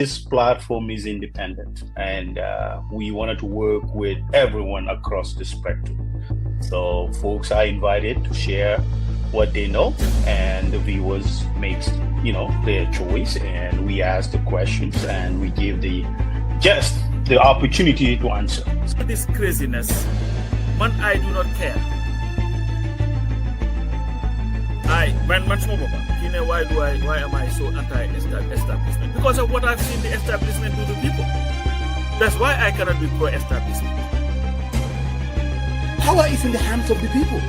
this platform is independent, and we wanted to work with everyone across the spectrum. So folks are invited to share what they know, and the viewers makes their choice, and we ask the questions and we give the guest the opportunity to answer. This craziness, man, I do not care. Why am I so anti-establishment? Because of what I've seen the establishment do to people. That's why I cannot be pro-establishment. Power is in the hands of the people.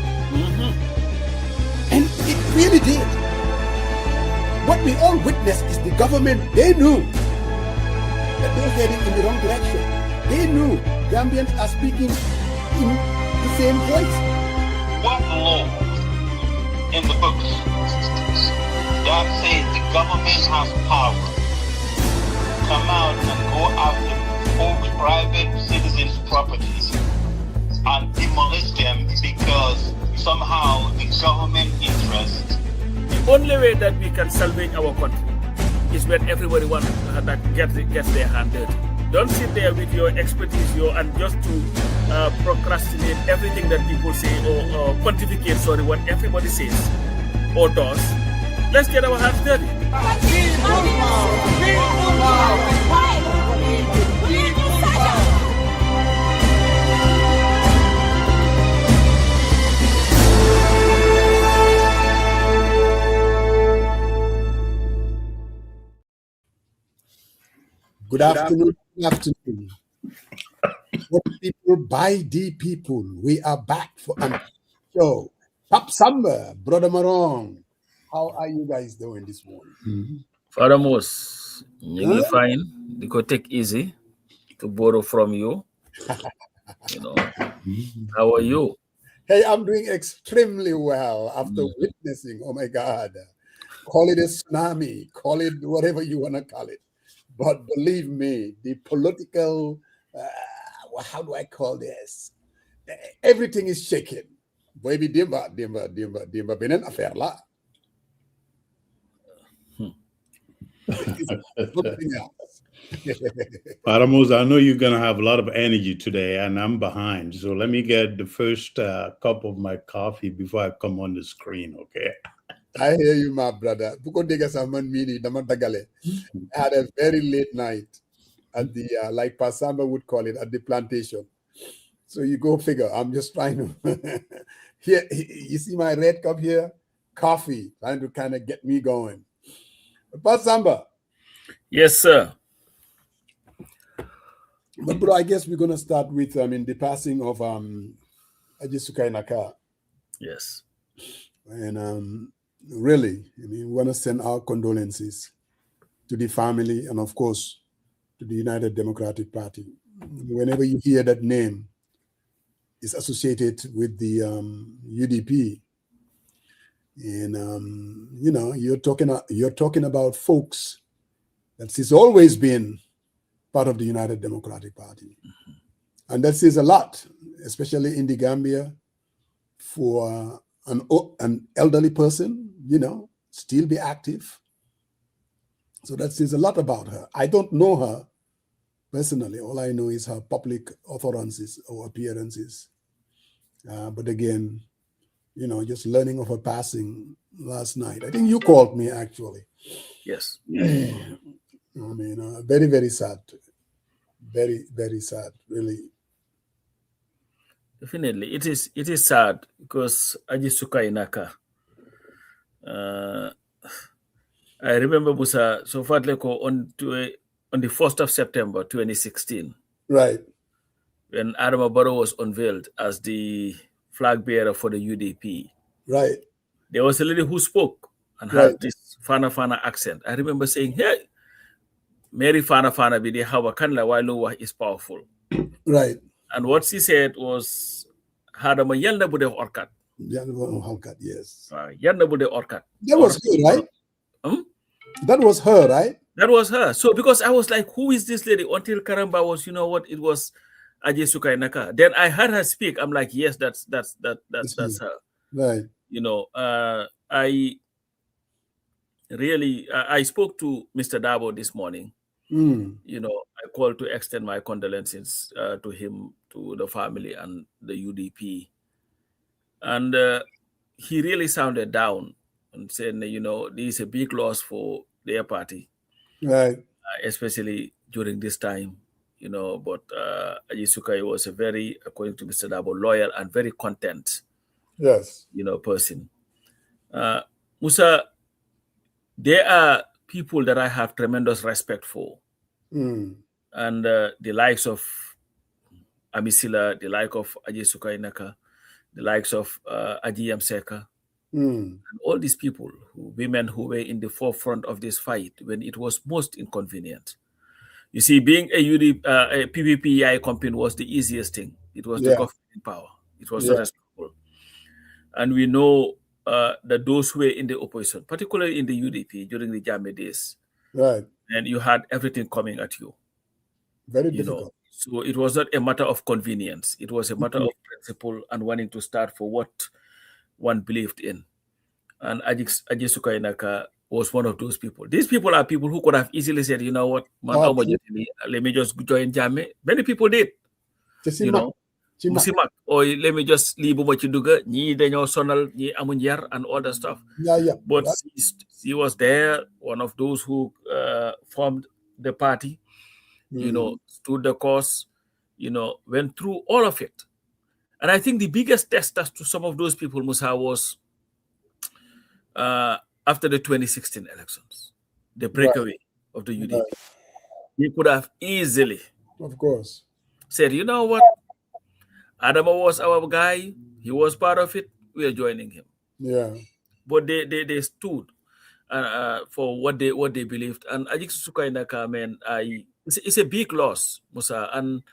And it really did. What we all witnessed is the government, they knew that they were heading in the wrong direction. They knew Gambians are speaking in the same voice. What law in the books that says the government has power to come out and go after folks' private citizens' properties and demolish them because somehow the government interest? The only way that we can salvage our country is when everybody gets their hand dirty. Don't sit there with your expertise and just to procrastinate everything that people say or pontificate, what everybody says or does. Let's get our hands dirty. Good afternoon. Good afternoon. What people by the people. We are back for another show. Pop Samba, Brother Marong. How are you guys doing this morning? Father Mos, you fine. You could take easy to borrow from you. How are you? Hey, I'm doing extremely well after witnessing, oh my God, call it a tsunami, call it whatever you want to call it. But believe me, the political, how do I call this? Everything is shaking. Baby, dimba, benen affair la. Paramos, I know you're going to have a lot of energy today, and I'm behind. So let me get the first cup of my coffee before I come on the screen, okay? I hear you, my brother. I had a very late night at the, like Pasamba would call it, at the plantation. So you go figure. I'm just trying to, here, you see my red cup here? Coffee, trying to kind of get me going. Pasamba. Yes, sir. But bro, I guess we're going to start with, the passing of Ajisuka Inaka. Yes. And really, we want to send our condolences to the family and, of course, to the United Democratic Party. Whenever you hear that name is associated with the UDP, and you're talking about folks that has always been part of the United Democratic Party, and that says a lot, especially in the Gambia, for an elderly person, still be active. So that says a lot about her. I don't know her personally. All I know is her public utterances or appearances. But again, just learning of her passing last night. I think you called me, actually. Yes. Very, very sad. Very, very sad, really. Definitely. It is sad because Ajisuka Inaka. I remember Musa so far on the 1st of September 2016. Right. When Adama Barrow was unveiled as the flag bearer for the UDP. Right. There was a lady who spoke and had this Fana accent. I remember saying, hey, Mary Fana Bidi Hawa Kanla Wailuwa is powerful. Right. And what she said was, Hadama Yanda Bude Orkat. Yanda Orkat, yes. Yanda Bude Orkat. That was her, right? That was her, right? That was her. So because I was like, who is this lady? Until Karamba was, it was Ajisuka Inaka. Then I heard her speak. I'm like, yes, that's her. Right. I spoke to Mr. Dabo this morning. You know, I called to extend my condolences to him, to the family, and the UDP. And he really sounded down and said, you know, this is a big loss for their party, Right. especially during this time. You know, but Ajisukai was a very, according to Mr. Dabo, loyal and very content, Yes. you know, person. Musa, there are people that I have tremendous respect for, and the likes of Amisila, the like of Ajisukai Naka, the likes of Aji Yamseka, and all these people, women who were in the forefront of this fight when it was most inconvenient. You see, being a PPPI company was the easiest thing. It was the Yeah. government in power. It was the responsible. And we know that those who were in the opposition, particularly in the UDP during the Jammeh days, Right. and you had everything coming at you. Very You know, difficult. so it was not a matter of convenience. It was a matter of principle and wanting to start for what one believed in. And Ajisuka Inaka was one of those people. These people are people who could have easily said, you know what, man, let me just join Jammeh. Many people did. You know, musimak, or let me just leave what you do, ni dañoo sonal, ni amuñ yar, and all that stuff. Yeah. But he was there, one of those who formed the party, you know, stood the cause, you know, went through all of it. And I think the biggest test to some of those people, Musa, was after the 2016 elections, the breakaway of the UDP. He could have easily, of course, said, you know what, Adama was our guy, he was part of it, we are joining him. Yeah. But they stood for what they believed. And Ajik Sukainaka, man, it's a big loss, Musa. And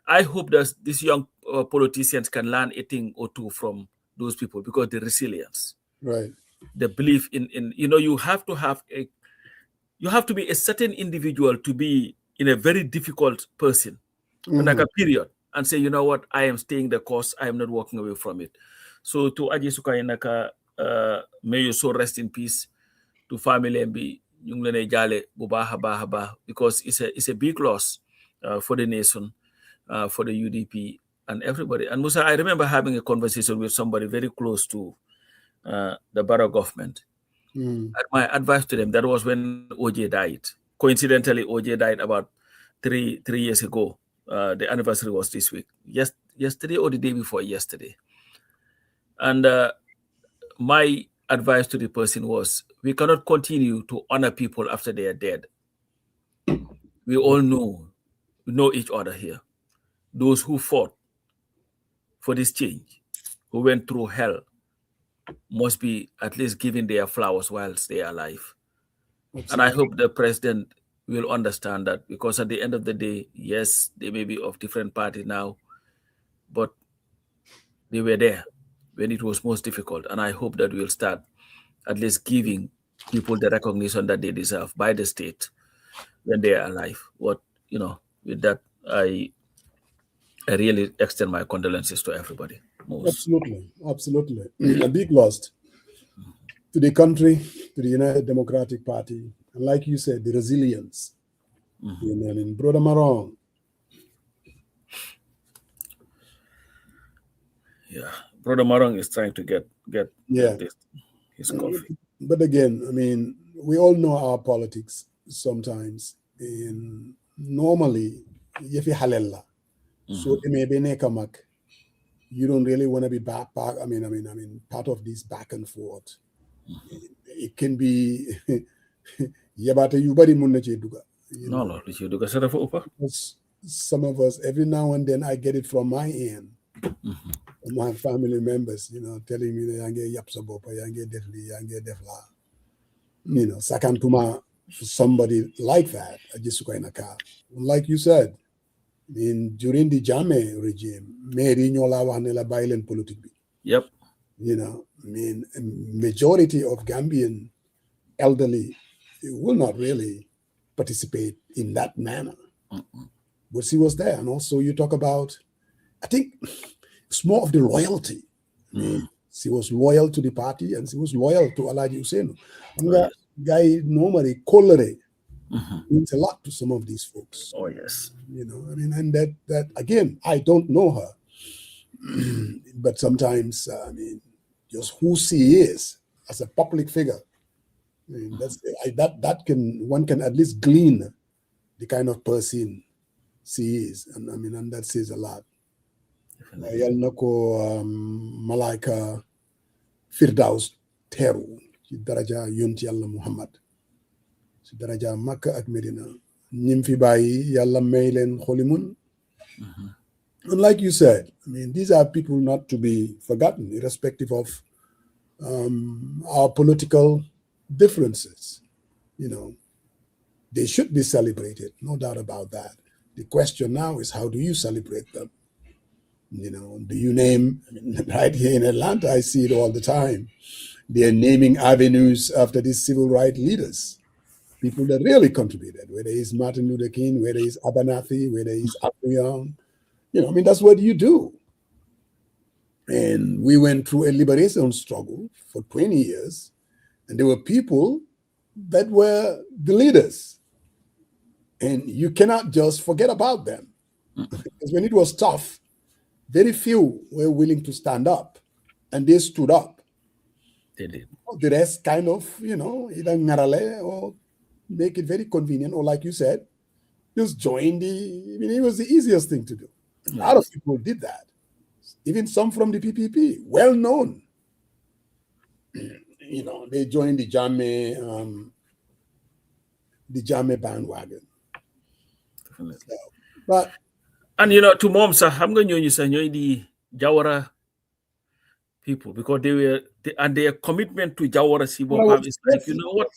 I hope that these young politicians can learn a thing or two from those people, because the resilience, right, the belief in you know, you have to be a certain individual to be in a very difficult person, like a period, and say, you know what, I am staying the course, I am not walking away from it. So to Aji Sukainaka, may you so rest in peace. To family and be because it's a big loss for the nation, for the UDP and everybody. And Musa, I remember having a conversation with somebody very close to the Barrow government. And my advice to them, that was when OJ died. Coincidentally, OJ died about three years ago. The anniversary was this week. Yesterday or the day before yesterday. And my advice to the person was, we cannot continue to honor people after they are dead. We all know each other here. Those who fought for this change, who went through hell, must be at least giving their flowers whilst they are alive. Absolutely. And I hope the president will understand that, because at the end of the day, yes, they may be of different parties now, but they were there when it was most difficult. And I hope that we'll start at least giving people the recognition that they deserve by the state when they are alive. With that, I really extend my condolences to everybody. Absolutely. A big loss to the country, to the United Democratic Party, and like you said, the resilience. You know, in Brother Marong. Yeah, Brother Marong is trying to get his coffee. But again, I mean, we all know our politics sometimes. And normally, if you halella, so it may be nekamak, you don't really want to be part of this back and forth. It can be yabata yubari munna cheduga. Some of us, every now and then, I get it from my end. My family members, telling me that yange yapsabopa, yange defli, yange defla. Sakantuma, somebody like that, like you said, during the Jammeh regime, Mary Nyola Wanela violent politics. Yep. Majority of Gambian elderly will not really participate in that manner. But she was there. And also you talk about, I think it's more of the loyalty. She was loyal to the party and she was loyal to Alaji Hussein. Guy normally colere means a lot to some of these folks. Oh, yes. You know, I mean, and that again, I don't know her, but sometimes, I mean, just who she is as a public figure, I mean, that can one can at least glean the kind of person she is, and I mean, and that says a lot. Yal na ko malaika Firdaus teru ci daraja yonti Yàlla Muhammad ci daraja Makka ak Medina ñim fi bàyyi Yàlla may leen xoli mun. And like you said, I mean, these are people not to be forgotten, irrespective of our political differences. You know, they should be celebrated, no doubt about that. The question now is, how do you celebrate them? You know, do you name, I mean, right here in Atlanta, I see it all the time. They're naming avenues after these civil rights leaders, people that really contributed, whether it's Martin Luther King, whether it's Abernathy, whether it's Afro Young. You know, I mean, that's what you do. And we went through a liberation struggle for 20 years, and there were people that were the leaders. And you cannot just forget about them. Because when it was tough, very few were willing to stand up, and they stood up. They did. The rest kind of, you know, either ngarale or make it very convenient, or like you said, just join I mean, it was the easiest thing to do. A lot of people did that. Even some from the PPP, well known. You know, they joined the Jammeh bandwagon. Definitely. So, but and you know, to mom, sir, I'm going to use the Jawara people, because and their commitment to Jawara Sibopam is like, you know what?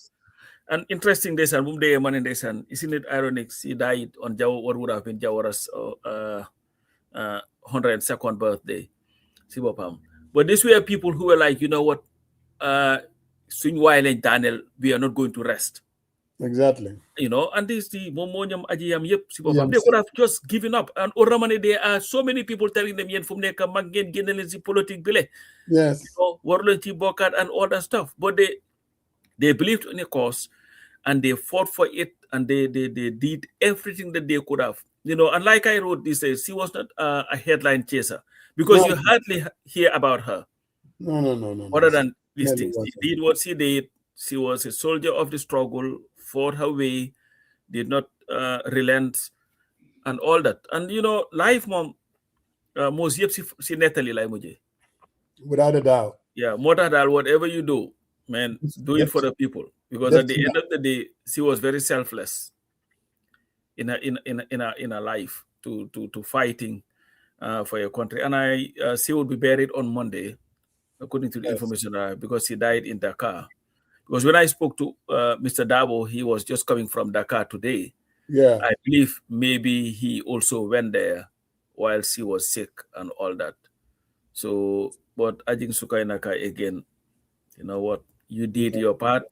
And interesting this and day man in this, and isn't it ironic? He died on what would have been Jawara's 102nd birthday, Sibopam. But these were people who were like, you know what, swing while and Daniel, we are not going to rest. Exactly. You know, and this the Momonium Ajiyam yep, Sibopam. They could have just given up. And Oramane, there are so many people telling them yen from Neka Magen Genelisi politic bile. Yes. You know, Warlanti Bokat and all that stuff. But they believed in a cause, and they fought for it, and they did everything that they could have. You know, and like I wrote this, she was not a headline chaser, because you hardly hear about her. No. Other than these things. She did what she did. She was a soldier of the struggle, fought her way, did not relent, and all that. And, you know, life, mom, most yep, si netali like muje. Without a doubt. Yeah, more than whatever you do, man, do it for the people. Because at the end of the day, she was very selfless in her life to fighting for your country. And she will be buried on Monday, according to the information, because she died in Dakar. Because when I spoke to Mr. Dabo, he was just coming from Dakar today. Yeah, I believe maybe he also went there while she was sick and all that. So, but Ajing Sukainaka again, you know what? You did your part.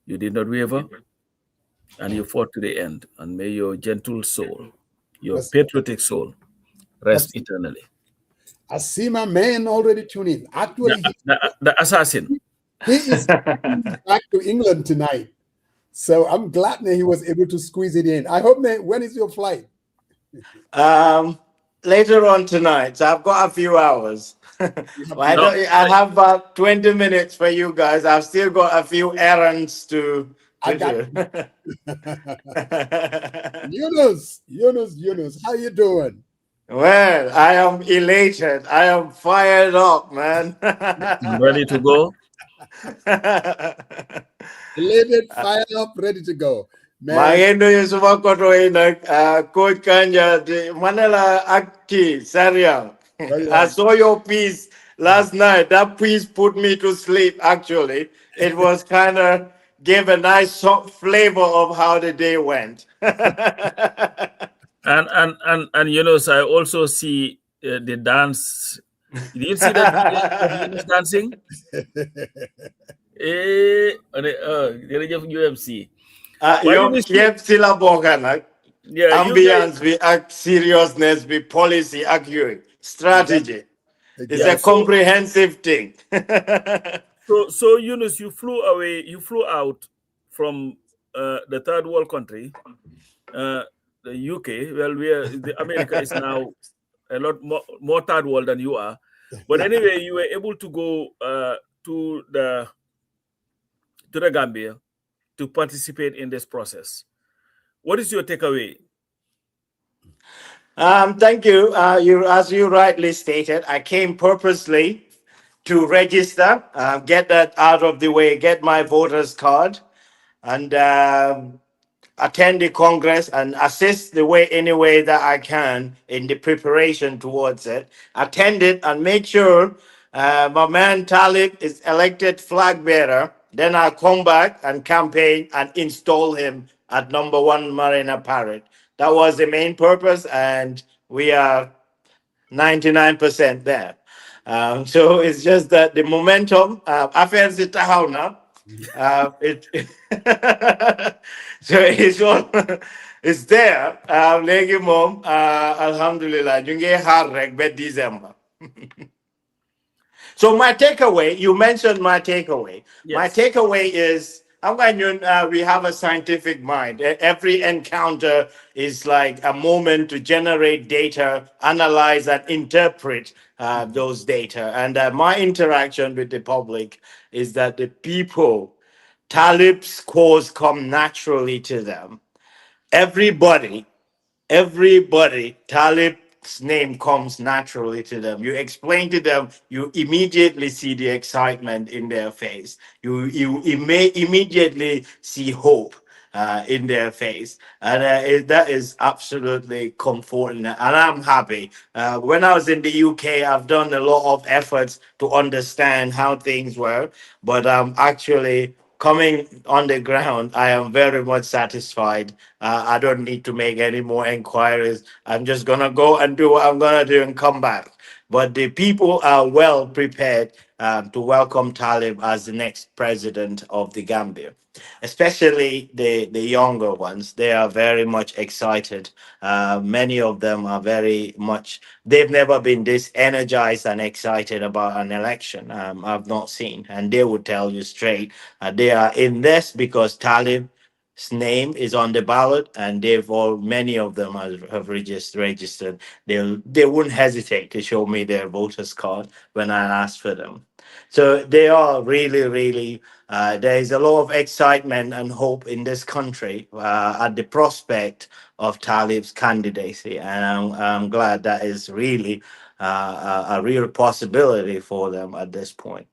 You did not waver, and you fought to the end. And may your gentle soul, your patriotic soul, rest eternally. I see my man already tuning in. Actually, the assassin. He is back to England tonight. So I'm glad that he was able to squeeze it in. I hope that, when is your flight? Later on tonight. So I've got a few hours. I'll have about 20 minutes for you guys. I've still got a few errands to do. Yunus, how you doing? Well, I am elated. I am fired up, man. Ready to go? Elated, fired up, ready to go. Maendo Yusufa Koto Coach Kanja, Manila Aki, Sariang. I saw your piece last night. That piece put me to sleep, actually. It was kind of gave a nice soft flavor of how the day went. And you know, so I also see the dance. Did you see that of dancing? UMC. Ambience, we act seriousness, we policy, accurate strategy. It's a comprehensive thing. So Yunus, you flew out from the third world country, the UK. Well, America is now a lot more third world than you are. But anyway, you were able to go to the Gambia to participate in this process. What is your takeaway? Thank you. As you rightly stated, I came purposely to register, get that out of the way, get my voter's card, and attend the Congress and assist any way that I can in the preparation towards it. Attend it and make sure my man Talib is elected flag bearer. Then I'll come back and campaign and install him at #1 Marina Parade. That was the main purpose, and we are 99% there. So it's just that the momentum, affairs is now. So it's all it's there. Legi mom, alhamdulillah, ñu ngi xaar rek ba December. So my takeaway, you mentioned my takeaway. Yes. My takeaway is we have a scientific mind. Every encounter is like a moment to generate data, analyze and interpret those data. And my interaction with the public is that the people, Talib's cause come naturally to them. Everybody, Talib's name comes naturally to them. You explain to them, you immediately see the excitement in their face. You may immediately see hope in their face. And that is absolutely comforting. And I'm happy. When I was in the UK, I've done a lot of efforts to understand how things were. But actually, coming on the ground, I am very much satisfied. I don't need to make any more inquiries. I'm just going to go and do what I'm going to do and come back. But the people are well prepared to welcome Talib as the next president of the Gambia, especially the younger ones. They are very much excited. Many of them are very much, they've never been this energized and excited about an election. I've not seen, and they would tell you straight, they are in this because Talib's name is on the ballot, and many of them have registered. They wouldn't hesitate to show me their voters card when I ask for them. So they are really, there is a lot of excitement and hope in this country at the prospect of Talib's candidacy. And I'm glad that is really a real possibility for them at this point.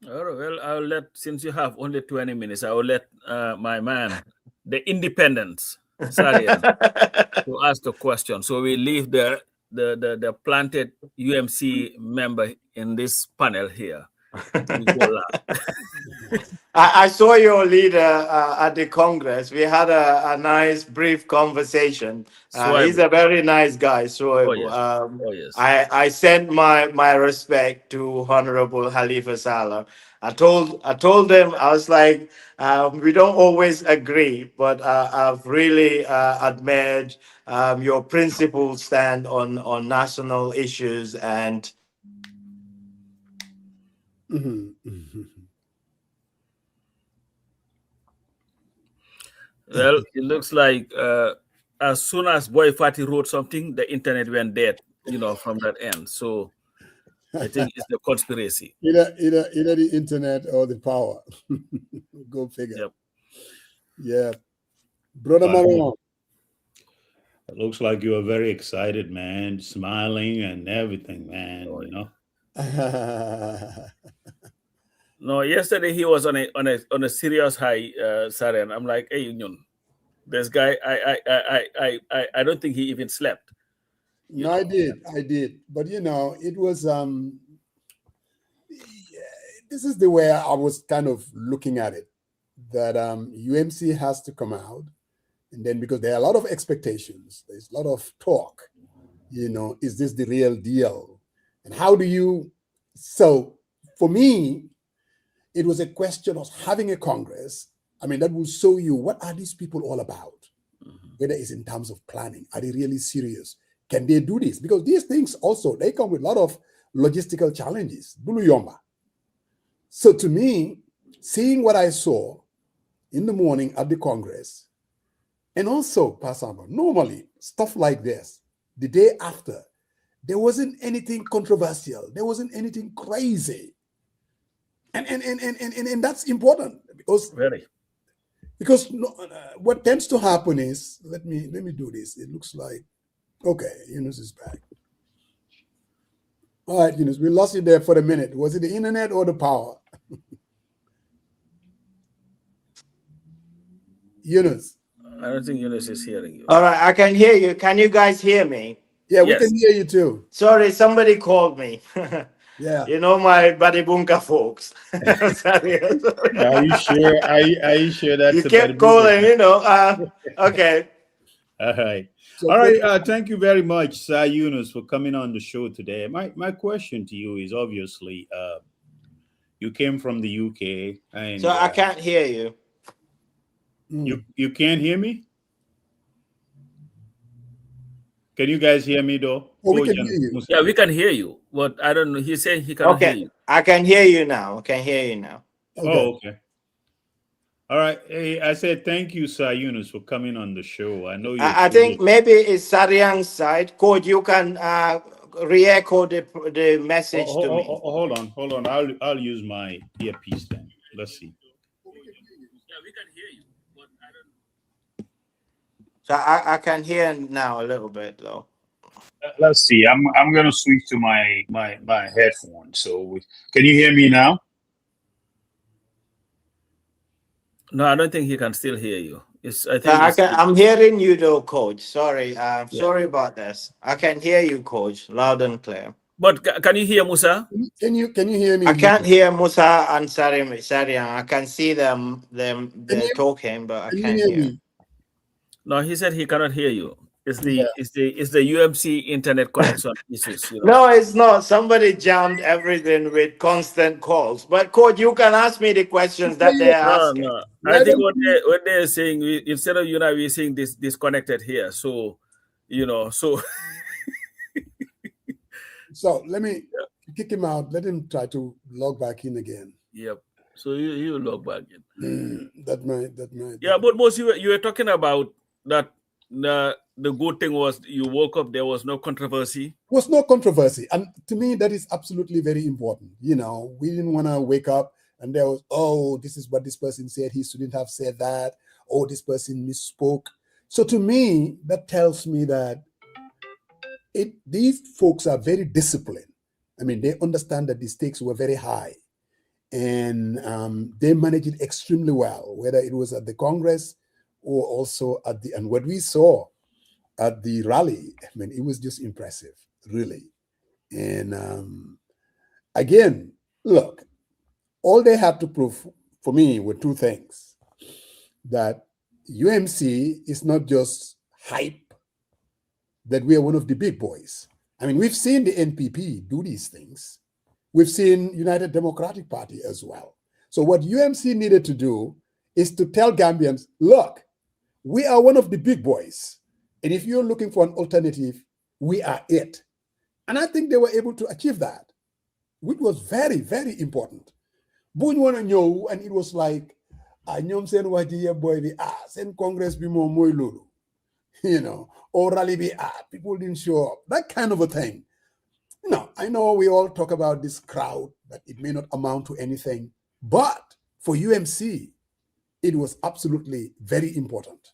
All right, well, since you have only 20 minutes, I will let my man, the independent Sarian, to ask a question. So we leave the planted UMC member in this panel here. I saw your leader at the Congress. We had a nice, brief conversation. He's a very nice guy. So yes. I sent my respect to Honorable Halifa Saleh. I told them, I was like, we don't always agree, but I've really admired your principled stand on national issues and. Well, it looks like as soon as Boy Fati wrote something, the internet went dead, from that end. So I think it's the conspiracy. Either the internet or the power. Go figure. Yep. Yeah. Brother Marion. It looks like you are very excited, man, smiling and everything, man, No, yesterday he was on a serious high, Sarah, and I'm like, hey, this guy, I don't think he even slept. No, I did. But it was this is the way I was kind of looking at it, that UMC has to come out, and then because there are a lot of expectations, there's a lot of talk, is this the real deal? And how do you, so for me, it was a question of having a Congress. I mean, that will show you what are these people all about, whether it's in terms of planning. Are they really serious? Can they do this? Because these things also, they come with a lot of logistical challenges. Bulu Yomba. So to me, seeing what I saw, in the morning at the Congress. And also, Pasamba, normally stuff like this, the day after, there wasn't anything controversial. There wasn't anything crazy. And that's important because what tends to happen is, let me do this. It looks like, okay, Yunus is back. All right, Yunus, we lost you there for a minute. Was it the internet or the power? Yunus. I don't think Yunus is hearing you. All right, I can hear you. Can you guys hear me? Yeah, we can hear you too. Sorry, somebody called me. Yeah. You know my Badibunka folks. Sorry. Are you sure? Are you sure that's you kept calling, okay. All right. All right. Thank you very much, Sir Yunus, for coming on the show today. My question to you is obviously you came from the UK and so I can't hear you. You can't hear me? Can you guys hear me though? Oh, we can hear you. Yeah, we can hear you. But I don't know. He's saying he cannot hear you. I can hear you now. I can hear you now. Okay. Oh, okay. All right. Hey, I said thank you, Sir Yunus, for coming on the show. I know you. I think maybe it's Sariang's side. Code, you can re-echo the message to me. Hold on. I'll use my earpiece then. Let's see. Yeah, we can hear you. But I don't know. So I can hear now a little bit though. Let's see. I'm gonna switch to my headphones. So can you hear me now? No, I don't think he can still hear you. I think I'm hearing you though, Coach. Sorry, sorry about this. I can hear you, Coach, loud and clear. But can you hear Musa? Can you hear me? I can't hear Musa and Sariang. I can see them talking, but I can't hear. No, he said he cannot hear you. It's the UMC internet connection issues. No, it's not. Somebody jammed everything with constant calls. But Coach, you can ask me the questions that they're asking. No. I think what they're saying, instead of we're saying this disconnected here. So, so. So let me kick him out. Let him try to log back in again. Yep. So you log back in. That might. Yeah, but most you were talking about that. The good thing was you woke up, there was no controversy. Was no controversy. And to me, that is absolutely very important. We didn't want to wake up and there was, oh, this is what this person said. He shouldn't have said that. Oh, this person misspoke. So to me, that tells me that these folks are very disciplined. I mean, they understand that the stakes were very high and they managed it extremely well, whether it was at the Congress or also and what we saw at the rally, I mean, it was just impressive, really. And again, look, all they had to prove for me were two things: that UMC is not just hype, that we are one of the big boys. I mean, we've seen the NPP do these things. We've seen United Democratic Party as well. So what UMC needed to do is to tell Gambians, look, we are one of the big boys. And if you're looking for an alternative, we are it. And I think they were able to achieve that, which was very, very important. Buñ wanna ñëw, and it was like, ñoom seen wax ji yëpp boy bi seen Congress bi moom mooy loolu, or rally bi people didn't show up, that kind of a thing. I know we all talk about this crowd, that it may not amount to anything, but for UMC, it was absolutely very important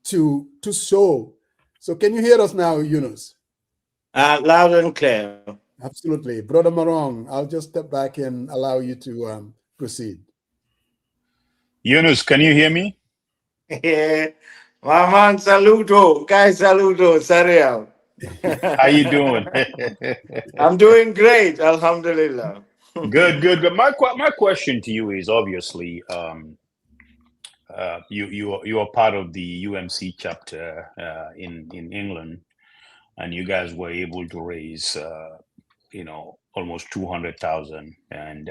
to show. So can you hear us now, Yunus? Loud and clear. Absolutely. Brother Marong, I'll just step back and allow you to proceed. Yunus, can you hear me? Yeah. My man, saludo. Guys, saludo. Sariel. How you doing? I'm doing great. Alhamdulillah. Good. My question to you is obviously, you are part of the UMC chapter in England, and you guys were able to raise almost 200,000, and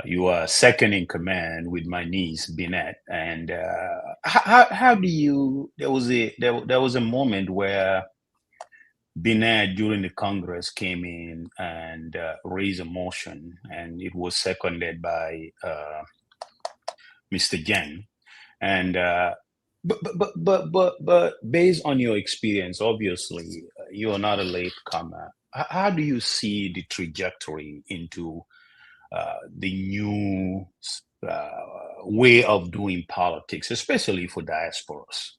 you are second in command with my niece Binette. And how do you? There was a moment where Binette during the Congress came in and raised a motion, and it was seconded by Mr. Jen. And but based on your experience, obviously you are not a latecomer. How do you see the trajectory into the new way of doing politics, especially for diasporas?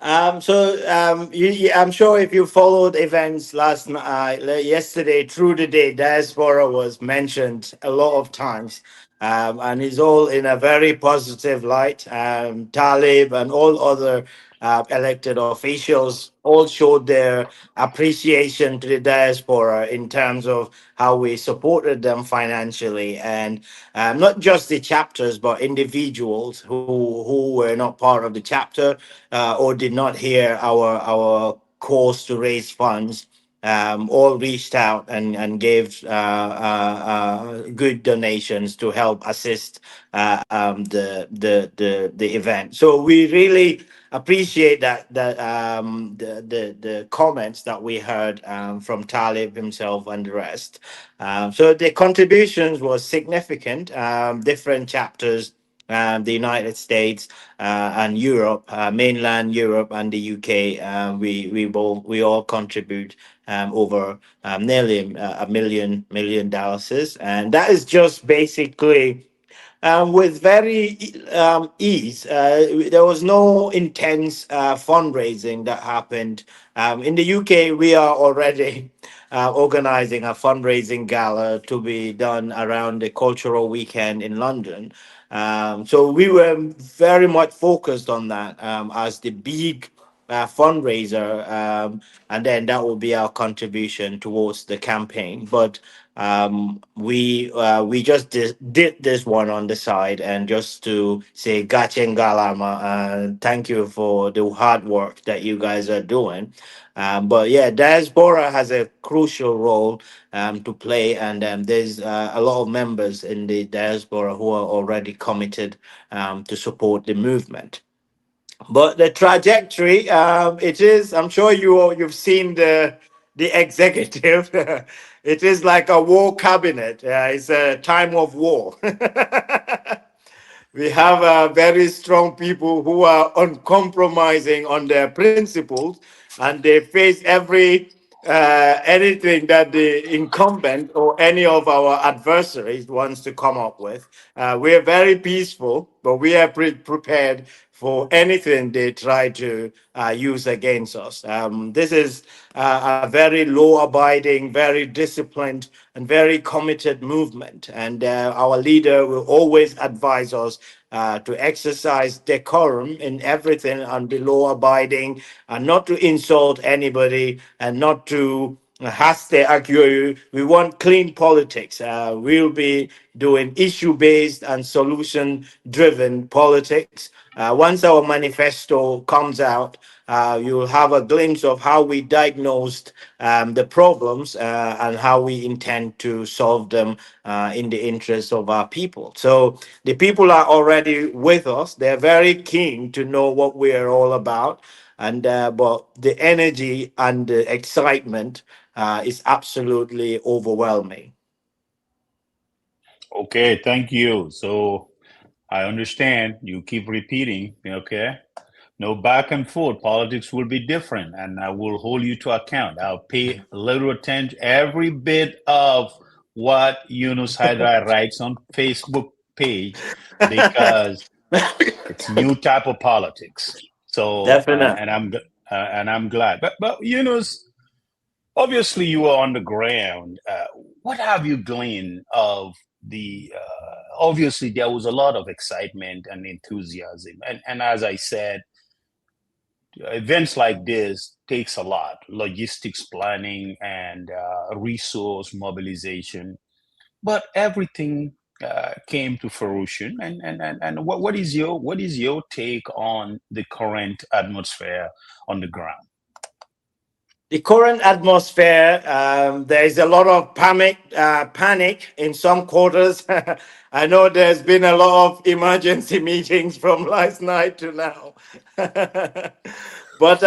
I'm sure if you followed events yesterday through the day, diaspora was mentioned a lot of times, and it's all in a very positive light. Talib and all other elected officials all showed their appreciation to the diaspora in terms of how we supported them financially, and not just the chapters but individuals who were not part of the chapter or did not hear our calls to raise funds, all reached out and gave good donations to help assist the event. So we really appreciate the comments that we heard from Talib himself and the rest. So the contributions was significant. Different chapters, the United States and Europe, mainland Europe and the UK. We all contribute over nearly a million dollars, and that is just basically with very ease. There was no intense fundraising that happened. In the UK, we are already organizing a fundraising gala to be done around the cultural weekend in London. So we were very much focused on that as the big fundraiser, and then that will be our contribution towards the campaign. But we just did this one on the side, and just to say gachen galama, thank you for the hard work that you guys are doing. But yeah, diaspora has a crucial role to play, and there's a lot of members in the diaspora who are already committed to support the movement. But the trajectory, it is. I'm sure you've seen the executive. It is like a war cabinet. It's a time of war. We have very strong people who are uncompromising on their principles, and they face anything that the incumbent or any of our adversaries wants to come up with. We are very peaceful, but we are prepared for anything they try to use against us. This is a very law-abiding, very disciplined, and very committed movement. And our leader will always advise us to exercise decorum in everything and be law-abiding, and not to insult anybody, and not to haste argue. We want clean politics. We'll be doing issue-based and solution-driven politics. Once our manifesto comes out, you'll have a glimpse of how we diagnosed the problems and how we intend to solve them in the interest of our people. So the people are already with us. They're very keen to know what we are all about. And but the energy and the excitement is absolutely overwhelming. Okay, thank you. So I understand you keep repeating, okay? No back and forth. Politics will be different, and I will hold you to account. I'll pay a little attention every bit of what Yunus Hydra writes on Facebook page, because it's new type of politics. So Definitely. and I'm glad. But Yunus, obviously you are on the ground. What have you gleaned of the? Obviously, there was a lot of excitement and enthusiasm, and as I said, events like this takes a lot: logistics planning and resource mobilization. But everything came to fruition. And what is your take on the current atmosphere on the ground? The current atmosphere, there is a lot of panic in some quarters. I know there's been a lot of emergency meetings from last night to now. But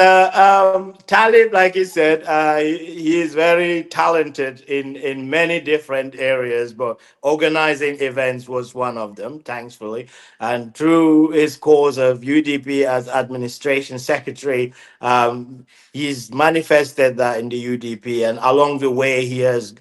Talib, like he said, he is very talented in many different areas, but organizing events was one of them, thankfully. And through his course of UDP as administration secretary, he's manifested that in the UDP. And along the way, he has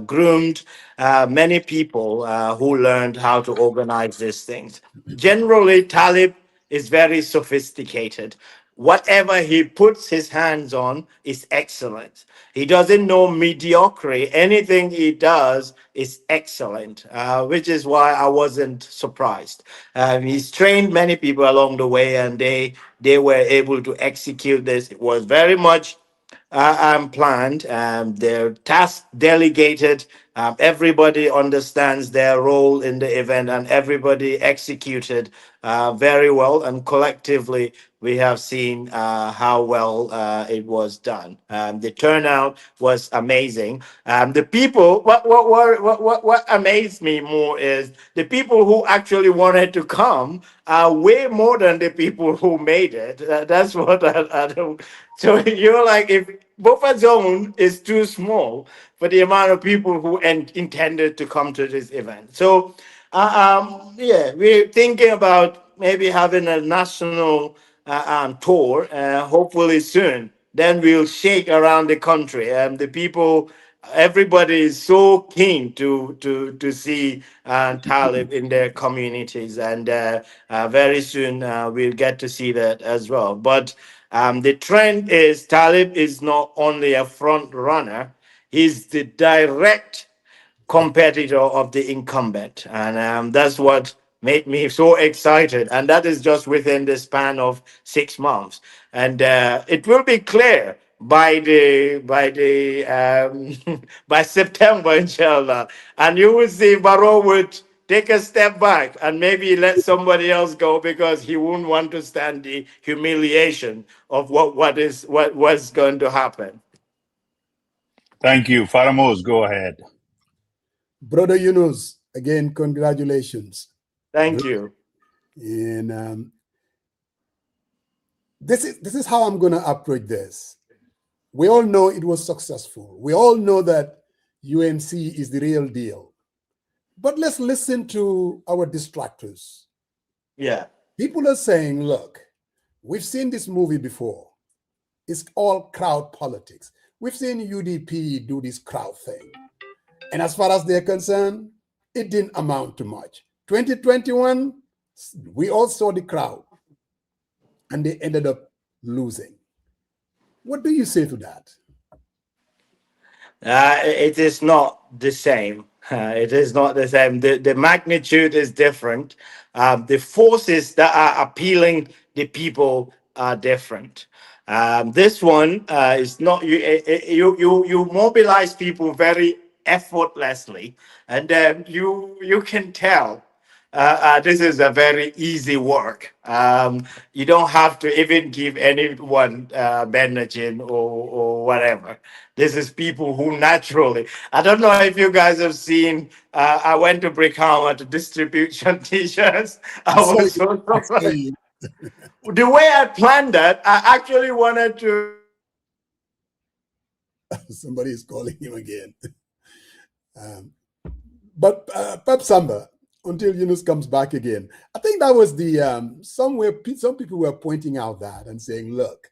groomed many people who learned how to organize these things. Generally, Talib is very sophisticated. Whatever he puts his hands on is excellent. He doesn't know mediocrity. Anything he does is excellent, which is why I wasn't surprised. He's trained many people along the way, and they were able to execute this. It was very much planned. Their task delegated. Everybody understands their role in the event, and everybody executed very well. And collectively, we have seen how well it was done. The turnout was amazing. The people, what amazed me more is the people who actually wanted to come are way more than the people who made it. That's what I don't. So you're like, if buffer zone is too small for the amount of people who intended to come to this event. So, yeah, we're thinking about maybe having a national tour, hopefully soon. Then we'll shake around the country. The people, everybody is so keen to see Talib in their communities, and very soon we'll get to see that as well. But the trend is Talib is not only a front runner; he's the direct competitor of the incumbent. And that's what made me so excited. And that is just within the span of 6 months. And it will be clear by September, inshallah. And you will see Barrow would take a step back and maybe let somebody else go because he wouldn't want to stand the humiliation of what was going to happen. Thank you. Faramos, go ahead. Brother Yunus, again, congratulations. Thank you. And this is how I'm going to approach this. We all know it was successful. We all know that UMC is the real deal. But let's listen to our distractors. Yeah. People are saying, look, we've seen this movie before. It's all crowd politics. We've seen UDP do this crowd thing. And as far as they're concerned, it didn't amount to much. 2021, we all saw the crowd, and they ended up losing. What do you say to that? It is not the same. It is not the same. The magnitude is different. The forces that are appealing the people are different. This one is not you mobilize people very effortlessly, and you can tell this is a very easy work. You don't have to even give anyone managing or whatever. This is people who naturally. I don't know if you guys have seen. I went to Brickham to distribute some t-shirts. I was so surprised. The way I planned that, I actually wanted to. Somebody is calling him again. But Pep Samba, until Yunus comes back again, I think that was the somewhere some people were pointing out that and saying, look,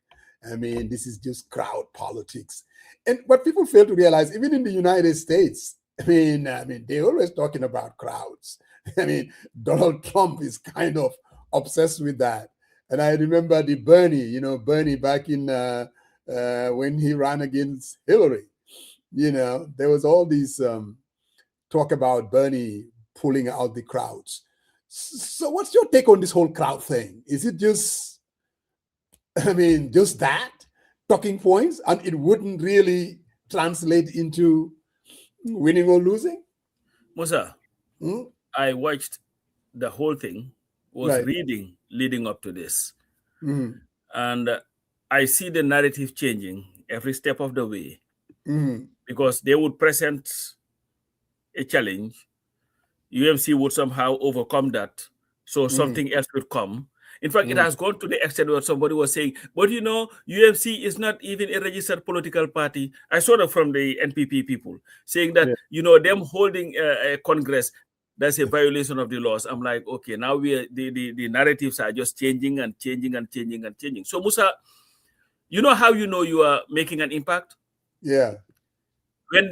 I mean, this is just crowd politics. And what people fail to realize, even in the United States, I mean, they're always talking about crowds. I mean, Donald Trump is kind of obsessed with that. And I remember the Bernie back in when he ran against Hillary. There was all these talk about Bernie pulling out the crowds. So what's your take on this whole crowd thing? Is it just that? Talking points, and it wouldn't really translate into winning or losing? Musa, I watched the whole thing, was reading leading up to this. And I see the narrative changing every step of the way because they would present a challenge. UMC would somehow overcome that. So something else would come. In fact, it has gone to the extent where somebody was saying, but you know, UMC is not even a registered political party. I saw that from the NPP people saying that, you know, them holding a Congress, that's a violation of the laws. I'm like, okay, now the narratives are just changing and changing and changing and changing. So Musa, you know how you know you are making an impact? Yeah. When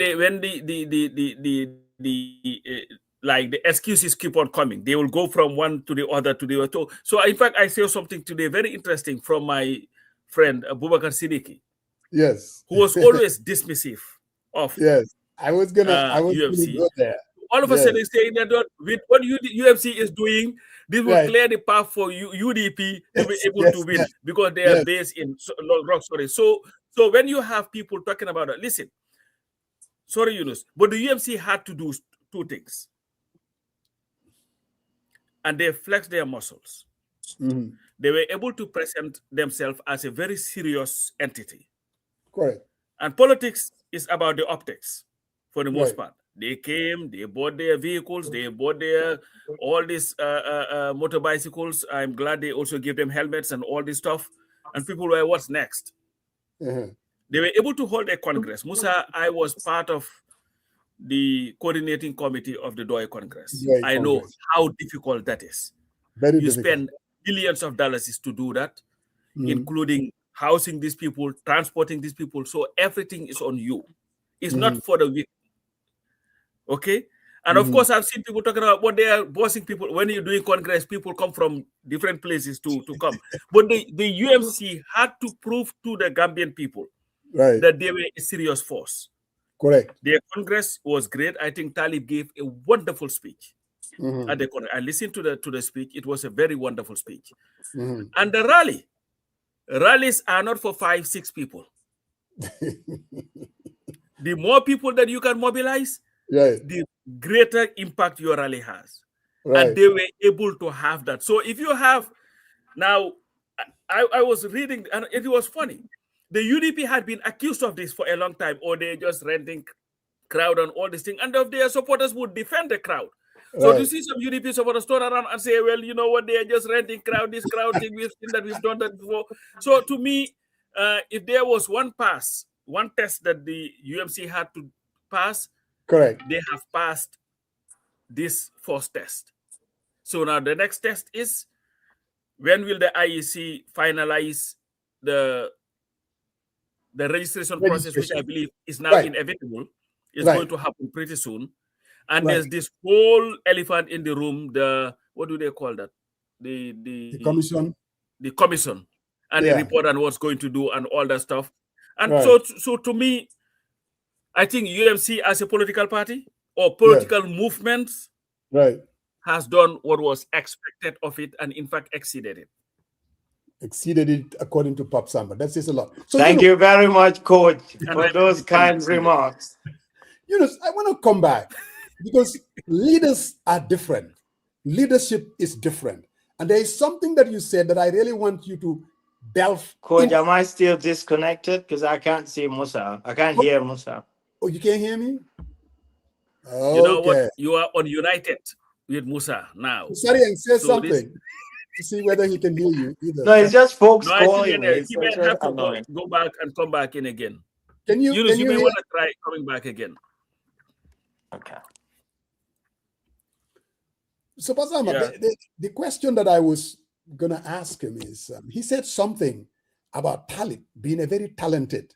like the excuses keep on coming, they will go from one to the other to the other. So in fact, I saw something today very interesting from my friend Abubakar Siddiqui. Yes. Who was always dismissive of yes. I was gonna UFC. go there. All of a sudden saying that with what UFC is doing, this will clear the path for UDP to be able to win because they are based in rock. Sorry. So when you have people talking about it, listen, sorry, Yunus, but the UFC had to do two things. And they flexed their muscles. They were able to present themselves as a very serious entity. Correct. And politics is about the optics for the most part. They came, they bought their vehicles, they bought their all these motor bicycles. I'm glad they also gave them helmets and all this stuff. And people were, what's next? They were able to hold a Congress. Musa, I was part of the coordinating committee of the DOI Congress. I know how difficult that is. Very you difficult. Spend billions of dollars to do that, including housing these people, transporting these people. So everything is on you. It's not for the weak. Okay? And of course, I've seen people talking about what they are bossing people. When you're doing Congress, people come from different places to come. But the UMC had to prove to the Gambian people that they were a serious force. Correct. Their Congress was great. I think Talib gave a wonderful speech at the Congress. I listened to the speech. It was a very wonderful speech. And the rallies are not for 5-6 people. The more people that you can mobilize, the greater impact your rally has. And they were able to have that. So if you have now, I was reading, and it was funny. The UDP had been accused of this for a long time, or they're just renting crowd and all these things, and their supporters would defend the crowd. So you see some UDP supporters turn around and say, well, you know what, they are just renting crowd, this crowd thing, we've seen that, we've done that before. So to me, if there was one test that the UMC had to pass, they have passed this first test. So now the next test is, when will the IEC finalize the registration process, which I believe is now inevitable, is going to happen pretty soon. And there's this whole elephant in the room, what do they call that? The commission. The commission. And the report on what's going to do and all that stuff. And so to me, I think UMC as a political party or political movement has done what was expected of it and in fact exceeded it. Exceeded it according to Pop Samba. That says a lot. So, Thank you very much, Coach, for those kind remarks. I want to come back because leaders are different. Leadership is different. And there is something that you said that I really want you to delve. Coach, am I still disconnected? Because I can't see Musa. I can't hear Musa. Oh, you can't hear me? You know what? You are ununited with Musa now. Sorry, and say something. To see whether he can hear you either. No, it's just folks calling. He may have to go back and come back in again. You may want to try coming back again. Okay. So, Pasama, the question that I was going to ask him is, he said something about Talib being a very talented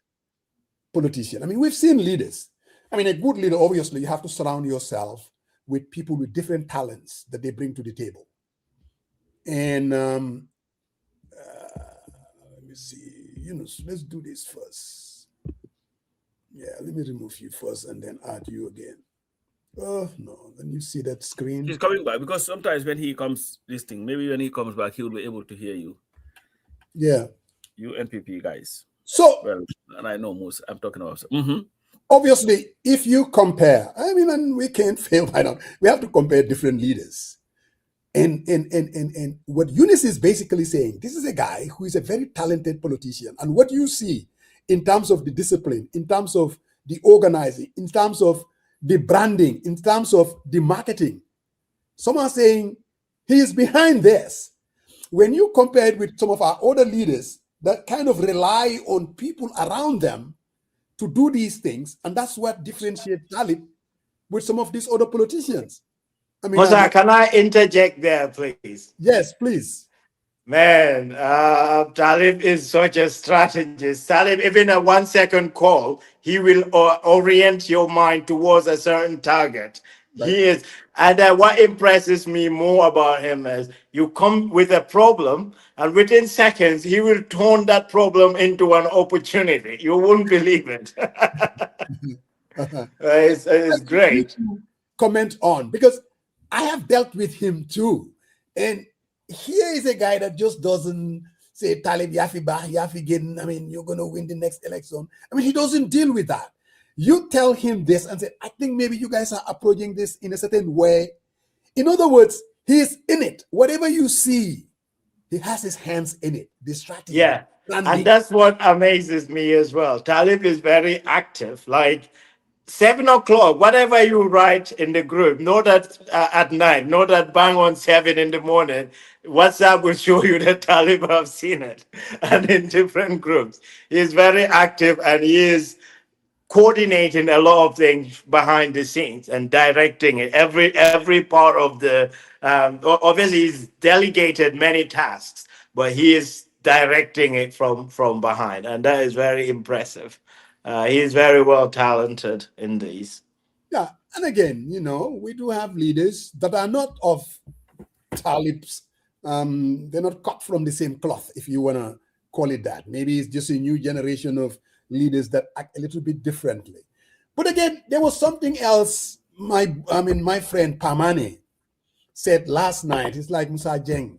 politician. I mean, we've seen leaders. I mean, a good leader, obviously, you have to surround yourself with people with different talents that they bring to the table. And let me see, let's do this first. Yeah, let me remove you first and then add you again. Oh, no, when you see that screen. He's coming back because sometimes when he comes, maybe when he comes back, he will be able to hear you. Yeah. You NPP guys. So, well, and I know most, I'm talking about. Obviously, if you compare, I mean, and we can't fail by now. We have to compare different leaders. And what Eunice is basically saying, this is a guy who is a very talented politician. And what you see in terms of the discipline, in terms of the organizing, in terms of the branding, in terms of the marketing, someone saying he is behind this. when you compare it with some of our other leaders that kind of rely on people around them to do these things, and that's what differentiates Talib with some of these other politicians. I mean, Musa, can I interject there, please? yes, please. Man, Talib is such a strategist. Talib, even a 1 second call, he will orient your mind towards a certain target. Right. He is, and what impresses me more about him is you come with a problem, and within seconds, he will turn that problem into an opportunity. You won't believe it. It's great. Comment on, because I have dealt with him too. And here is a guy that just doesn't say, Talib Yafi Bah, Yafi Gidden, I mean, you're going to win the next election. I mean, he doesn't deal with that. You tell him this and say, I think maybe you guys are approaching this in a certain way. In other words, he's in it. Whatever you see, he has his hands in it, the strategy. Yeah. And that's what amazes me as well. Talib is very active. Like 7 o'clock, whatever you write in the group, not that at night, not that bang on 7 in the morning. WhatsApp will show you that Talib have seen it, and in different groups. He is very active, and he is coordinating a lot of things behind the scenes and directing it. Every part of the obviously he's delegated many tasks, but he is directing it from behind, and that is very impressive. He is very well talented in these. Yeah, and again, we do have leaders that are not of Talib's. They're not cut from the same cloth, if you want to call it that. Maybe it's just a new generation of leaders that act a little bit differently. But again, there was something else my friend Pamane said last night. It's like, Musa Jeng,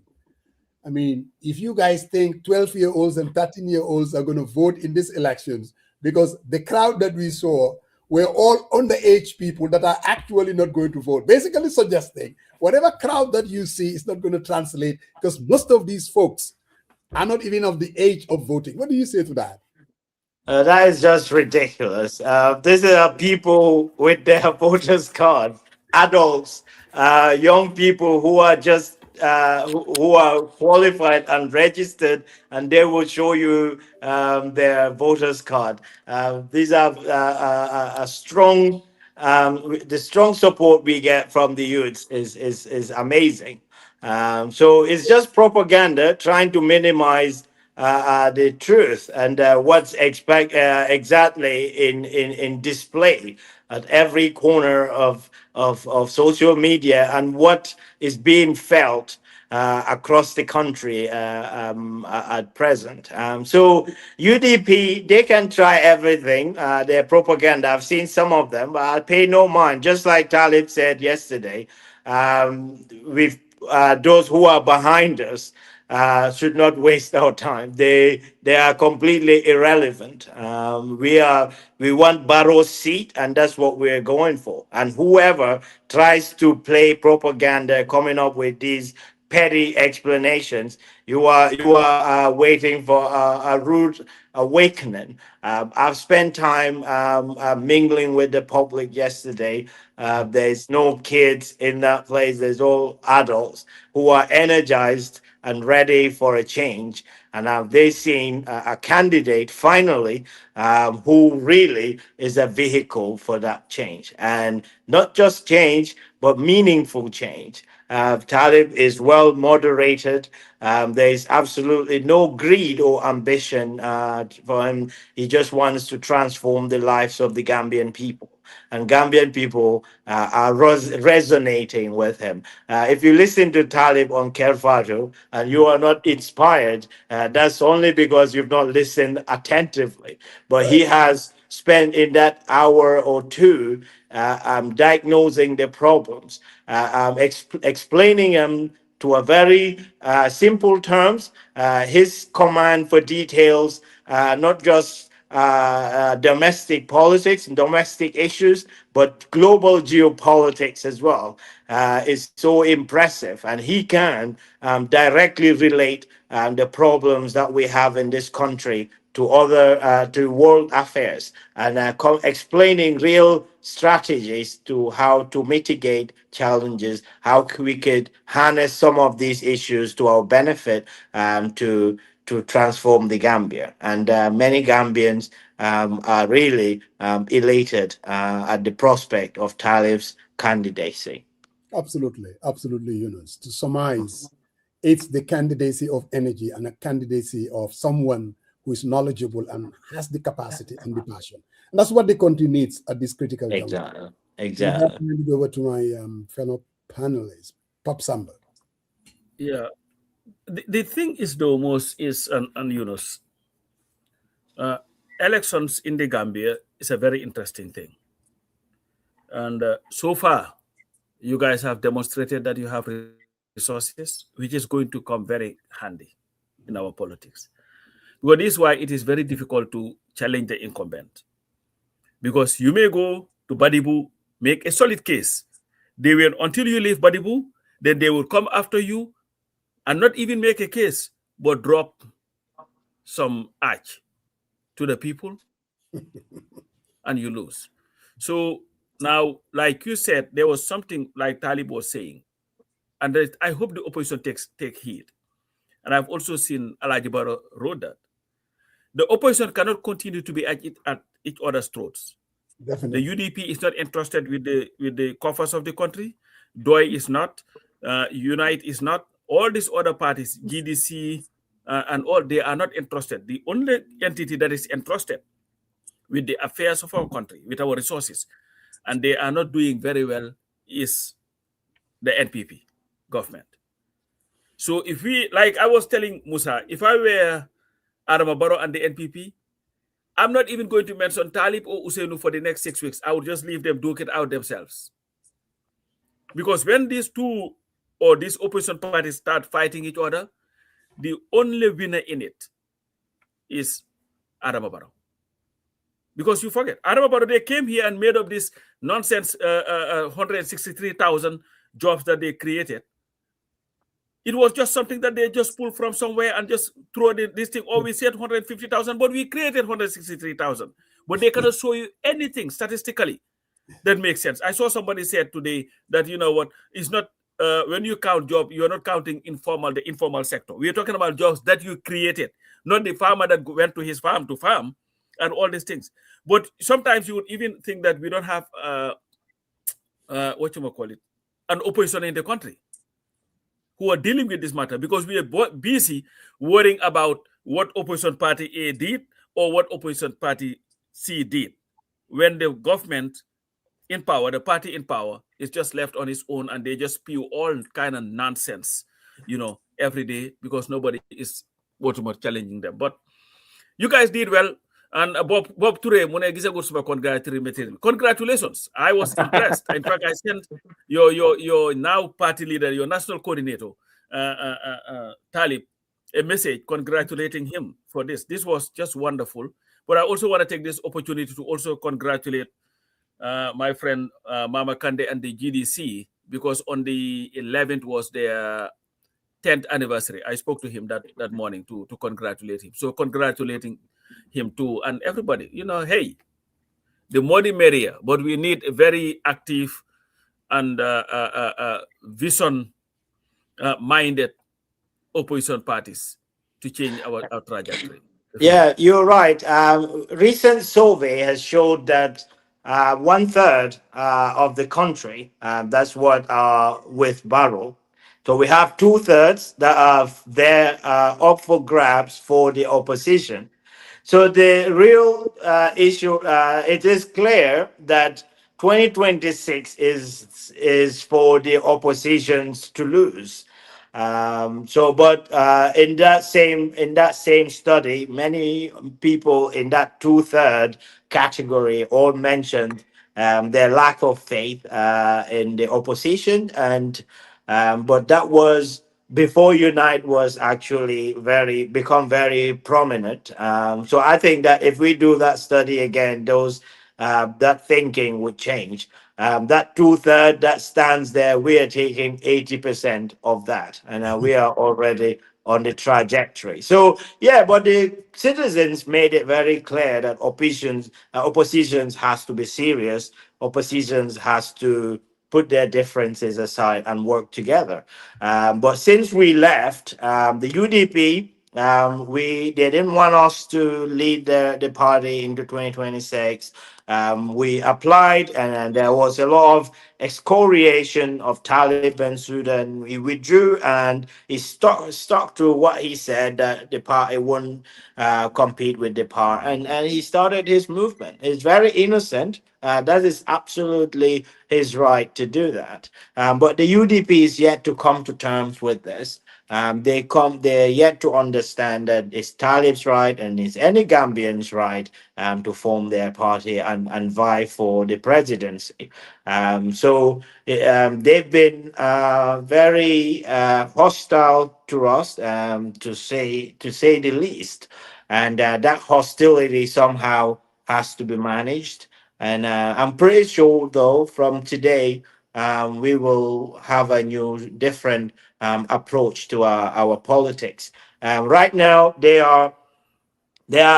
I mean, if you guys think 12-year-olds and 13-year-olds are going to vote in these elections, because the crowd that we saw were all underage people that are actually not going to vote, basically suggesting whatever crowd that you see is not going to translate, because most of these folks are not even of the age of voting. What do you say to that? That is just ridiculous. These are people with their voters card, adults, young people who are just who are qualified and registered, and they will show you their voters card. These are a strong. The strong support we get from the youths is amazing. So it's just propaganda trying to minimize the truth and what's exactly in display at every corner of social media and what is being felt across the country at present. So UDP, they can try everything, their propaganda. I've seen some of them, but I pay no mind. Just like Talib said yesterday, with those who are behind us, should not waste our time. They are completely irrelevant. We want Barrow's seat, and that's what we're going for. And whoever tries to play propaganda, coming up with these petty explanations, you are waiting for a rude awakening. I've spent time mingling with the public yesterday. There's no kids in that place. There's all adults who are energized and ready for a change. And they've seen a candidate finally who really is a vehicle for that change. And not just change, but meaningful change. Talib is well moderated. There is absolutely no greed or ambition for him. He just wants to transform the lives of the Gambian people. And Gambian people are resonating with him. If you listen to Talib on Kerfado and you are not inspired, that's only because you've not listened attentively. But he has spent in that hour or two diagnosing the problems, explaining them to a very simple terms, his command for details, not just domestic politics and domestic issues, but global geopolitics as well. is so impressive, and he can directly relate the problems that we have in this country to other to world affairs, and explaining real strategies to how to mitigate challenges, how we could harness some of these issues to our benefit, to transform the Gambia. And many Gambians are really elated at the prospect of Talib's candidacy. Absolutely, absolutely, Yunus. To surmise, it's the candidacy of energy and a candidacy of someone who is knowledgeable and has the capacity and the passion. And that's what the country needs at this critical juncture. Exactly. With that, Exactly. I'm handing it over to my fellow panelists, Pop Samba. Yeah. The thing is, though, most is, and Yunus, uh, elections in the Gambia is a very interesting thing. And so far, you guys have demonstrated that you have resources, which is going to come very handy in our politics. Because this is why it is very difficult to challenge the incumbent. Because you may go to Badibu, make a solid case. They will, until you leave Badibu, then they will come after you and not even make a case, but drop some arch to the people and you lose. So now, like you said, there was something like Talib was saying, and I hope the opposition take heed. And I've also seen Alaji Barrow wrote that the opposition cannot continue to be at each other's throats. The Definitely. UDP is not entrusted with the coffers of the country. DOI is not. Unite is not. All these other parties, GDC and all, they are not entrusted. The only entity that is entrusted with the affairs of our country, with our resources, and they are not doing very well, is the NPP government. So if we, like I was telling Musa, if I were Adama Barrow and the NPP, I'm not even going to mention Talib or Usainu for the next 6 weeks. I would just leave them duke it out themselves. Because when these two or these opposition parties start fighting each other, the only winner in it is Adama Barrow. Because you forget, Adama Barrow, they came here and made up this nonsense 163,000 jobs that they created. It was just something that they just pulled from somewhere and just throw this thing. Oh, we said 150,000, but we created 163,000. But they cannot show you anything statistically that makes sense. I saw somebody said today that, you know what, it's not, when you count job, you're not counting the informal sector. We're talking about jobs that you created, not the farmer that went to his farm to farm and all these things. But sometimes you would even think that we don't have, an opposition in the country who are dealing with this matter, because we are busy worrying about what opposition party A did or what opposition party C did, when the government in power, the party in power, is just left on its own and they just spew all kind of nonsense, every day, because nobody is challenging them. But you guys did well. And Bob Ture, congratulations. I was impressed. In fact, I sent your now party leader, your national coordinator, Talib, a message congratulating him for this. This was just wonderful. But I also want to take this opportunity to also congratulate my friend Mama Kande and the GDC, because on the 11th was their 10th anniversary. I spoke to him that morning to congratulate him. So congratulating him too, and everybody, hey, the more the merrier, but we need a very active and vision minded opposition parties to change our trajectory. Yeah, you're right. Recent survey has showed that 1/3 of the country, that's what with Barrow. So we have 2/3 that are there up for grabs for the opposition. So the real issue, it is clear that 2026 is for the oppositions to lose. But in that same study, many people in that 2/3 category all mentioned their lack of faith in the opposition, and but that was before Unite was actually become very prominent. So I think that if we do that study again, those that thinking would change. That two-thirds that stands there, we are taking 80% of that, and we are already on the trajectory. So yeah, but the citizens made it very clear that oppositions has to be serious. Oppositions has to put their differences aside and work together. But since we left, the UDP, they didn't want us to lead the party into 2026. We applied, and there was a lot of excoriation of Talib Bensouda. He withdrew, and he stuck to what he said, that the party wouldn't compete with the party, and he started his movement. It's very innocent. That is absolutely his right to do that. But the UDP is yet to come to terms with this. They're yet to understand that it's Talib's right and it's any Gambian's right to form their party and vie for the presidency. They've been very hostile to us, to say the least, and that hostility somehow has to be managed. And I'm pretty sure, though, from today, we will have a new, different approach to our politics. Right now, they are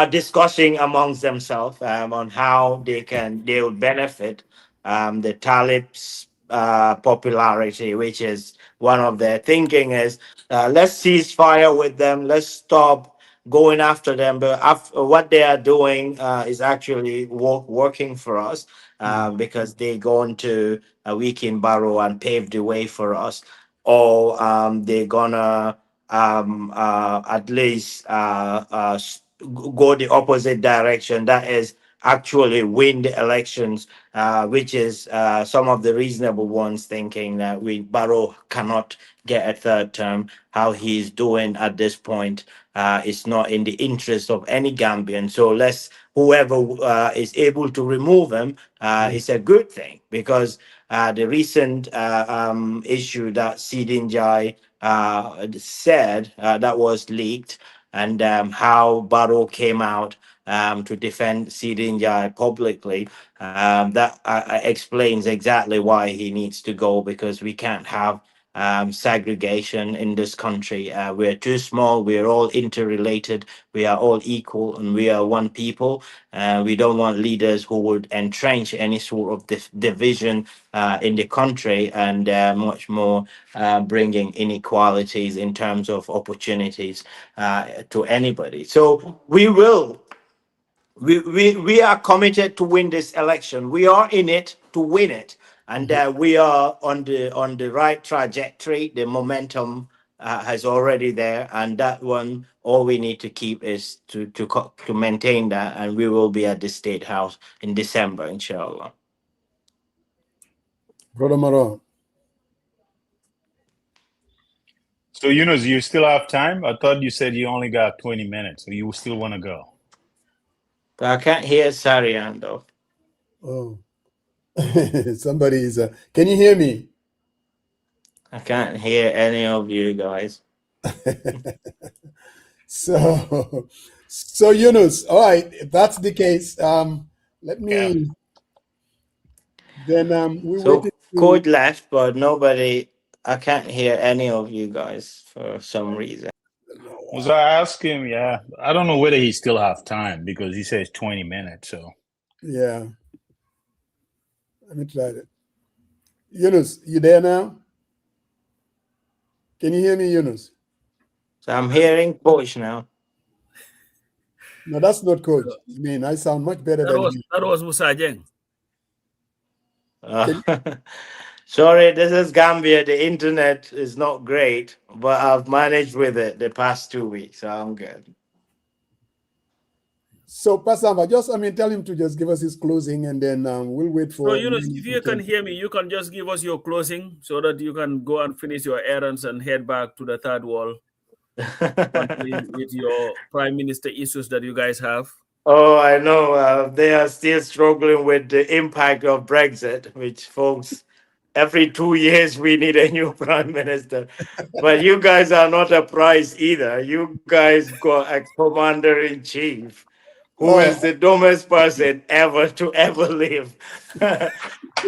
discussing amongst themselves on how they would benefit the Talib's popularity, which is one of their thinking is, let's cease fire with them, let's stop going after them. But what they are doing is actually working for us, because they're going to weaken Barrow and pave the way for us, or they're gonna at least go the opposite direction. That is actually win the elections, which is some of the reasonable ones thinking that Barrow cannot get a third term. How he's doing at this point is not in the interest of any Gambian. So whoever is able to remove him is a good thing, because the recent issue that Sidin Jai said that was leaked, and how Barrow came out to defend Sidinjai publicly. That explains exactly why he needs to go, because we can't have segregation in this country. We're too small, we're all interrelated, we are all equal, and we are one people. We don't want leaders who would entrench any sort of division in the country, and much more bringing inequalities in terms of opportunities to anybody. So we are committed to win this election. We are in it to win it, and we are on the right trajectory. The momentum has already there, and that one, all we need to keep is to maintain that, and we will be at the State House in December, inshallah. Brother Maro. So, Yunus, you still have time? I thought you said you only got 20 minutes, so you still want to go. I can't hear Sarian, though. Oh, somebody is. Can you hear me? I can't hear any of you guys. So Yunus, all right, if that's the case, let me. Then we waited. Code left, but nobody. I can't hear any of you guys for some reason. Was I ask him? Yeah, I don't know whether he still have time, because he says 20 minutes. So yeah, let me try it. Yunus, you there now? Can you hear me, Yunus? So I'm hearing Coach now. No, that's not Coach. I mean, I sound much better than you. That was Musa Jeng. Sorry, this is Gambia. The internet is not great, but I've managed with it the past 2 weeks, so I'm good. So, Pasamba, tell him to just give us his closing, and then we'll wait for. So, Yunus, if you can hear me, you can just give us your closing so that you can go and finish your errands and head back to the third wall with your prime minister issues that you guys have. Oh, I know. They are still struggling with the impact of Brexit, which, folks, every 2 years we need a new prime minister. But you guys are not a prize either. You guys got a commander in chief who is the dumbest person ever to ever live.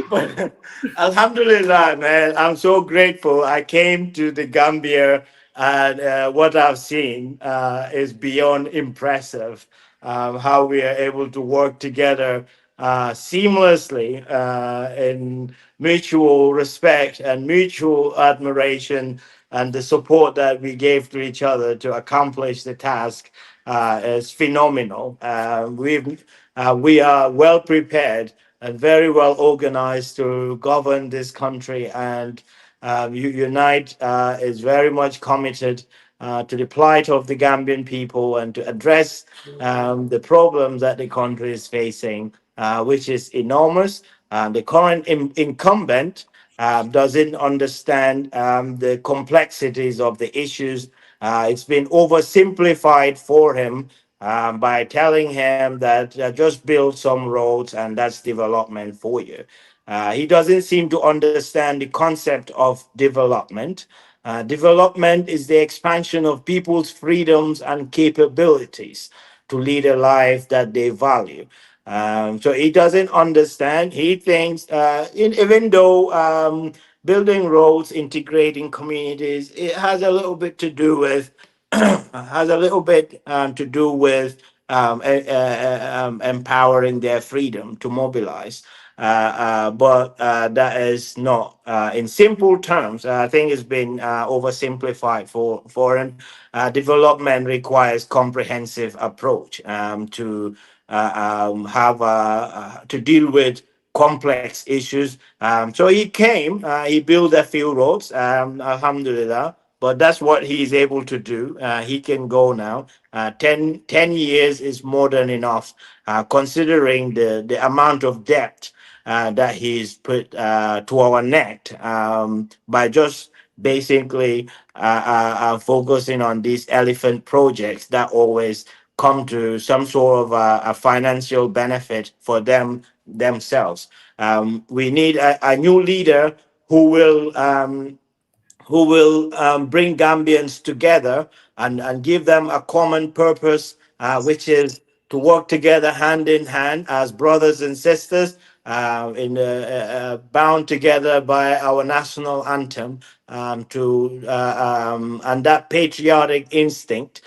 But Alhamdulillah, man, I'm so grateful. I came to the Gambia, and what I've seen is beyond impressive. How we are able to work together seamlessly in mutual respect and mutual admiration, and the support that we gave to each other to accomplish the task is phenomenal. We are well prepared and very well organized to govern this country, and Unite is very much committed to the plight of the Gambian people and to address the problems that the country is facing, which is enormous. The current incumbent doesn't understand the complexities of the issues. It's been oversimplified for him by telling him that just build some roads and that's development for you. He doesn't seem to understand the concept of development. Development is the expansion of people's freedoms and capabilities to lead a life that they value. So he doesn't understand. He thinks, even though building roads, integrating communities, it has a little bit to do with to do with empowering their freedom to mobilize. But that is not, in simple terms, I think it's been oversimplified for him. Development requires comprehensive approach to deal with complex issues. So he came, he built a few roads, alhamdulillah, but that's what he's able to do. He can go now. 10 years is more than enough, considering the amount of debt that he's put to our net by just basically focusing on these elephant projects that always come to some sort of a financial benefit for themselves. We need a new leader who will bring Gambians together and give them a common purpose, which is to work together hand in hand as brothers and sisters, bound together by our national anthem, and that patriotic instinct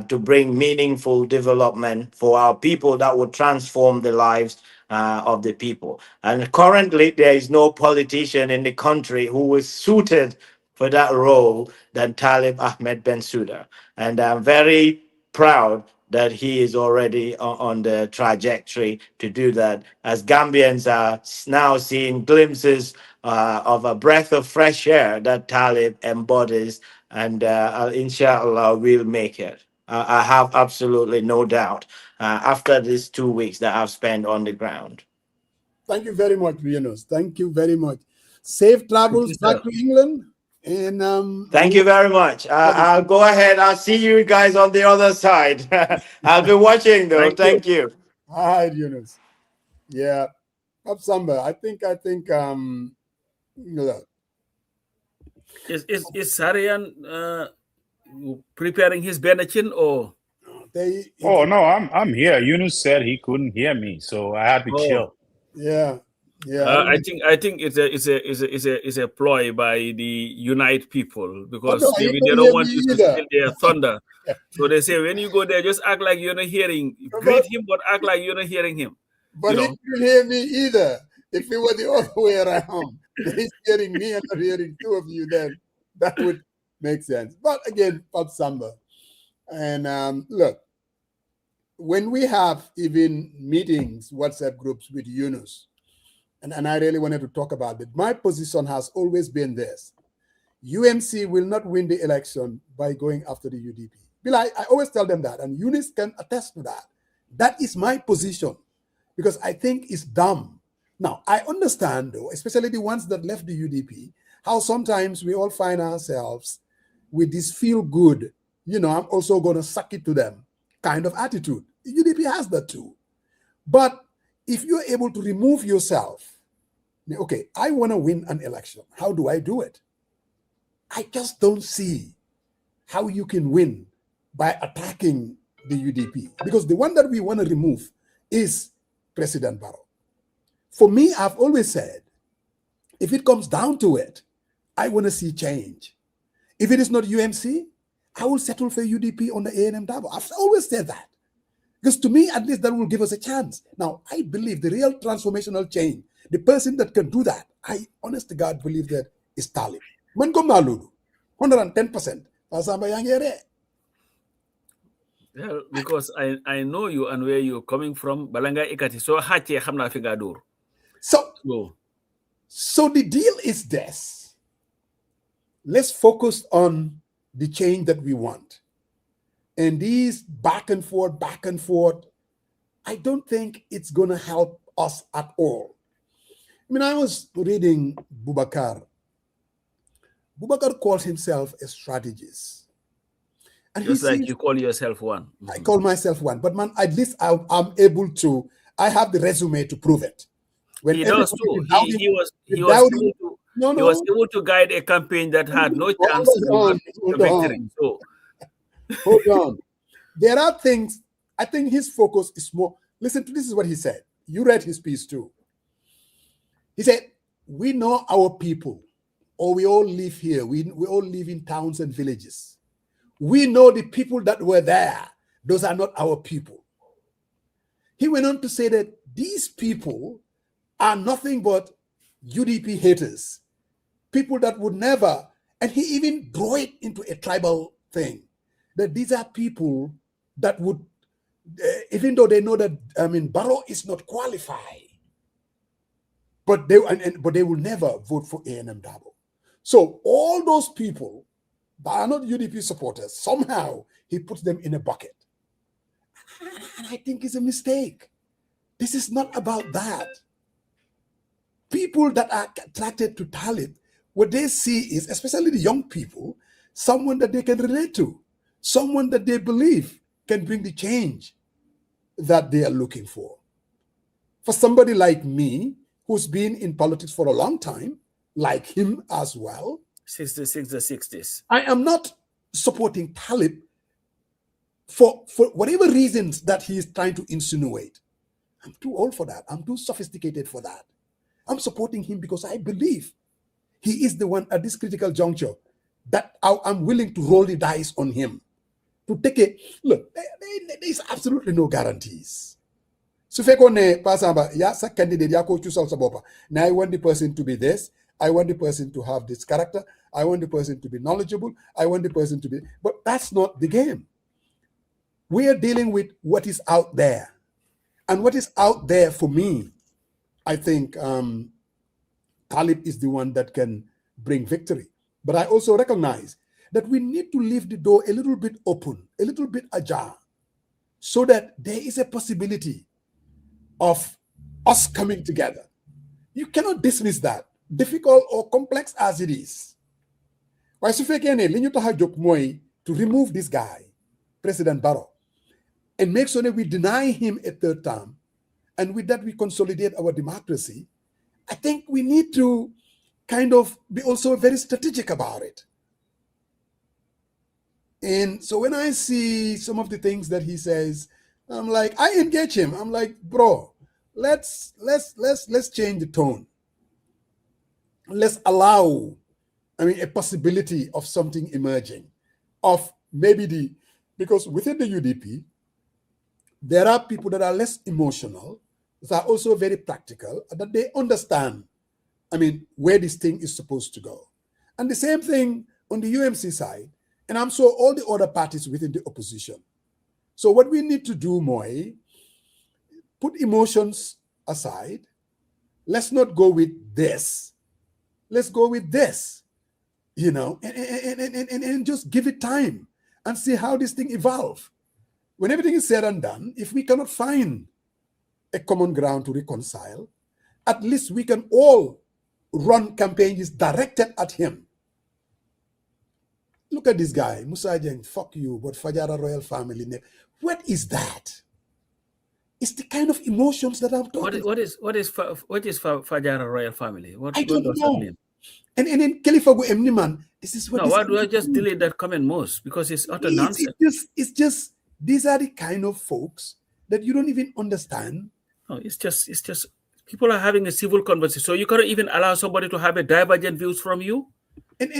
to bring meaningful development for our people that would transform the lives of the people. And currently, there is no politician in the country who is suited for that role than Talib Ahmed Bensouda. And I'm very proud that he is already on the trajectory to do that, as Gambians are now seeing glimpses of a breath of fresh air that Talib embodies, and inshallah we'll make it. I have absolutely no doubt after these 2 weeks that I've spent on the ground. Thank you very much, Yunus. Thank you very much. Safe travels back to England. And thank you very much. I'll go ahead. I'll see you guys on the other side. I'll be watching though. Thank you. All right, Yunus. Yeah. Up Samba. I think look. Is Sarian preparing his Benachin or no, I'm here. Yunus said he couldn't hear me, so I had to chill. Yeah. Yeah, I think it's a ploy by the Unite people, because they don't want you to steal their thunder. So they say when you go there, just act like you're not hearing. Greet him, but act like you're not hearing him. But he couldn't hear me either. If it were the other way around, he's hearing me and not hearing two of you, then that would make sense. But again, Pop Samba. And look, when we have even meetings, WhatsApp groups with Yunus, and I really wanted to talk about it. My position has always been this. UMC will not win the election by going after the UDP. I always tell them that, and Yunus can attest to that. That is my position, because I think it's dumb. Now, I understand, though, especially the ones that left the UDP, how sometimes we all find ourselves with this feel-good, I'm also going to suck it to them kind of attitude. The UDP has that too. But if you're able to remove yourself, okay, I want to win an election. How do I do it? I just don't see how you can win by attacking the UDP, because the one that we want to remove is President Barrow. For me, I've always said, if it comes down to it, I want to see change. If it is not UMC, I will settle for UDP on the A&M Dabo. I've always said that. Because to me, at least that will give us a chance. Now, I believe the real transformational change, the person that can do that, I honest to God believe that is Talib. Man ko malulu, 110%. Well, because I know you and where you're coming from. Balanga ikati so hache hamna figadur. So the deal is this. Let's focus on the change that we want. And these back and forth, I don't think it's going to help us at all. I mean, I was reading Boubacar. Boubacar calls himself a strategist. And just like you call yourself one. I call myself one. But man, at least I'm able to, I have the resume to prove it. When he does too. He was able to guide a campaign that had no chance of victory. So. Hold on. There are things, I think his focus is more, listen to this is what he said. You read his piece too. He said, we know our people, or we all live here. We all live in towns and villages. We know the people that were there. Those are not our people. He went on to say that these people are nothing but UDP haters, people that would never, and he even drew it into a tribal thing, that these are people that would, even though they know that, Barrow is not qualified, but they will never vote for A&M Dabo. So all those people that are not UDP supporters, somehow he puts them in a bucket. And I think it's a mistake. This is not about that. People that are attracted to Talib, what they see is, especially the young people, someone that they can relate to, someone that they believe can bring the change that they are looking for. For somebody like me, who's been in politics for a long time, like him as well, 66 the 60s. I am not supporting Talib for whatever reasons that he is trying to insinuate. I'm too old for that. I'm too sophisticated for that. I'm supporting him because I believe he is the one at this critical juncture that I'm willing to roll the dice on him. To take a look, there is absolutely no guarantees. So if I candidate, now I want the person to be this, I want the person to have this character, I want the person to be knowledgeable, I want the person to be, but that's not the game. We are dealing with what is out there. And what is out there for me, I think Talib is the one that can bring victory. But I also recognize that we need to leave the door a little bit open, a little bit ajar, so that there is a possibility of us coming together. You cannot dismiss that, difficult or complex as it is. Why to remove this guy, President Barrow, and make sure that we deny him a third term, and with that we consolidate our democracy. I think we need to kind of be also very strategic about it. And so when I see some of the things that he says, I'm like, I engage him. I'm like, bro, let's change the tone. Let's allow, a possibility of something emerging, of maybe because within the UDP, there are people that are less emotional, that are also very practical, that they understand, where this thing is supposed to go. And the same thing on the UMC side, and I'm sure all the other parties within the opposition. So what we need to do, Moy, put emotions aside. Let's not go with this. Let's go with this, and just give it time and see how this thing evolves. When everything is said and done, if we cannot find a common ground to reconcile, at least we can all run campaigns directed at him. Look at this guy, Musa Jeng, fuck you, but Fajara royal family. What is that? It's the kind of emotions that I'm talking about. What is Fajara royal family? I don't know. That mean? And in Kalifagu Emniman, this is what. No, why do I just delete that comment most? Because it's utter nonsense. It's just These are the kind of folks that you don't even understand. No, it's just people are having a civil conversation. So you cannot even allow somebody to have a divergent views from you. And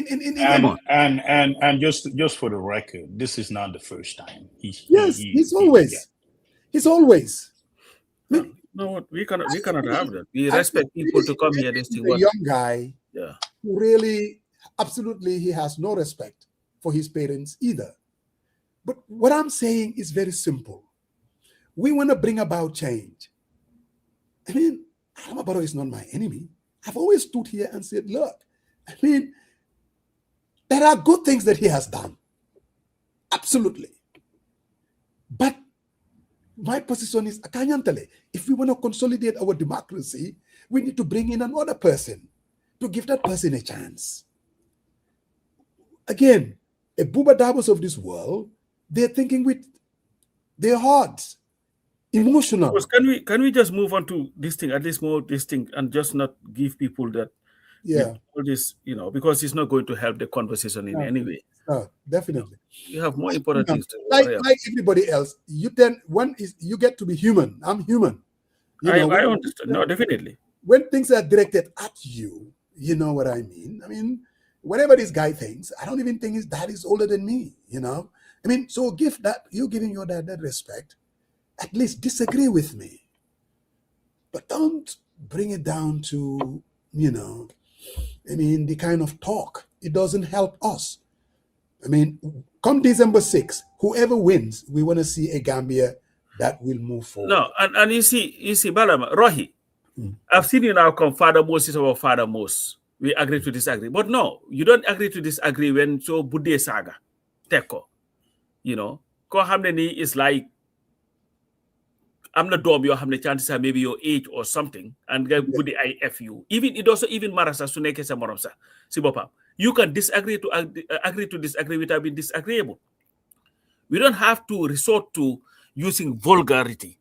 just for the record, this is not the first time. He's always. No, we cannot have that. We respect people to come here. This thing. A young guy, yeah, who really, absolutely, he has no respect for his parents either. But what I'm saying is very simple. We want to bring about change. I mean, Adama Barrow is not my enemy. I've always stood here and said, look, I mean, there are good things that he has done. Absolutely. But my position is, Akanyantale, if we want to consolidate our democracy, we need to bring in another person to give that person a chance. Again, a Buba Dabos of this world, they're thinking with their hearts, emotional. Can we just move on to this thing, at least more this thing, and just not give people that, all this, because it's not going to help the conversation in any way. Definitely. You have more important things to like everybody else. You get to be human. I'm human. I understand. No, definitely. When things are directed at you, you know what I mean. I mean, whatever this guy thinks, I don't even think his dad is older than me. I mean, so giving your dad that respect. At least disagree with me, but don't bring it down to the kind of talk. It doesn't help us. I mean, come December 6th, whoever wins, we want to see a Gambia that will move forward. No, and you see, Balama, Rohi, I've seen you now come Father Moses or Father Mos. We agree to disagree. But no, you don't agree to disagree when so Bude Saga, Teko. Ko Hamneni is like, I'm not dumb, you have the chances of maybe your age or something, and Bude IFU. It also even matters as Suneke Samoromsa. Sibopam. You can disagree to agree to disagree without being disagreeable. We don't have to resort to using vulgarity.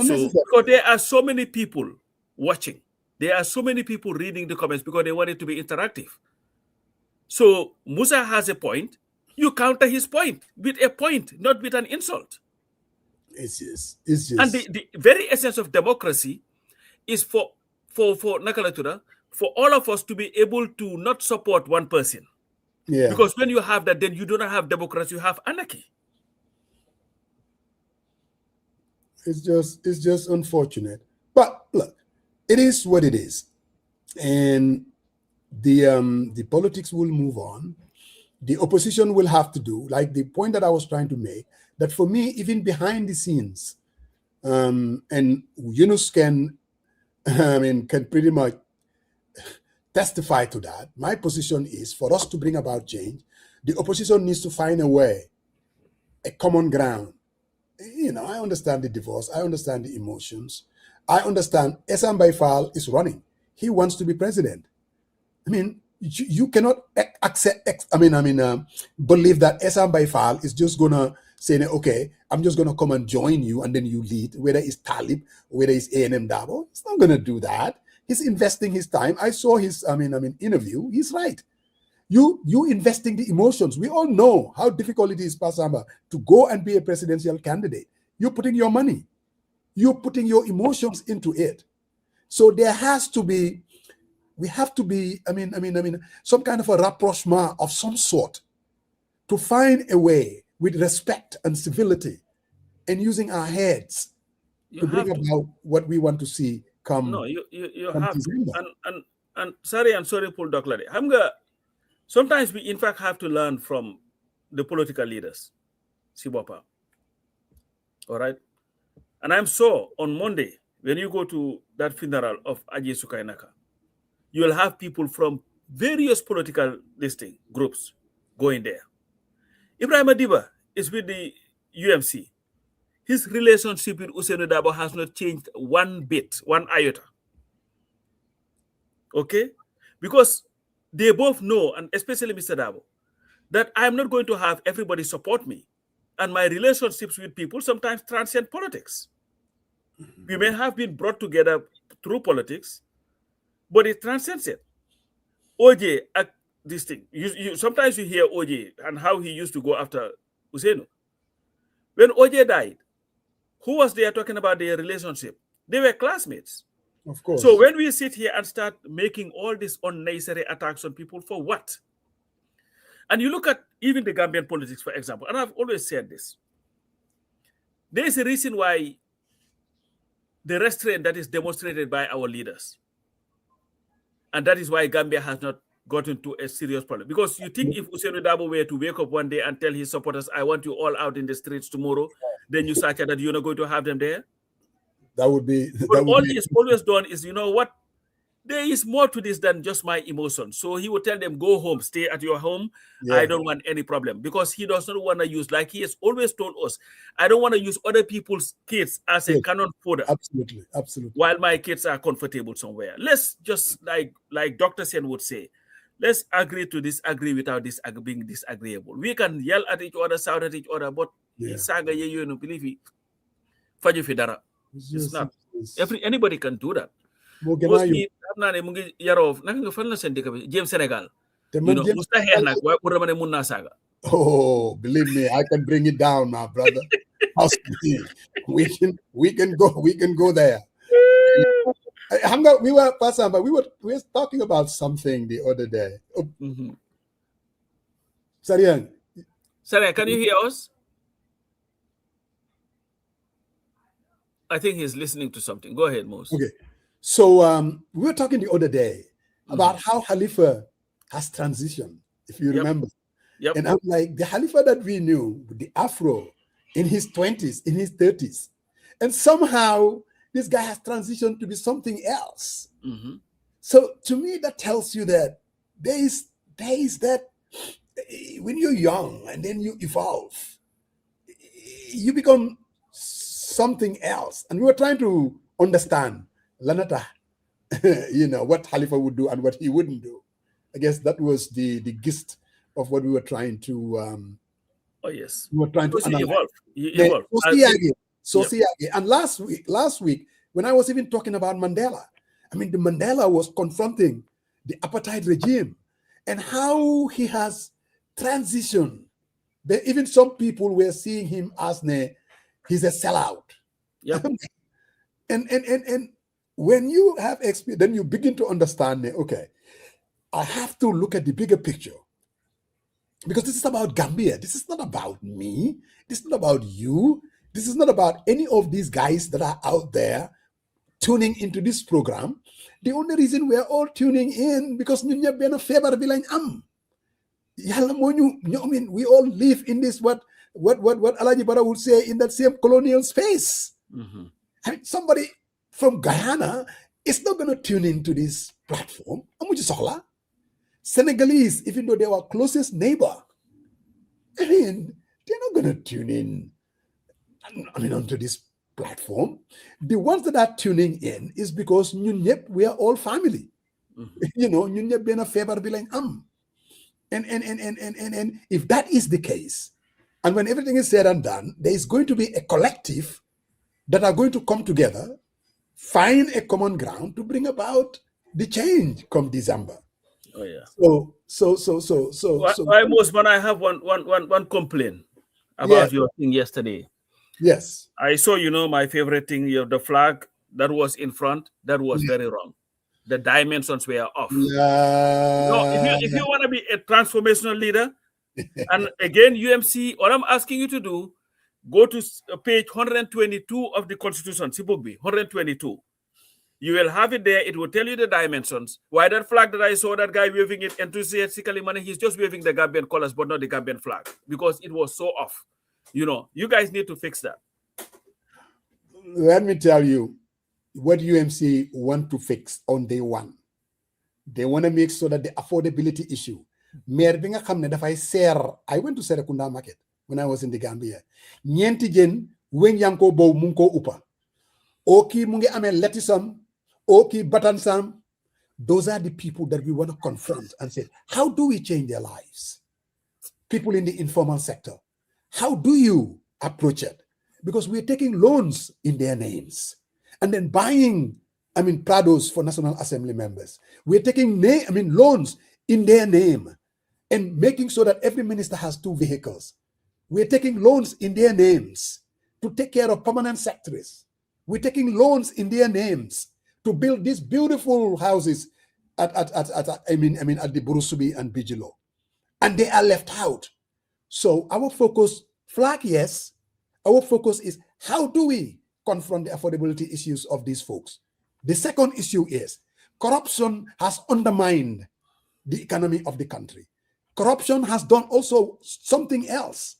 So, because there are so many people watching, there are so many people reading the comments because they want it to be interactive. So Musa has a point. You counter his point with a point, not with an insult. It's just. And the very essence of democracy is for Nakalatura, for all of us to be able to not support one person. Yeah. Because when you have that, then you do not have democracy, you have anarchy. It's just unfortunate. But look, it is what it is. And the politics will move on. The opposition will have to do, like the point that I was trying to make, that for me, even behind the scenes, and Yunus can pretty much testify to that. My position is, for us to bring about change, the opposition needs to find a way, a common ground. I understand the divorce. I understand the emotions. I understand Esam Baifal is running. He wants to be president. I mean, you cannot believe that Esam Baifal is just gonna say, okay, I'm just gonna come and join you, and then you lead, whether it's Talib, whether it's A&M Dabo. He's not gonna do that. He's investing his time. I saw his interview. He's right. You investing the emotions. We all know how difficult it is, Pasamba, to go and be a presidential candidate. You're putting your money. You're putting your emotions into it. So there has to be, we have to be, some kind of a rapprochement of some sort to find a way with respect and civility and using our heads to bring about what we want to see come. No, you have to. And sorry, Paul Docklady. Sometimes we in fact have to learn from the political leaders. Sibopa. All right. And I'm sure on Monday, when you go to that funeral of Aji Sukainaka, you will have people from various political groups going there. Ibrahim Adiba is with the UMC. His relationship with Usainu Dabo has not changed one bit, one iota. Okay? Because they both know, and especially Mr. Dabo, that I'm not going to have everybody support me. And my relationships with people sometimes transcend politics. We may have been brought together through politics, but it transcends it. OJ, this thing. Sometimes you hear OJ and how he used to go after Usainu. When OJ died, who was there talking about their relationship? They were classmates. Of course. So when we sit here and start making all these unnecessary attacks on people, for what? And you look at even the Gambian politics, for example, and I've always said this. There is a reason why the restraint that is demonstrated by our leaders. And that is why Gambia has not gotten to a serious problem. Because you think if Usainu Dabo were to wake up one day and tell his supporters, I want you all out in the streets tomorrow, then you such that you're not going to have them there? That would be. But all he's always done is, you know what? There is more to this than just my emotion. So he would tell them, go home, stay at your home. Yeah. I don't want any problem. Because he does not want to use, like he has always told us, I don't want to use other people's kids as a cannon fodder. Absolutely, absolutely. While my kids are comfortable somewhere. Let's just, like Dr. Sen would say, let's agree to disagree without being disagreeable. We can yell at each other, shout at each other, but it's not. Anybody can do that. James Senegal. Oh, believe me, I can bring it down now, brother. we can go there. We were talking about something the other day. Sarian, can you hear us? I think he's listening to something. Go ahead, Mose. Okay. So we were talking the other day about how Khalifa has transitioned, if you remember. Yep. And I'm like, the Khalifa that we knew, with the afro, in his 20s, in his 30s, and somehow this guy has transitioned to be something else. So to me, that tells you that there is that when you're young and then you evolve, you become something else. And we were trying to understand Lanata, what Khalifa would do and what he wouldn't do. I guess that was the gist of what we were trying to. Yes. We were trying to evolve. And last week, when I was even talking about Mandela, I mean, the Mandela was confronting the apartheid regime and how he has transitioned. Even some people were seeing him as he's a sellout. Yep. and when you have experience, then you begin to understand, okay, I have to look at the bigger picture. Because this is about Gambia. This is not about me. This is not about you. This is not about any of these guys that are out there tuning into this program. The only reason we're all tuning in because we all live in this what Alaji Bara would say, in that same colonial space. I mean, somebody from Guyana is not going to tune into this platform. Senegalese, even though they were closest neighbor, I mean, they're not going to tune in, onto this platform. The ones that are tuning in is because we are all family. And if that is the case, and when everything is said and done, there is going to be a collective that are going to come together, find a common ground to bring about the change come December. Oh yeah. I have one complaint about your thing yesterday. Yes. I saw, my favorite thing, the flag that was in front, that was very wrong. The dimensions were off. If you want to be a transformational leader, and again, UMC, all I'm asking you to do, go to page 122 of the Constitution, Sibugbi, 122. You will have it there. It will tell you the dimensions. Why that flag that I saw, that guy waving it enthusiastically, he's just waving the Gambian colors, but not the Gambian flag, because it was so off. You guys need to fix that. Let me tell you what UMC want to fix on day one. They want to make sure that the affordability issue. I went to Serekunda Market when I was in the Gambia. Nyenti jen wen yanko bow munko upa. Oki munge ame letisam. Oki batansam. Those are the people that we want to confront and say, how do we change their lives? People in the informal sector. How do you approach it? Because we're taking loans in their names and then buying, Prados for National Assembly members. We're taking loans in their name and making sure that every minister has 2 vehicles. We're taking loans in their names to take care of permanent secretaries. We're taking loans in their names to build these beautiful houses at the Burusubi and Bijilo. And they are left out. So our focus, flag, yes. Our focus is how do we confront the affordability issues of these folks? The second issue is corruption has undermined the economy of the country. Corruption has done also something else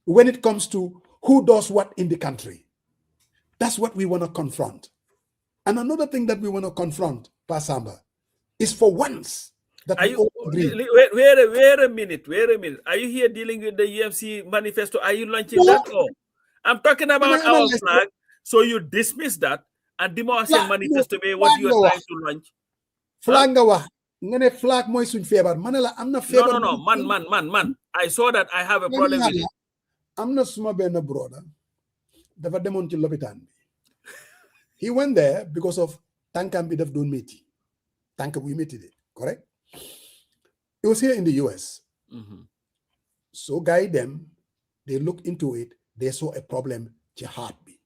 when it comes to who does what in the country. That's what we want to confront. And another thing that we want to confront, Pasamba, is for once that we all agree. Wait a minute. Are you here dealing with the UMC manifesto? Are you launching that? Or I'm talking about our flag. So you dismiss that and demolish manifesto what you are trying to launch. Flag ngene flag moy suñ febar manela amna febar. No, man. I saw that. I have a problem with it. Amna suma ben brother dafa demon ci lopitan bi. He went there because of tankam bi daf doon metti. Tank bu metti de, correct? It was here in the US. So guide them, they looked into it, they saw a problem ci heart bi.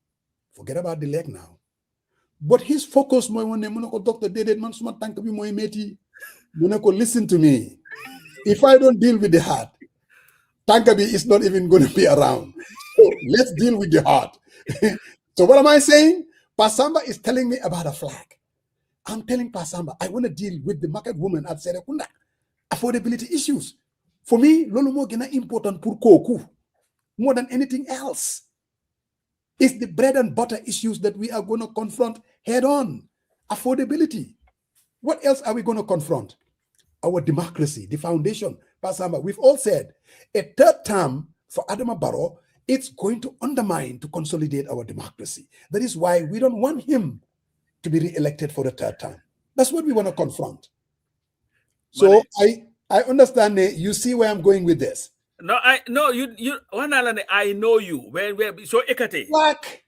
Forget about the leg now. But his focus moy wone mu ne ko doctor dedet man suma tank bi moy metti. Mu ne ko listen to me. If I don't deal with the heart, Tankabi is not even going to be around. So let's deal with the heart. So what am I saying? Pasamba is telling me about a flag. I'm telling Pasamba, I want to deal with the market woman at Serekunda. Affordability issues. For me, lolo mo gina important pour koku. More than anything else. It's the bread and butter issues that we are going to confront head on. Affordability. What else are we going to confront? Our democracy, the foundation. Pasamba, we've all said a third term for Adama Barrow, it's going to undermine, to consolidate our democracy. That is why we don't want him to be re-elected for the third term. That's what we want to confront. So I understand, you see where I'm going with this. No, I know you I know you. Where so Ekate. Like,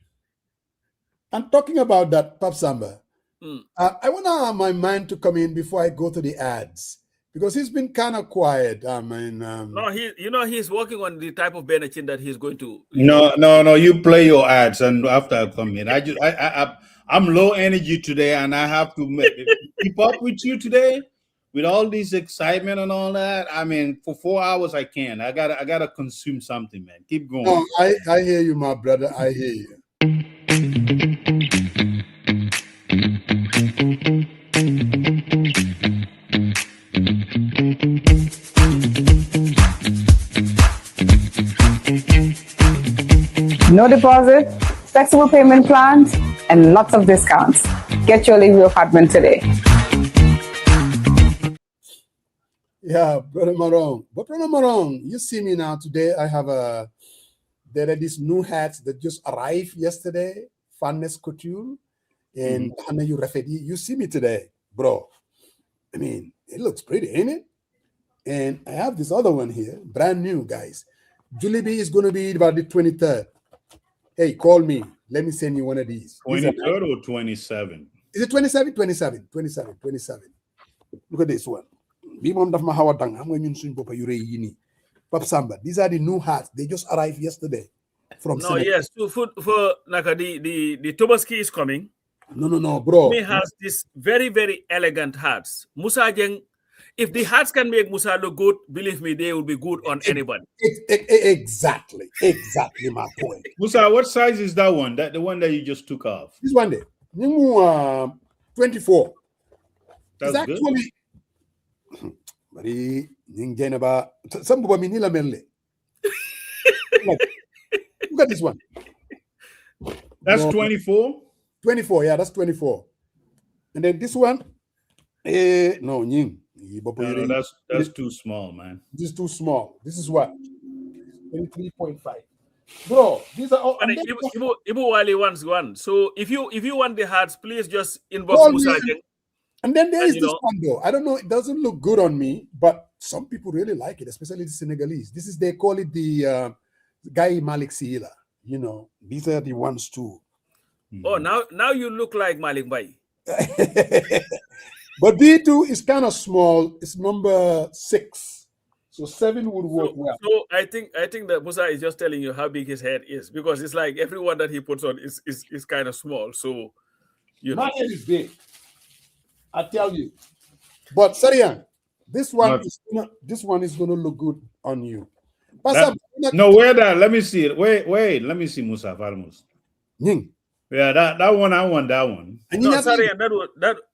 I'm talking about that, Pasamba. I want my mind to come in before I go to the ads, because he's been kind of quiet. No, he's working on the type of Benachin that he's going to. No. You play your ads, and after I come in, I'm low energy today, and I have to keep up with you today with all this excitement and all that. I mean, for 4 hours I can't. I gotta consume something, man. Keep going. No, I hear you, my brother. I hear you. No deposit, flexible payment plans, and lots of discounts. Get your Livio apartment today. Yeah, Brother Marong. But Brother Marong, you see me now today. I have there are these new hats that just arrived yesterday. Funness Couture and Hanayu Rafedi. You see me today, bro. I mean, it looks pretty, ain't it? And I have this other one here, brand new, guys. Julie B is going to be about the 23rd. Hey, call me. Let me send you one of these. 23rd or 27? Is it 27? 27. Look at this one. Pap Samba, these are the new hats. They just arrived yesterday from No, yes, for Naka, the Tobaski is coming. No, bro. He has this very, very elegant hats. Musa Jeng, if the hats can make Musa look good, believe me, they will be good on anybody. Exactly my point. Musa, what size is that one? The one that you just took off? This one there. 24. That's it's actually Bari Ningenaba. Some people mean Melle. Look at this one. That's 24? 24, yeah, that's 24. And then this one, no, that's too small, man. This is too small. This is what? 23.5. Bro, these are all. Ibu Wali wants one. So if you want the hats, please just inbox Musa. And then there is this one though. I don't know, it doesn't look good on me, but some people really like it, especially the Senegalese. This is, they call it the Guy Malik Sihila. You know, these are the ones too. Oh, now you look like Malik Bai. But B2 is kind of small. It's number 6. So 7 would work well. So I think that Musa is just telling you how big his head is, because it's like everyone that he puts on is kind of small. So My head is big. I tell you. But Sarian, this one is gonna look good on you. No, where that? Let me see it. Wait. Let me see Musa Farmus. Yeah, that one. I want that one. No, Sarian,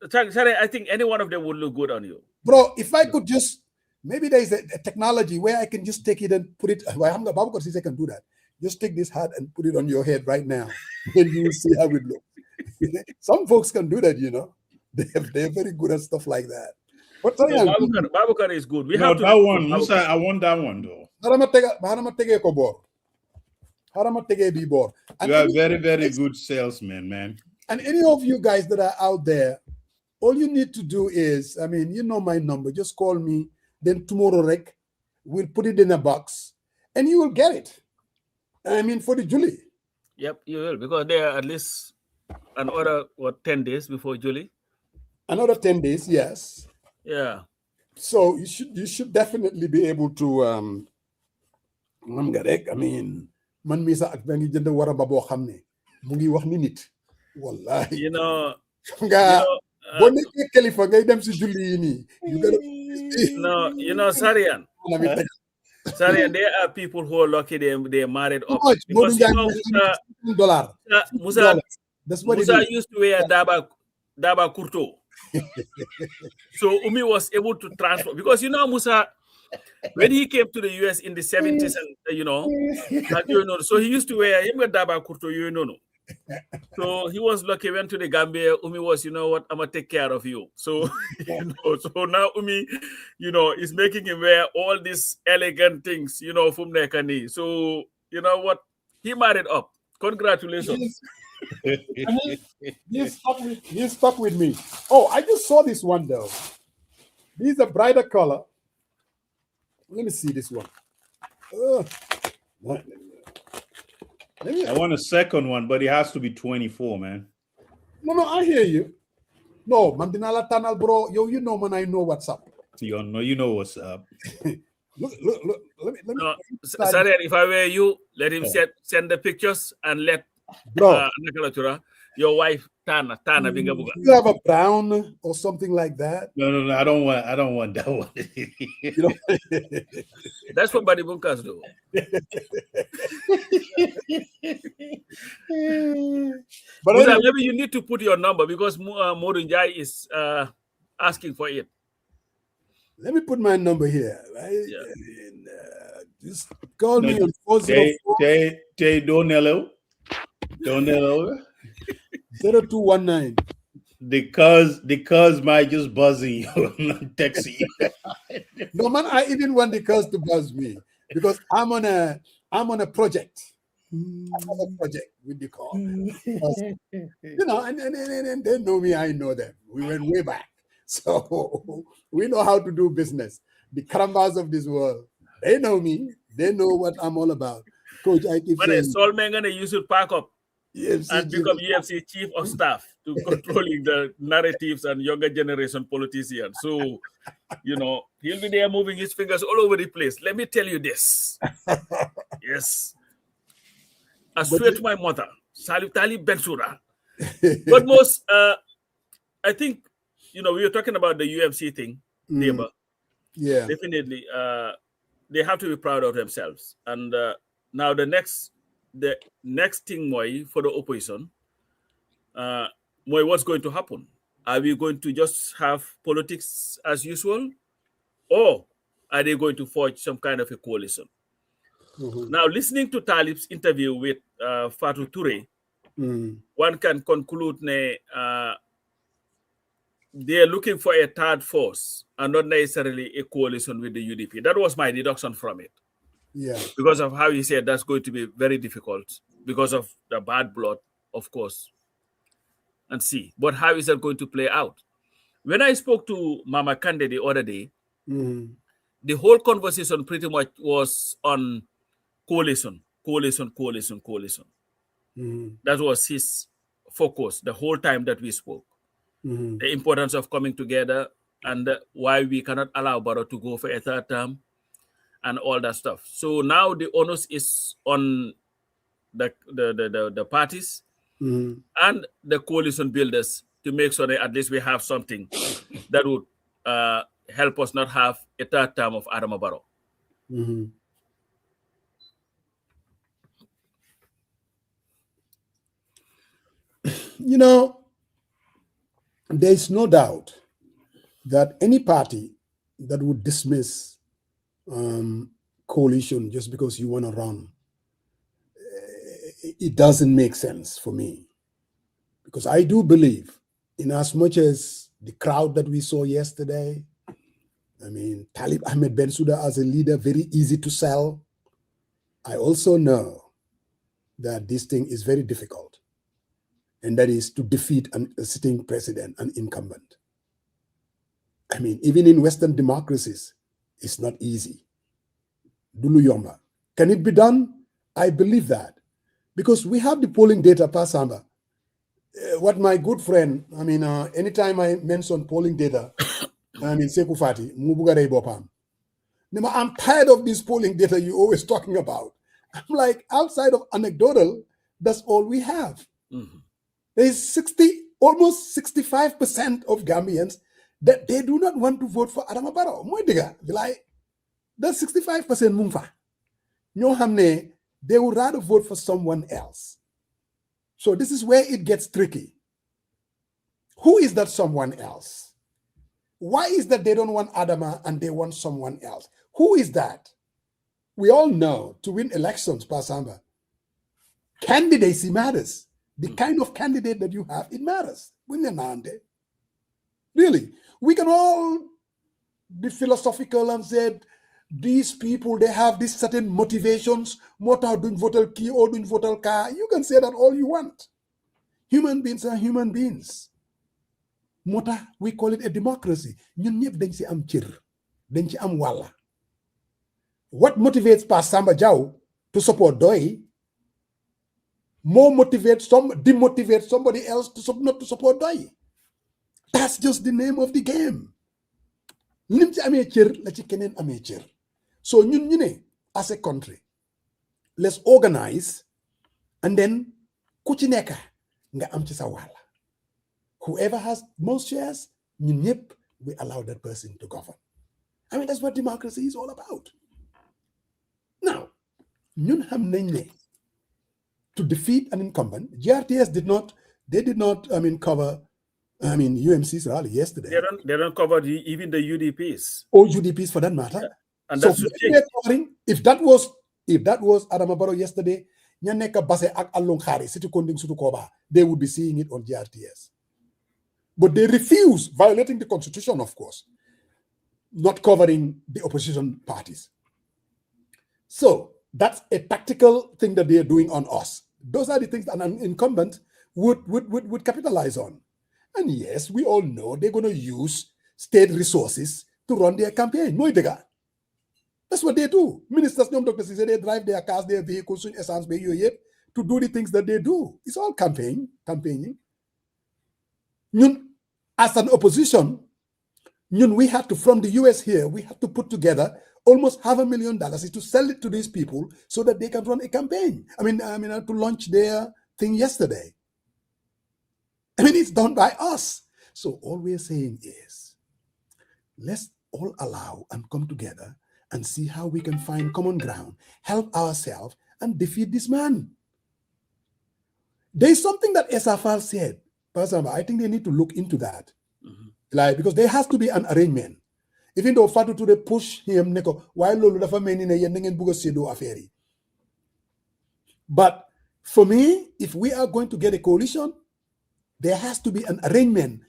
Sarian, I think any one of them would look good on you, bro. If I could just, maybe there is a technology where I can just take it and put it. Well, I'm the Babu because I can do that. Just take this hat and put it on your head right now, and you will see how it looks. Some folks can do that, you know. They're very good at stuff like that. But Babukar is good. We have that one, Musa. I want that one though. You are very, very good salesman, man. And any of you guys that are out there, all you need to do is, I mean, you know my number. Just call me. Then tomorrow, Rick, we'll put it in a box, and you will get it. I mean, for the Julie. Yep, you will, because there are at least another 10 days before Julie. Another 10 days, yes. Yeah. So you should definitely be able to. I mean, man mi sa ak ba ngi jënd wara ba bo xamne mu ngi wax ni nit. Wallahi. You know. Nga bo nekké kalifa ngay dem ci julli yi ni. No, you know, Sarian. Sarian, there are people who are lucky they married up. Because you know, Musa used to wear daba kurto. So Umi was able to transfer, because you know Musa, when he came to the US in the 70s, and so he used to wear him with daba kurto, So he was lucky, went to the Gambia. Umi was, you know what, I'm gonna take care of you. So so now Umi, is making him wear all these elegant things, from Nekani. So you know what, he married up. Congratulations. He's stuck with me. Oh, I just saw this one though. This is a brighter color. Let me see this one. I want a second one, but it has to be 24, man. No, I hear you. No, Mandinala Tanal, bro. You know, man, I know what's up. You know what's up. Look. Let me. Sorry, if I were you, let him send the pictures and let your wife Tana Bingabuga. You have a brown or something like that? No. I don't want that one. That's what Badi Bunkas do. But maybe you need to put your number, because Morinjai is asking for it. Let me put my number here. Right? Yeah. And, just call me on 404. Donello. 0219. The cuz might just buzzing you, not texting you. No, man, I even want the cuz to buzz me, because I'm on a project. I'm on a project with the call. And they know me, I know them. We went way back. So we know how to do business. The karambas of this world, they know me. They know what I'm all about. Coach, I keep saying. But Solman gonna use it pack up and become UFC chief of staff to controlling the narratives and younger generation politicians. So, he'll be there moving his fingers all over the place. Let me tell you this. Yes. I swear to my mother, Salutali Bensura. But most, I think, we were talking about the UFC thing, neighbor. Yeah. Definitely. They have to be proud of themselves. And now the next thing, Moy, for the opposition, Moy, what's going to happen? Are we going to just have politics as usual? Or are they going to forge some kind of a coalition? Mm-hmm. Now, listening to Talib's interview with Fatou Touré, one can conclude they're looking for a third force and not necessarily a coalition with the UDP. That was my deduction from it. Yeah. Because of how he said that's going to be very difficult, because of the bad blood, of course. And see. But how is that going to play out? When I spoke to Mama Kande the other day, the whole conversation pretty much was on coalition. That was his focus the whole time that we spoke. The importance of coming together and why we cannot allow Barrow to go for a third term. and all that stuff. So now the onus is on the parties and the coalition builders to make sure that at least we have something that would help us not have a third term of Adama Barrow. You know, there's no doubt that any party that would dismiss coalition just because you want to run, it doesn't make sense for me. Because I do believe, in as much as the crowd that we saw yesterday, I mean, Talib Ahmed Bensouda as a leader, very easy to sell. I also know that this thing is very difficult, and that is to defeat a sitting president, an incumbent. I mean, even in Western democracies, it's not easy. Dulu Yomba. Can it be done? I believe that. Because we have the polling data, Pasamba. What my good friend, I mean, anytime I mention polling data, I mean, Sekou Fati, Mubugare Bopam. I'm tired of this polling data you're always talking about. I'm like, outside of anecdotal, that's all we have. There's almost 65% of Gambians that they do not want to vote for Adama Barrow. That's 65% mumfa. They would rather vote for someone else. So this is where it gets tricky. Who is that someone else? Why is that they don't want Adama and they want someone else? Who is that? We all know to win elections, Pasamba, candidacy matters. The kind of candidate that you have, it matters. Really, we can all be philosophical and say, these people, they have these certain motivations. You can say that all you want. Human beings are human beings. Mota, we call it a democracy. What motivates Pasamba Jau to support Doi more demotivates somebody else not to support Doi. That's just the name of the game. So as a country, let's organize, and then kuchineka nga am ci sa wala. Whoever has most shares, we allow that person to govern. I mean, that's what democracy is all about. Now, to defeat an incumbent, GRTS did not cover UMC's rally yesterday. They don't cover even the UDPs. Or UDPs for that matter. Yeah. And so if that was Adama Barrow yesterday, they would be seeing it on GRTS. But they refuse, violating the constitution, of course, not covering the opposition parties. So that's a tactical thing that they are doing on us. Those are the things that an incumbent would capitalize on. And yes, we all know they're going to use state resources to run their campaign. That's what they do. Ministers, they drive their cars, their vehicles, to do the things that they do. It's all campaigning. As an opposition, we have to, from the US here, we have to put together almost $500,000 to sell it to these people so that they can run a campaign. To launch their thing yesterday. It's done by us. So all we're saying is, let's all allow and come together and see how we can find common ground, help ourselves, and defeat this man. There's something that SFL said. I think they need to look into that. Because there has to be an arrangement. Even though Fatu Toure push him, but for me, if we are going to get a coalition, there has to be an arrangement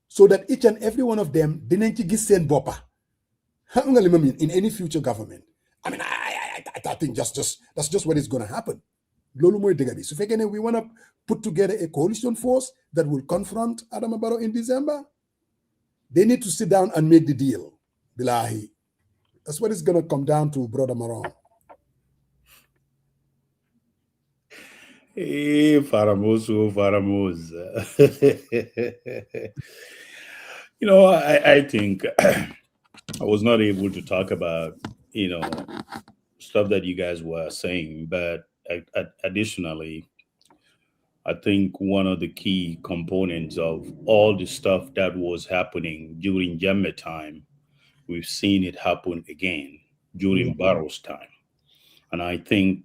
so that each and every one of them didn't send bopa in any future government. I think that's just what is going to happen. So we want to put together a coalition force that will confront Adama Barrow in December. They need to sit down and make the deal. Bilahi. That's what it's going to come down to, Brother Maron. Hey, Faramos. I think I was not able to talk about stuff that you guys were saying, but additionally, I think one of the key components of all the stuff that was happening during Jammeh time, we've seen it happen again during Barrow's time. And I think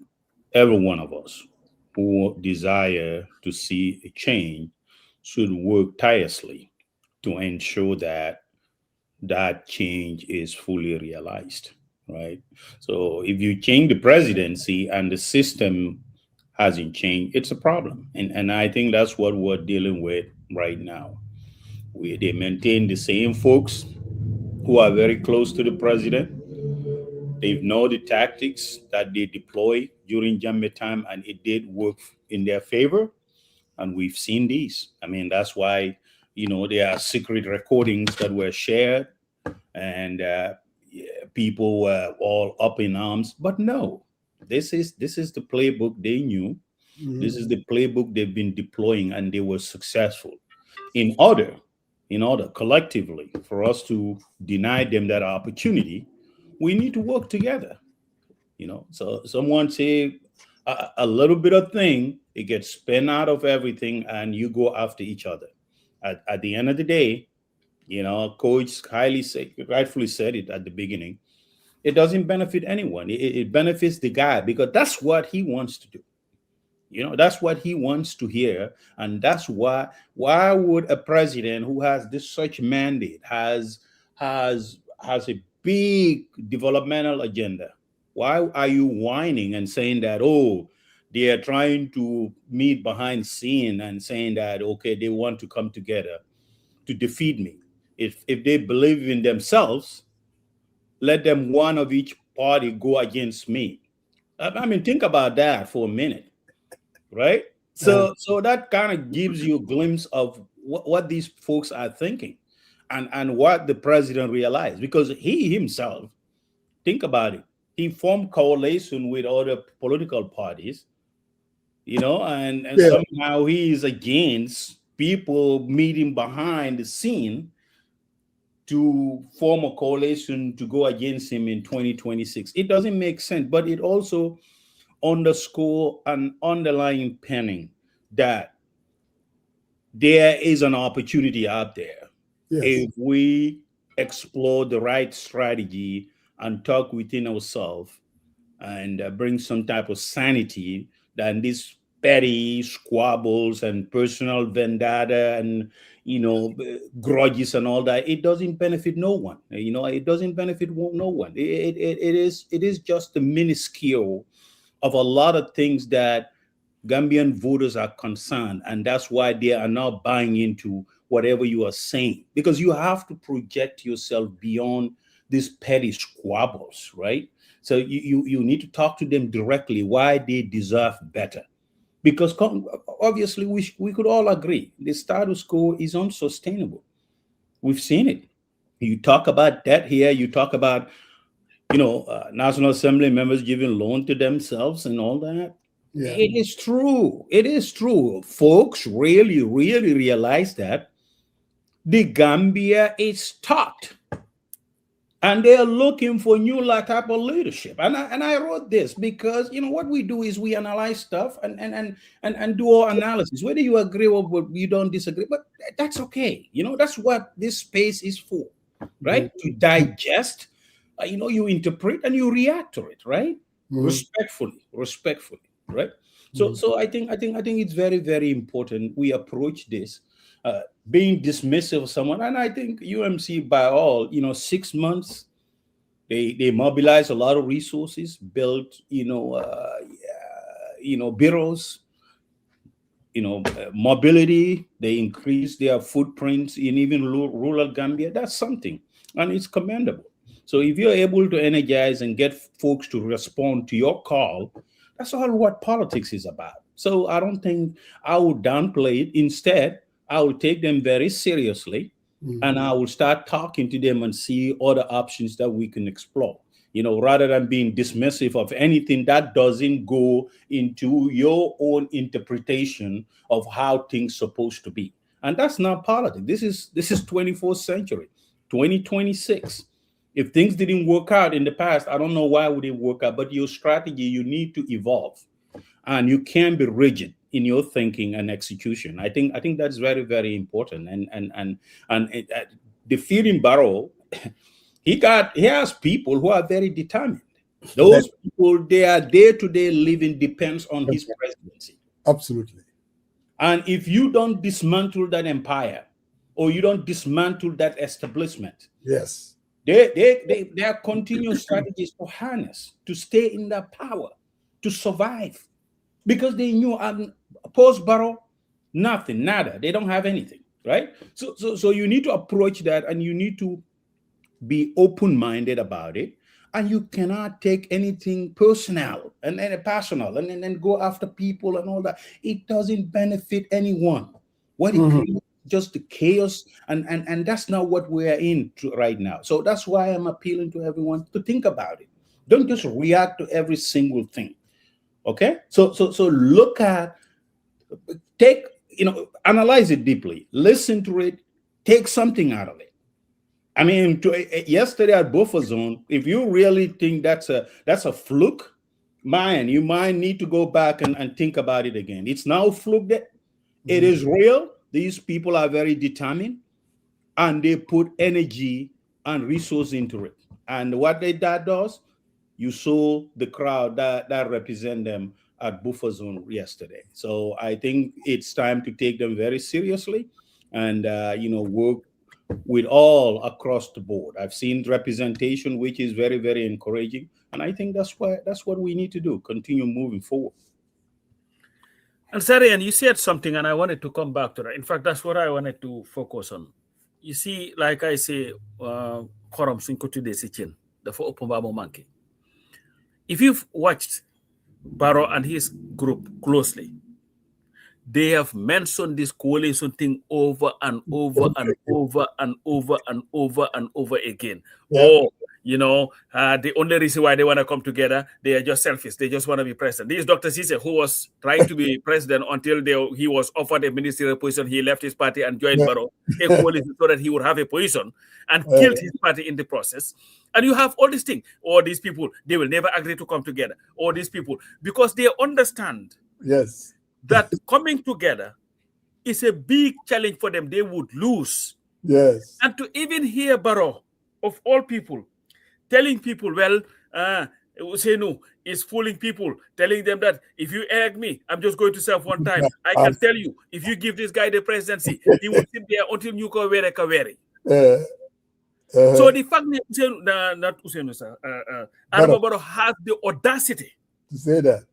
every one of us who desire to see a change should work tirelessly to ensure that that change is fully realized, right? So if you change the presidency and the system hasn't changed, it's a problem. And I think that's what we're dealing with right now. They maintain the same folks who are very close to the president. They know the tactics that they deploy during Jammeh time, and it did work in their favor. And we've seen these. I mean, that's why, there are secret recordings that were shared, and people were all up in arms. But no, this is the playbook they knew. This is the playbook they've been deploying, and they were successful. In order collectively for us to deny them that opportunity, we need to work together. So someone say a little bit of thing, it gets spun out of everything, and you go after each other. At the end of the day, Coach rightfully said it at the beginning. It doesn't benefit anyone. It benefits the guy, because that's what he wants to do. That's what he wants to hear. And that's why would a president who has this such mandate, has a big developmental agenda, why are you whining and saying that, oh, they are trying to meet behind scene and saying that, okay, they want to come together to defeat me? If they believe in themselves, let them one of each party go against me. I mean, think about that for a minute. Right? So that kind of gives you a glimpse of what these folks are thinking, and what the president realized, because he himself, think about it, he formed coalition with other political parties, and somehow he is against people meeting behind the scene to form a coalition to go against him in 2026. It doesn't make sense, but it also underscore an underlying penning that there is an opportunity out there. Yes. If we explore the right strategy and talk within ourselves and bring some type of sanity, then these petty squabbles and personal vendetta and grudges and all that, it doesn't benefit no one. It doesn't benefit no one. It is just a minuscule of a lot of things that Gambian voters are concerned, and that's why they are not buying into whatever you are saying, because you have to project yourself beyond these petty squabbles, right? So you need to talk to them directly why they deserve better, because obviously we could all agree the status quo is unsustainable. We've seen it. You talk about debt here, you talk about National Assembly members giving loan to themselves and all that. Yeah. It is true. It is true. Folks really, really realize that the Gambia is stuck, and they're looking for new type of leadership. And I wrote this because what we do is we analyze stuff and do our analysis, whether you agree or you don't disagree. But that's okay. That's what this space is for, right? To digest. You interpret and you react to it, right? Respectfully, right? So I think it's very, very important we approach this being dismissive of someone. And I think UMC, by all, 6 months, they mobilize a lot of resources, built bureaus, mobility. They increase their footprints in even rural Gambia. That's something, and it's commendable. So if you're able to energize and get folks to respond to your call, that's all what politics is about. So I don't think I would downplay it. Instead, I will take them very seriously, and I will start talking to them and see other options that we can explore, rather than being dismissive of anything that doesn't go into your own interpretation of how things supposed to be. And that's not politics. This is 24th century, 2026. If things didn't work out in the past, I don't know why would it work out, but your strategy, you need to evolve, and you can't be rigid in your thinking and execution. I think that's very, very important. And defeating Barrow, he has people who are very determined. Those people, their day-to-day living depends on his presidency. Absolutely. And if you don't dismantle that empire, or you don't dismantle that establishment, yes, their continuous strategies to harness, to stay in that power, to survive, because they knew post-Barrow, nothing, nada. They don't have anything, right? So you need to approach that, and you need to be open-minded about it, and you cannot take anything personal and then go after people and all that. It doesn't benefit anyone. What it creates just the chaos, and that's not what we're in right now. So that's why I'm appealing to everyone to think about it. Don't just react to every single thing. Okay? So look at, analyze it deeply, listen to it, take something out of it. I mean, yesterday at Buffer Zone, if you really think that's a fluke, man, you might need to go back and think about it again. It's now a fluke. It is real. These people are very determined, and they put energy and resource into it. And what that does, you saw the crowd that represent them at Buffer Zone yesterday. So I think it's time to take them very seriously, and work with all across the board. I've seen representation, which is very, very encouraging, and I think that's what we need to do. Continue moving forward. And Sarian, you said something, and I wanted to come back to that. In fact, that's what I wanted to focus on. You see, like I say, Koram Sinkotu de Sichin, the for Opumabo Monkey. If you've watched Barrow and his group closely, they have mentioned this coalition thing over and over and over and over and over and over again. Yeah. The only reason why they want to come together, they are just selfish. They just want to be president. This is Dr. Sise, who was trying to be president until he was offered a ministerial position. He left his party and joined Barrow, a coalition, so that he would have a position, and killed his party in the process. And you have all these things. All these people, they will never agree to come together. All these people, because they understand that coming together is a big challenge for them. They would lose. Yes. And to even hear Barrow, of all people, telling people, Usenu is fooling people, telling them that if you egg me, I'm just going to serve one time. I can tell you, if you give this guy the presidency, he will sit there until you go very kaweri. So the fact that not Usenu, sir, Barrow has the audacity to say that,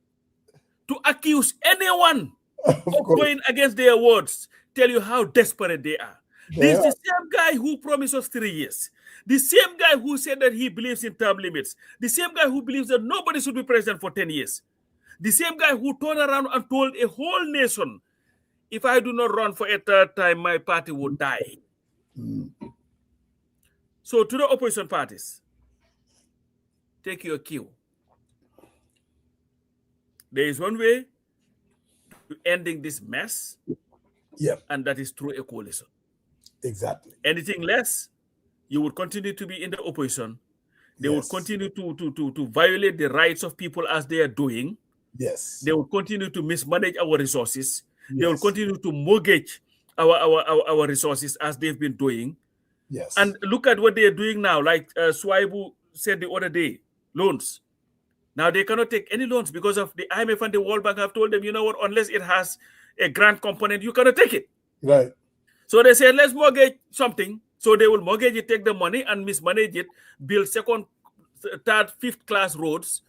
to accuse anyone of going against their words, tell you how desperate they are. This is the same guy who promised us 3 years. The same guy who said that he believes in term limits. The same guy who believes that nobody should be president for 10 years. The same guy who turned around and told a whole nation, if I do not run for a third time, my party will die. So to the opposition parties, take your cue. There is one way to ending this mess, and that is through a coalition. Exactly. Anything less, you would continue to be in the opposition. They would continue to violate the rights of people as they are doing. Yes. They will continue to mismanage our resources. They will continue to mortgage our resources as they've been doing. Yes. And look at what they are doing now. Like Swaibu said the other day, loans. Now they cannot take any loans because of the IMF and the World Bank have told them, you know what, unless it has a grant component, you cannot take it. Right. So they said, let's mortgage something. So they will mortgage it, take the money and mismanage it, build second, third, fifth class roads,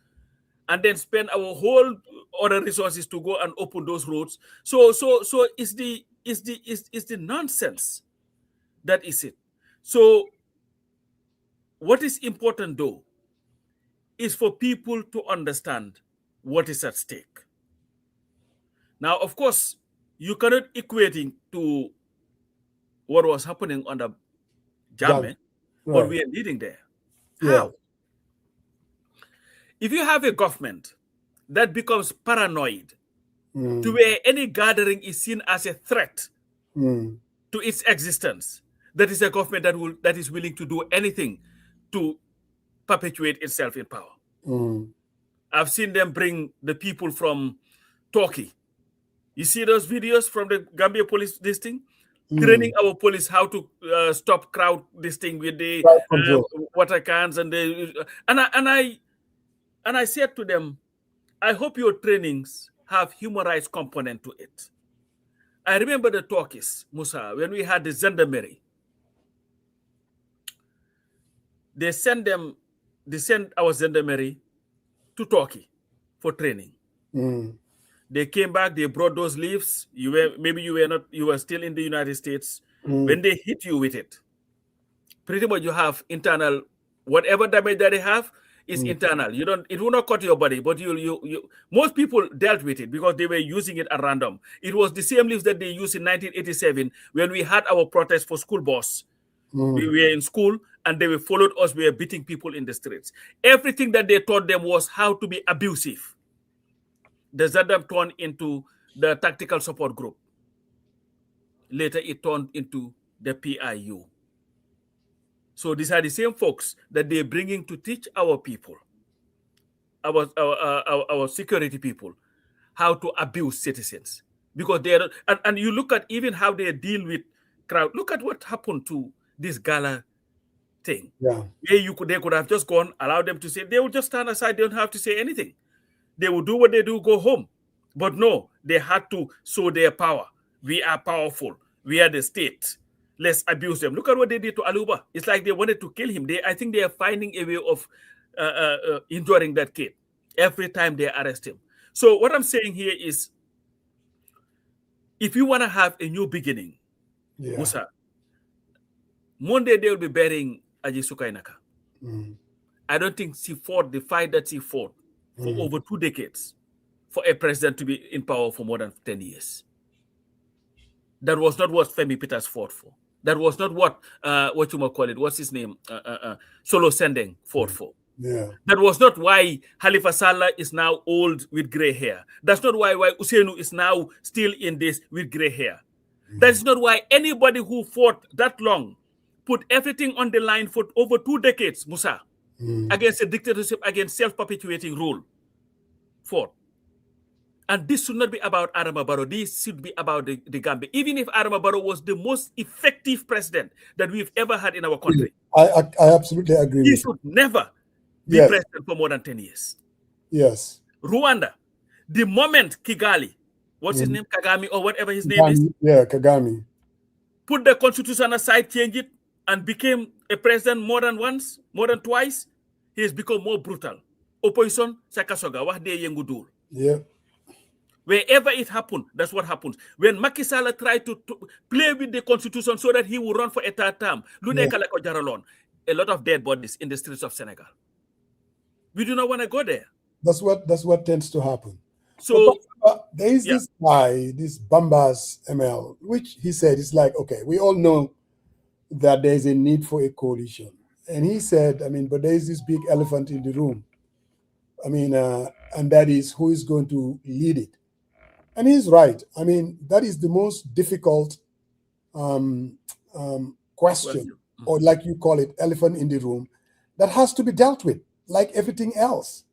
and then spend our whole other resources to go and open those roads. So it's the nonsense. That is it. So what is important though is for people to understand what is at stake. Now, of course, you cannot equate it to what was happening under Jammeh, but we are leading there. How? If you have a government that becomes paranoid to where any gathering is seen as a threat to its existence, that is a government that is willing to do anything to perpetuate itself in power. Mm. I've seen them bring the people from Turkey. You see those videos from the Gambia police, this thing? Training our police how to stop crowd this thing with the Crowd control. water cans and I said to them, I hope your trainings have human rights component to it. I remember the Turkish, Musa, when we had the gendarmerie. They sent our gendarmerie to Turkey for training. They came back, they brought those leaves. You were still in the United States. When they hit you with it, pretty much you have internal, whatever damage that they have is internal. It will not cut your body, but most people dealt with it because they were using it at random. It was the same leaves that they used in 1987 when we had our protest for school bus. We were in school and they followed us. We were beating people in the streets. Everything that they taught them was how to be abusive. The ZADAM turned into the tactical support group. Later, it turned into the PIU. So these are the same folks that they're bringing to teach our people, our security people, how to abuse citizens. Because and you look at even how they deal with crowd. Look at what happened to this gala thing. Yeah. They could have just gone, allow them to say, they would just stand aside, they don't have to say anything. They will do what they do, go home. But no, they had to show their power. We are powerful. We are the state. Let's abuse them. Look at what they did to Aluba. It's like they wanted to kill him. I think they are finding a way of enduring that kid every time they arrest him. So what I'm saying here is, if you want to have a new beginning, Musa, Monday they will be burying Aji Sukainaka. I don't think she fought the fight that she fought for over 2 decades for a president to be in power for more than 10 years. That was not what Femi Peters fought for. That was not what you might call it, what's his name? Solo Sendeng fought for. Yeah. That was not why Halifa Sallah is now old with gray hair. That's not why Usainu is now still in this with gray hair. That's not why anybody who fought that long put everything on the line for over 2 decades, Musa, against a dictatorship, against self-perpetuating rule, fought. And this should not be about Adama Barrow. This should be about the Gambia. Even if Adama Barrow was the most effective president that we've ever had in our country. I absolutely agree with you. He should never be president for more than 10 years. Yes. Rwanda, the moment Kigali, what's his name, Kagame or whatever his name is? Yeah, Kagame. Put the constitution aside, change it, and became a president more than once, more than twice, he has become more brutal. Opposition, Sakasoga, what they yengudur. Yeah. Wherever it happened, that's what happens. When Macky Sall tried to play with the constitution so that he would run for a third term, a lot of dead bodies in the streets of Senegal. We do not want to go there. That's what tends to happen. So there is this guy, this Bambas ML, which he said is like, okay, we all know that there is a need for a coalition. And he said, but there is this big elephant in the room. And that is who is going to lead it. And he's right. That is the most difficult question, or like you call it, elephant in the room, that has to be dealt with, like everything else.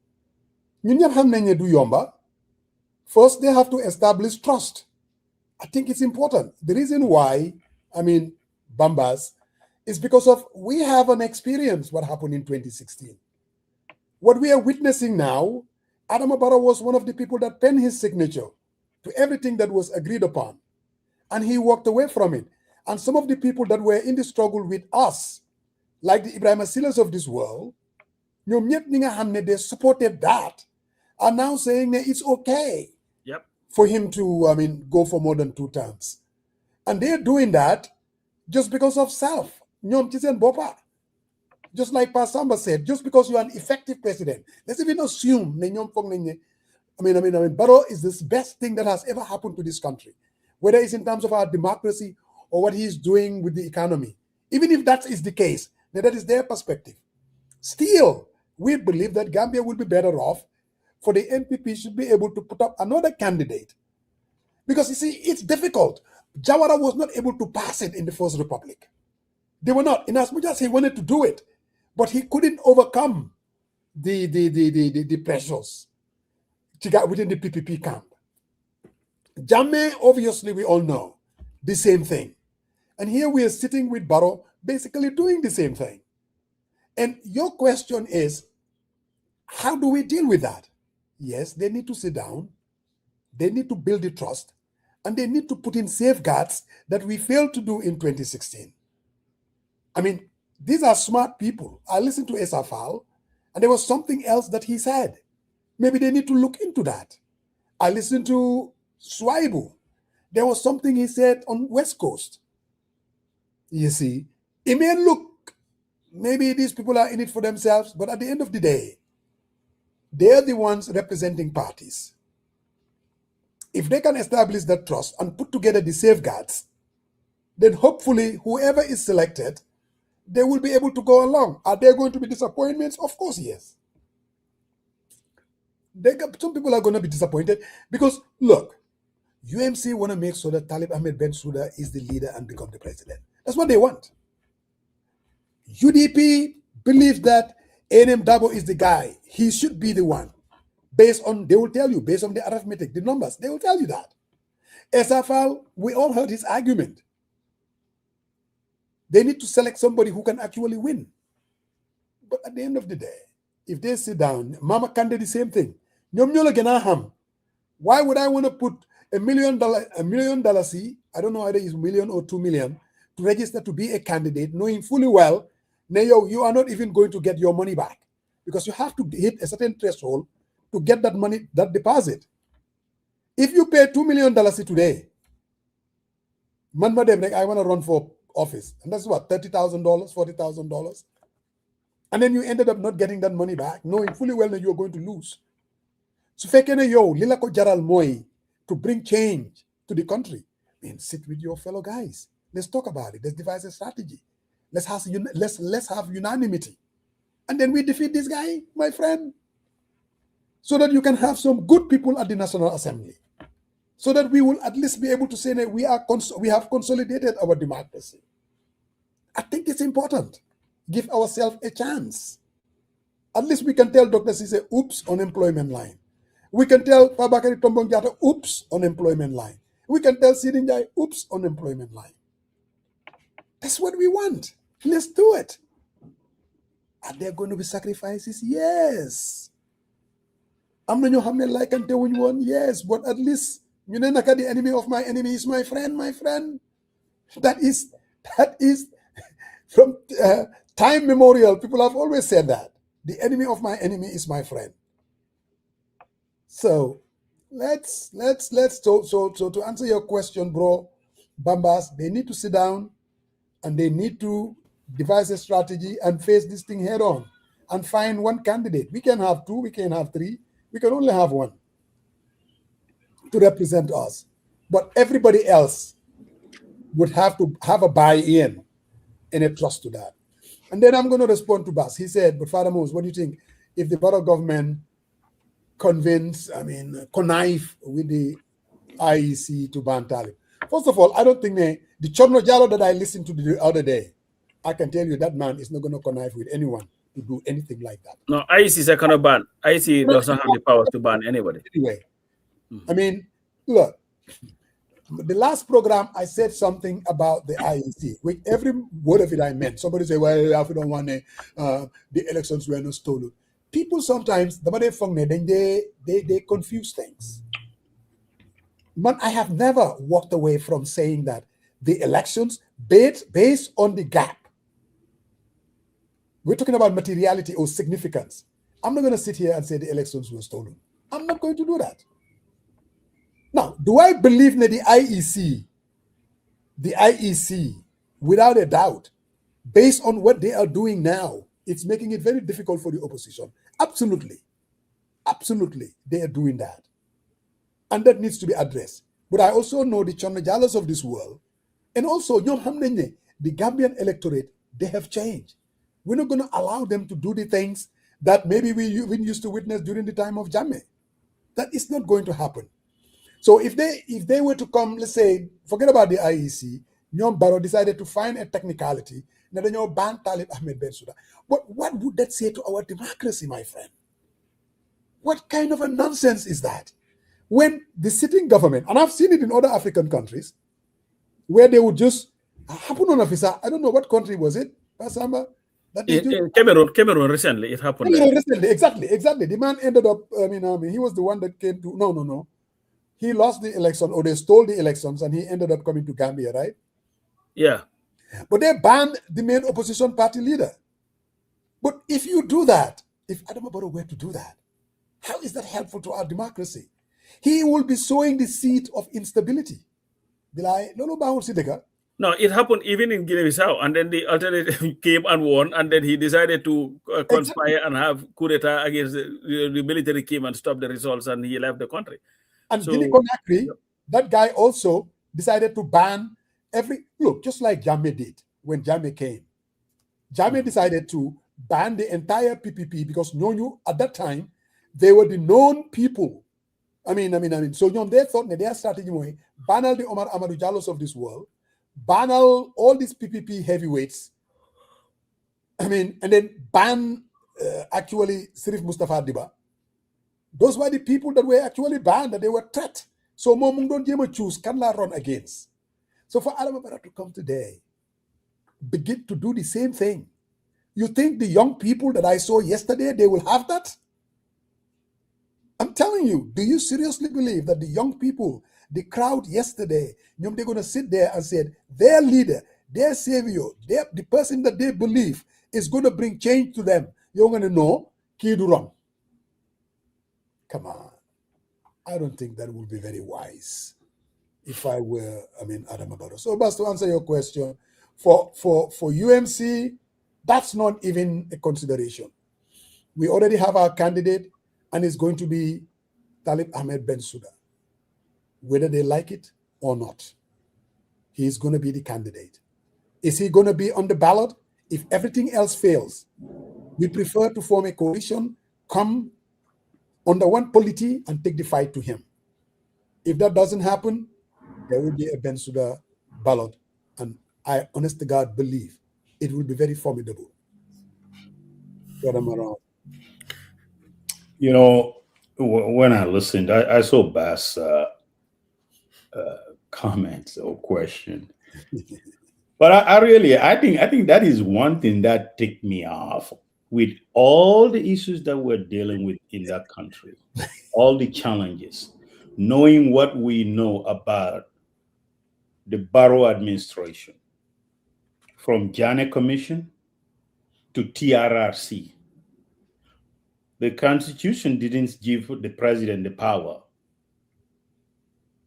First, they have to establish trust. I think it's important. The reason why, Bambas, is because of we have an experience what happened in 2016. What we are witnessing now, Adama Barrow was one of the people that penned his signature to everything that was agreed upon. And he walked away from it. And some of the people that were in the struggle with us, like the Ibrahim Asilas of this world, they supported that, are now saying that it's okay for him to go for more than 2 terms. And they're doing that just because of self. Just like Pasamba said, just because you're an effective president, let's even assume Barrow is the best thing that has ever happened to this country, whether it's in terms of our democracy or what he's doing with the economy. Even if that is the case, then that is their perspective. Still, we believe that Gambia will be better off for the NPP should be able to put up another candidate. Because you see, it's difficult. Jawara was not able to pass it in the First Republic. They were not, in as much as he wanted to do it. but he couldn't overcome the pressures within the PPP camp. Jammeh, obviously, we all know the same thing. And here we are sitting with Barrow, basically doing the same thing. And your question is, how do we deal with that? Yes, they need to sit down. They need to build the trust. And they need to put in safeguards that we failed to do in 2016. I mean, these are smart people. I listened to Esafal, and there was something else that he said. Maybe they need to look into that. I listened to Swaibu. There was something he said on West Coast. You see, it may look, maybe these people are in it for themselves, but at the end of the day, they're the ones representing parties. If they can establish that trust and put together the safeguards, then hopefully whoever is selected, they will be able to go along. Are there going to be disappointments? Of course, yes. Some people are going to be disappointed because, look, UMC want to make sure that Talib Ahmed Bensouda is the leader and become the president. That's what they want. UDP believes that A&M Dabo is the guy. He should be the one. Based on, they will tell you, based on the arithmetic, the numbers, they will tell you that. SFL, we all heard his argument. They need to select somebody who can actually win. But at the end of the day, if they sit down, Mama can do the same thing. Why would I want to put $1 million, I don't know whether it's $1 million or $2 million, to register to be a candidate, knowing fully well, you are not even going to get your money back because you have to hit a certain threshold to get that money, that deposit. If you pay $2 million today, I want to run for office, and that's what, $30,000, $40,000, and then you ended up not getting that money back, knowing fully well that you're going to lose. So lila ko jaral moy to bring change to the country. Sit with your fellow guys. Let's talk about it. Let's devise a strategy. Let's have unanimity, and then we defeat this guy, my friend, so that you can have some good people at the National Assembly, so that we will at least be able to say that we have consolidated our democracy. I think it's important. Give ourselves a chance. At least we can tell Dr. Sise, oops, unemployment line. We can tell Fabakary Tombong Jatta, oops, unemployment line. We can tell Sidin Jai, oops, unemployment line. That's what we want. Let's do it. Are there going to be sacrifices? Yes. I'm not like and tell you one, yes, but at least the enemy of my enemy is my friend, my friend. That is from time memorial. People have always said that. The enemy of my enemy is my friend. So let's to answer your question, bro, Bambas, they need to sit down and they need to devise a strategy and face this thing head on and find one candidate. We can have two, we can have three, we can only have one to represent us. But everybody else would have to have a buy-in and a trust to that. And then I'm going to respond to Bas. He said, but Father Mose, what do you think if the federal government connive with the IEC to ban Talib? First of all, I don't think the Chorno Jalo that I listened to the other day, I can tell you that man is not going to connive with anyone to do anything like that. No, IEC is a kind of ban. IEC doesn't have the power to ban anybody. Anyway, I mean, look, the last program I said something about the IEC. With every word of it I meant. Somebody say, well, if we don't want the elections were not stolen. People sometimes, then they confuse things. But I have never walked away from saying that the elections, based on the gap, we're talking about materiality or significance. I'm not going to sit here and say the elections were stolen. I'm not going to do that. Now, do I believe that the IEC, without a doubt, based on what they are doing now, it's making it very difficult for the opposition? Absolutely. Absolutely, they are doing that. And that needs to be addressed. But I also know the Chanajalas of this world, and also, the Gambian electorate, they have changed. We're not going to allow them to do the things that maybe we used to witness during the time of Jammeh. That is not going to happen. So if they were to come, let's say, forget about the IEC, Nyom Barrow decided to find a technicality. Now they ban Talib Ahmed Bensouda. But what would that say to our democracy, my friend? What kind of a nonsense is that? When the sitting government, and I've seen it in other African countries, where they would just happen on officer. I don't know what country was it, Pasamba? That is in Cameroon recently. It happened. Recently, exactly. The man ended up. I mean, he was the one that came to. No. He lost the election, or they stole the elections, and he ended up coming to Gambia, right? Yeah. But they banned the main opposition party leader. But if you do that, if Adama Barrow were to do that, how is that helpful to our democracy? He will be sowing the seed of instability. No, it happened even in Guinea-Bissau, and then the alternative came and won, and then he decided to conspire and have coup d'etat against the military came and stopped the results, and he left the country. And Guinea-Conakry, that guy also decided to ban just like Jammeh did when Jammeh came. Jammeh decided to ban the entire PPP because at that time, they were the known people. So they thought that their strategy was ban all the Omar Amadou Jallos of this world, ban all these PPP heavyweights, and then ban actually Sirif Mustafa Diba. Those were the people that were actually banned, that they were threat. So Momung don't choose, can I run against? So for Adama Barrow to come today, begin to do the same thing, you think the young people that I saw yesterday, they will have that? I'm telling you, do you seriously believe that the young people, the crowd yesterday, they're going to sit there and say their leader, their savior, the person that they believe is going to bring change to them, you're going to know, Kidu wrong. Come on. I don't think that would be very wise if I were, Adama Barrow. So, Bas, to answer your question, for UMC, that's not even a consideration. We already have our candidate, and it's going to be Talib Ahmed Bensouda. Whether they like it or not, he's going to be the candidate. Is he going to be on the ballot? If everything else fails, we prefer to form a coalition, come under one polity and take the fight to him. If that doesn't happen, there will be a Bensouda ballot. And I, honest to God, believe it will be very formidable. When I listened, I saw Bass' comments or question. But I think that is one thing that ticked me off with all the issues that we're dealing with in that country, all the challenges, knowing what we know about the Barrow administration, from Janet Commission to TRRC. The Constitution didn't give the president the power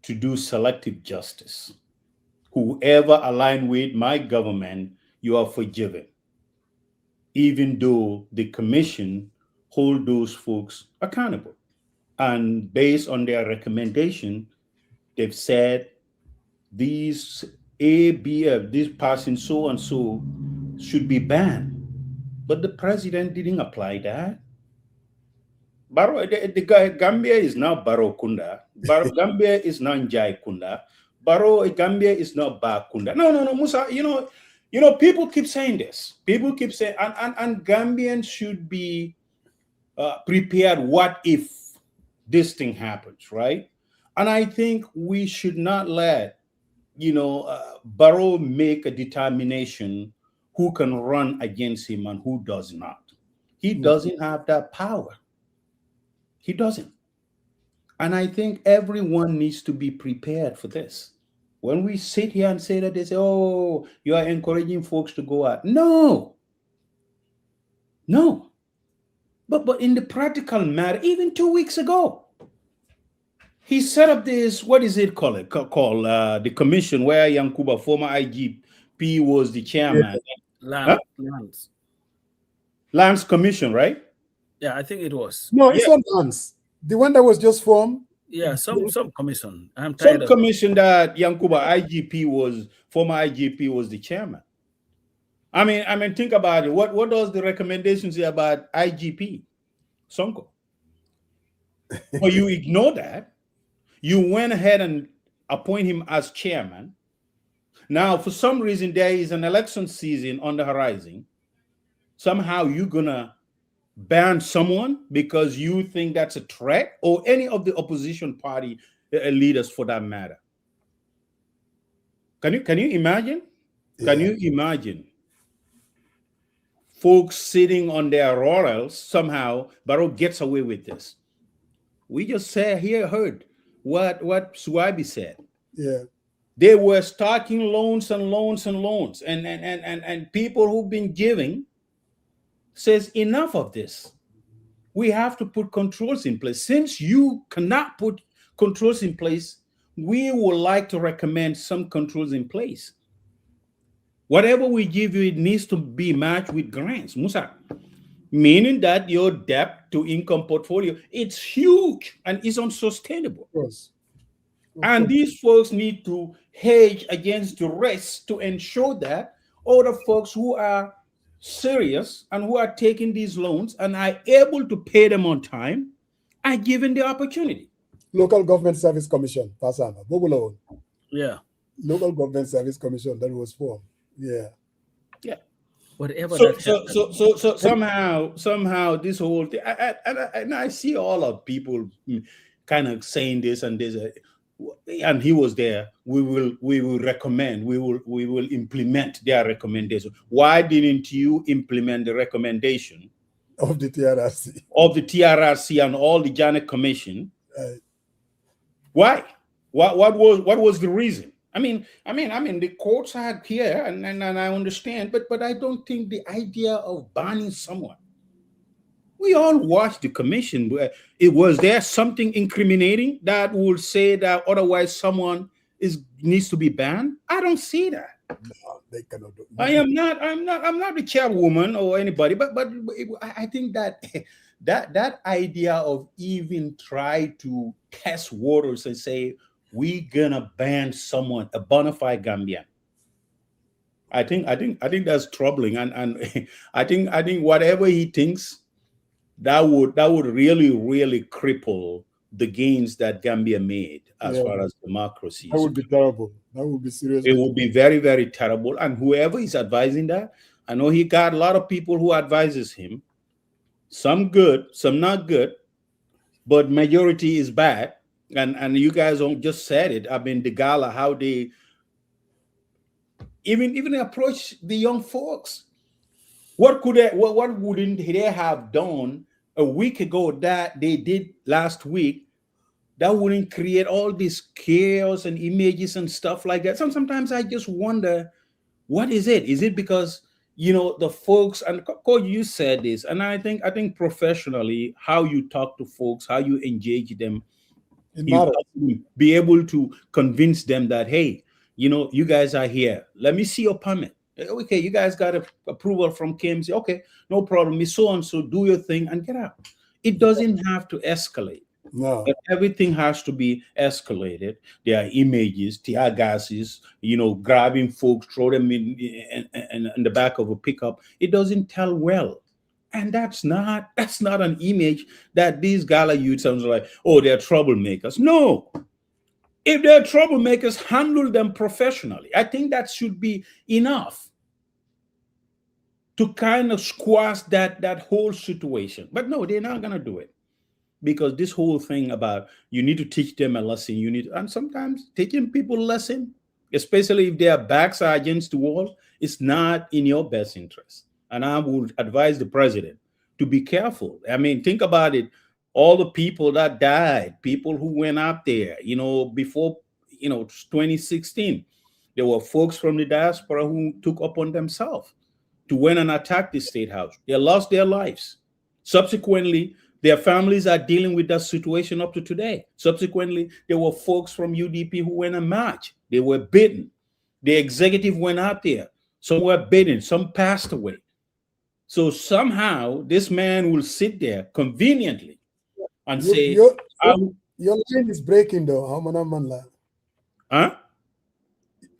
to do selective justice. Whoever aligned with my government, you are forgiven, even though the commission hold those folks accountable. And based on their recommendation, they've said these ABF, this person so and so should be banned. But the president didn't apply that. Barrow, the guy, Gambia is now Barrow Kunda. Gambia is now Njai Kunda. Gambia is not Ba Kunda. No, Musa, people keep saying this. People keep saying, and Gambians should be prepared. What if this thing happens, right? And I think we should not let, Barrow make a determination who can run against him and who does not. He doesn't have that power. He doesn't. And I think everyone needs to be prepared for this. When we sit here and say that, they say, oh, you are encouraging folks to go out. No. But in the practical matter, even 2 weeks ago, he set up this, what is it called? The commission where Yankuba, former IGP, was the chairman. Lands Commission, right? Yeah, I think it was. No, it's not Lands. The one that was just formed. Yeah, some commission. Some commission that Yankuba former IGP was the chairman. I mean, think about it. What does the recommendation say about IGP Sonko? Well, you ignore that. You went ahead and appoint him as chairman. Now, for some reason, there is an election season on the horizon. Somehow you're gonna ban someone because you think that's a threat, or any of the opposition party leaders for that matter. Can you imagine? Yeah. Can you imagine folks sitting on their laurels? Somehow Barrow gets away with this. We just heard what Swabi said. Yeah. They were starting loans and loans and loans, and people who've been giving says enough of this. We have to put controls in place. Since you cannot put controls in place, we would like to recommend some controls in place. Whatever we give you, it needs to be matched with grants, Musa. Meaning that your debt to income portfolio, it's huge and it's unsustainable. Of course. And these folks need to hedge against the risk to ensure that other folks who are serious and who are taking these loans and are able to pay them on time are given the opportunity. Local Government Service Commission, Pasama, Bogulo. Yeah. Local Government Service Commission that was formed. Yeah. Yeah. Whatever So somehow this whole thing, and I see all of people kind of saying this and this, and he was there. We will recommend. We will implement their recommendation. Why didn't you implement the recommendation of the TRRC? Of the TRRC and all the Janet Commission? Why? What was the reason? I mean, the courts are here, and I understand, but I don't think the idea of banning someone. We all watched the commission. Was there something incriminating that would say that otherwise someone needs to be banned? I don't see that. No, they cannot do. I'm not the chairwoman or anybody, but I think that idea of even try to test waters and say we're gonna ban someone, a bona fide Gambian. I think that's troubling, and I think whatever he thinks, that would really cripple the gains that Gambia made as far as democracy. That would be terrible. That would be serious. It would be very, very terrible. And whoever is advising that, I know he got a lot of people who advises him. Some good, some not good, but majority is bad. And you guys just said it. I mean, the gala, how they even approach the young folks. What wouldn't they have done a week ago that they did last week that wouldn't create all this chaos and images and stuff like that? Sometimes I just wonder, what is it? Is it because, the folks, and Coach, you said this, and I think professionally, how you talk to folks, how you engage them, you be able to convince them that, hey, you guys are here. Let me see your permit. Okay, you guys got approval from KMC. Okay, no problem. So and so, do your thing and get out. It doesn't have to escalate. No. But everything has to be escalated. There are images, tear gases, grabbing folks, throw them in the back of a pickup. It doesn't tell well. And that's not an image that these gala youths sounds like, oh, they're troublemakers. No. If they're troublemakers, handle them professionally. I think that should be enough to kind of squash that whole situation. But no, they're not going to do it. Because this whole thing about you need to teach them a lesson, and sometimes teaching people a lesson, especially if their backs are against the wall, is not in your best interest. And I would advise the president to be careful. I mean, think about it. All the people that died, people who went out there, before, 2016, there were folks from the diaspora who took upon themselves to went and attack the State House. They lost their lives. Subsequently, their families are dealing with that situation up to today. Subsequently, there were folks from UDP who went and marched. They were beaten. The executive went out there. Some were beaten. Some passed away. So somehow this man will sit there conveniently and say, your line is breaking though. huh?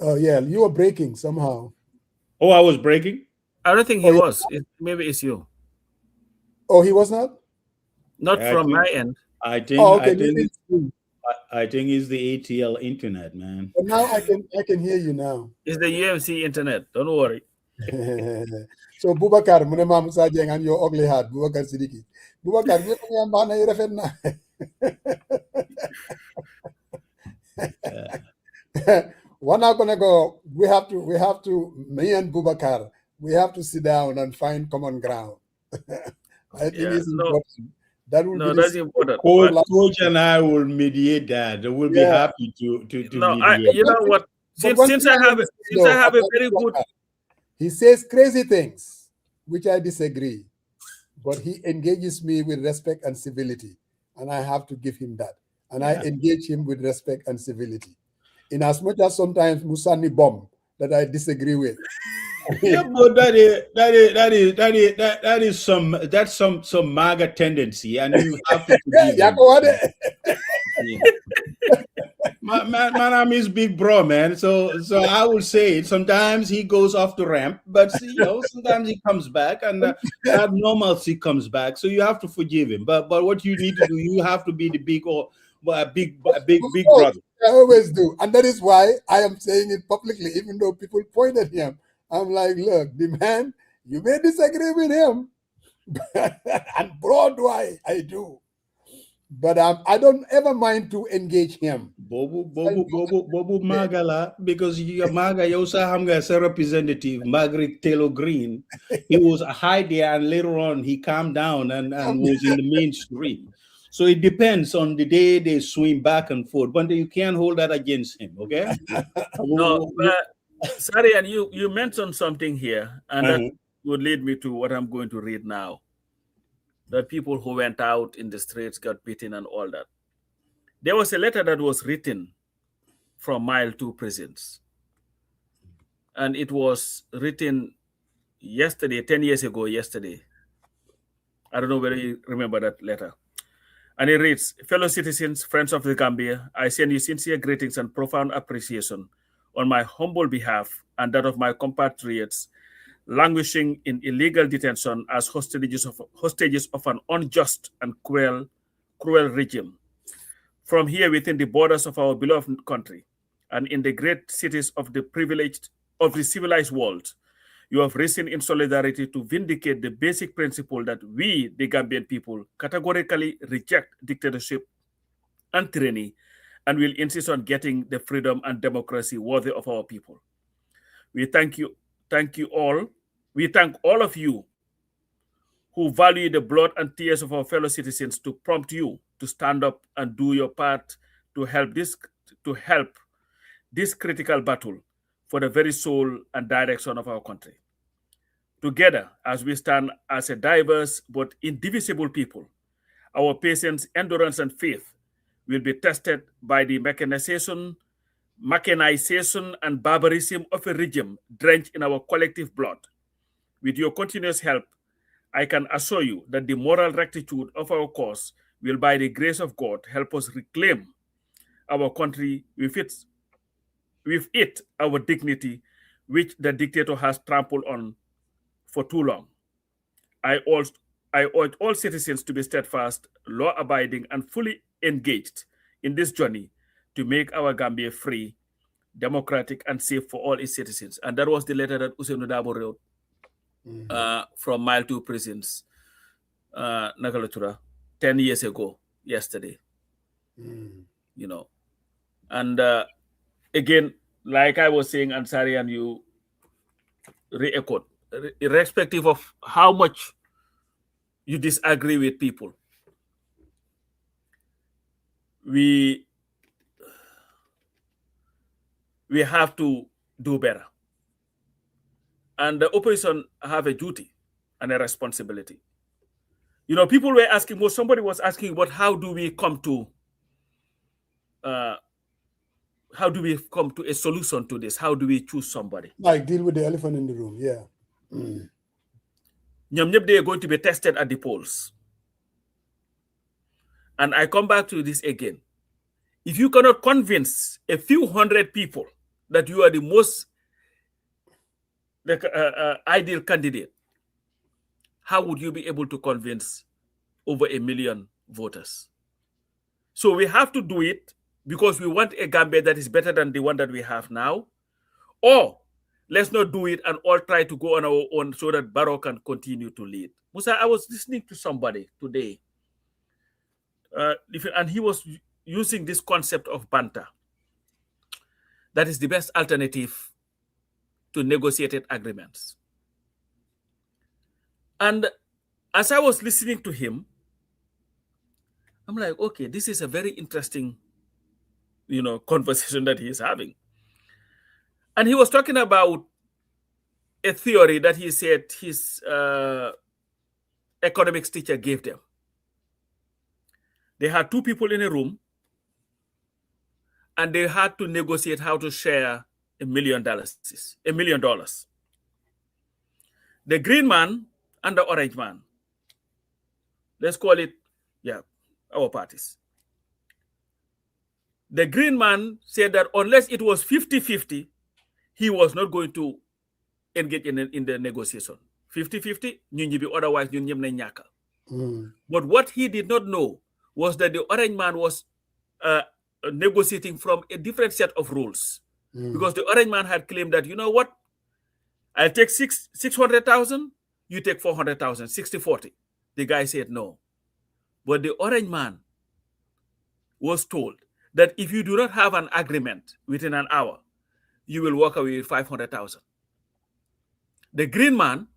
Yeah, you were breaking somehow. Oh, I was breaking? I don't think he was. Maybe it's you. Oh, he was not? Not from my end. I think I think it's the ATL internet, man. But now I can hear you now. It's the UMC internet. Don't worry. So Bubakar, mune ma Musa Jeng and your ugly heart, Bubakar Sidiki. Bubakar, you can ban a refen na. One are gonna go. We have to. Me and Bubakar, we have to sit down and find common ground. I think it's important. That will be that's important. Coach and I will mediate that. We'll be happy to mediate. You know what? Since I have a very good. He says crazy things, which I disagree, but he engages me with respect and civility, and I have to give him that. And I engage him with respect and civility. In as much as sometimes Musani bomb that I disagree with. Yeah, but that's some MAGA tendency, and you have to my name is Big Bro, man. So I will say sometimes he goes off the ramp, but sometimes he comes back, and that normalcy comes back. So you have to forgive him. But what you need to do, you have to be the big brother. I always do, and that is why I am saying it publicly, even though people point at him. I'm like, look, the man, you may disagree with him, and bro, do I do. But I don't ever mind to engage him. Bobu Magala, because your Maga, you also have a representative, Margaret Taylor Green. He was high there, and later on he calmed down and was in the mainstream. So it depends on the day they swing back and forth, but you can't hold that against him, okay? No, sorry, and you mentioned something here, and that would lead me to what I'm going to read now. That people who went out in the streets got beaten and all that. There was a letter that was written from Mile 2 prisons. And it was written yesterday, 10 years ago yesterday. I don't know whether you remember that letter. And it reads, fellow citizens, friends of the Gambia, I send you sincere greetings and profound appreciation on my humble behalf and that of my compatriots languishing in illegal detention as hostages of an unjust and cruel regime. From here within the borders of our beloved country and in the great cities of the civilized world, you have risen in solidarity to vindicate the basic principle that we, the Gambian people, categorically reject dictatorship and tyranny and will insist on getting the freedom and democracy worthy of our people. We thank you all. We thank all of you who value the blood and tears of our fellow citizens to prompt you to stand up and do your part to help this critical battle for the very soul and direction of our country. Together, as we stand as a diverse but indivisible people, our patience, endurance, and faith will be tested by the mechanization and barbarism of a regime drenched in our collective blood. With your continuous help, I can assure you that the moral rectitude of our cause will, by the grace of God, help us reclaim our country with it our dignity, which the dictator has trampled on for too long. I urge all citizens to be steadfast, law-abiding, and fully engaged in this journey to make our Gambia free, democratic, and safe for all its citizens. And that was the letter that Ousainou Darboe wrote from Mile 2 prisons, 10 years ago, yesterday. And again, like I was saying, Ansari, and you re-echoed, irrespective of how much you disagree with people, we have to do better. And the opposition have a duty and a responsibility. People were asking, somebody was asking, but how do we come to a solution to this? How do we choose somebody? Like deal with the elephant in the room, yeah. They are going to be tested at the polls. And I come back to this again. If you cannot convince a few hundred people that you are the most ideal candidate, how would you be able to convince over 1 million voters? So we have to do it because we want a Gambia that is better than the one that we have now, or let's not do it and all try to go on our own so that Barrow can continue to lead. Musa, I was listening to somebody today, and he was using this concept of banter. That is the best alternative to negotiated agreements. And as I was listening to him, I'm like, okay, this is a very interesting, conversation that he is having. And he was talking about a theory that he said his economics teacher gave them. They had two people in a room, and they had to negotiate how to share $1 million. $1 million. The green man and the orange man. Let's call it, our parties. The green man said that unless it was 50-50, he was not going to engage in the negotiation. 50-50, otherwise But what he did not know was that the orange man was negotiating from a different set of rules. Because the orange man had claimed that, you know what, I'll take 600,000, you take 400,000, 60-40. The guy said no. But the orange man was told that if you do not have an agreement within an hour, you will walk away with 500,000. The green man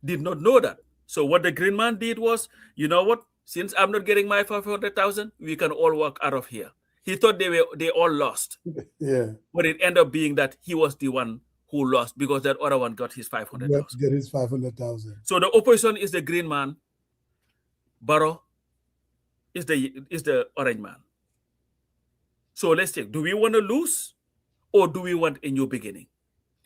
did not know that. So what the green man did was, you know what, since I'm not getting my 500,000, we can all walk out of here. He thought they all lost. Yeah. But it ended up being that he was the one who lost because that other one got his 500,000. Get his 500,000. So the opposition is the green man. Barrow is the orange man. So let's check. Do we want to lose or do we want a new beginning?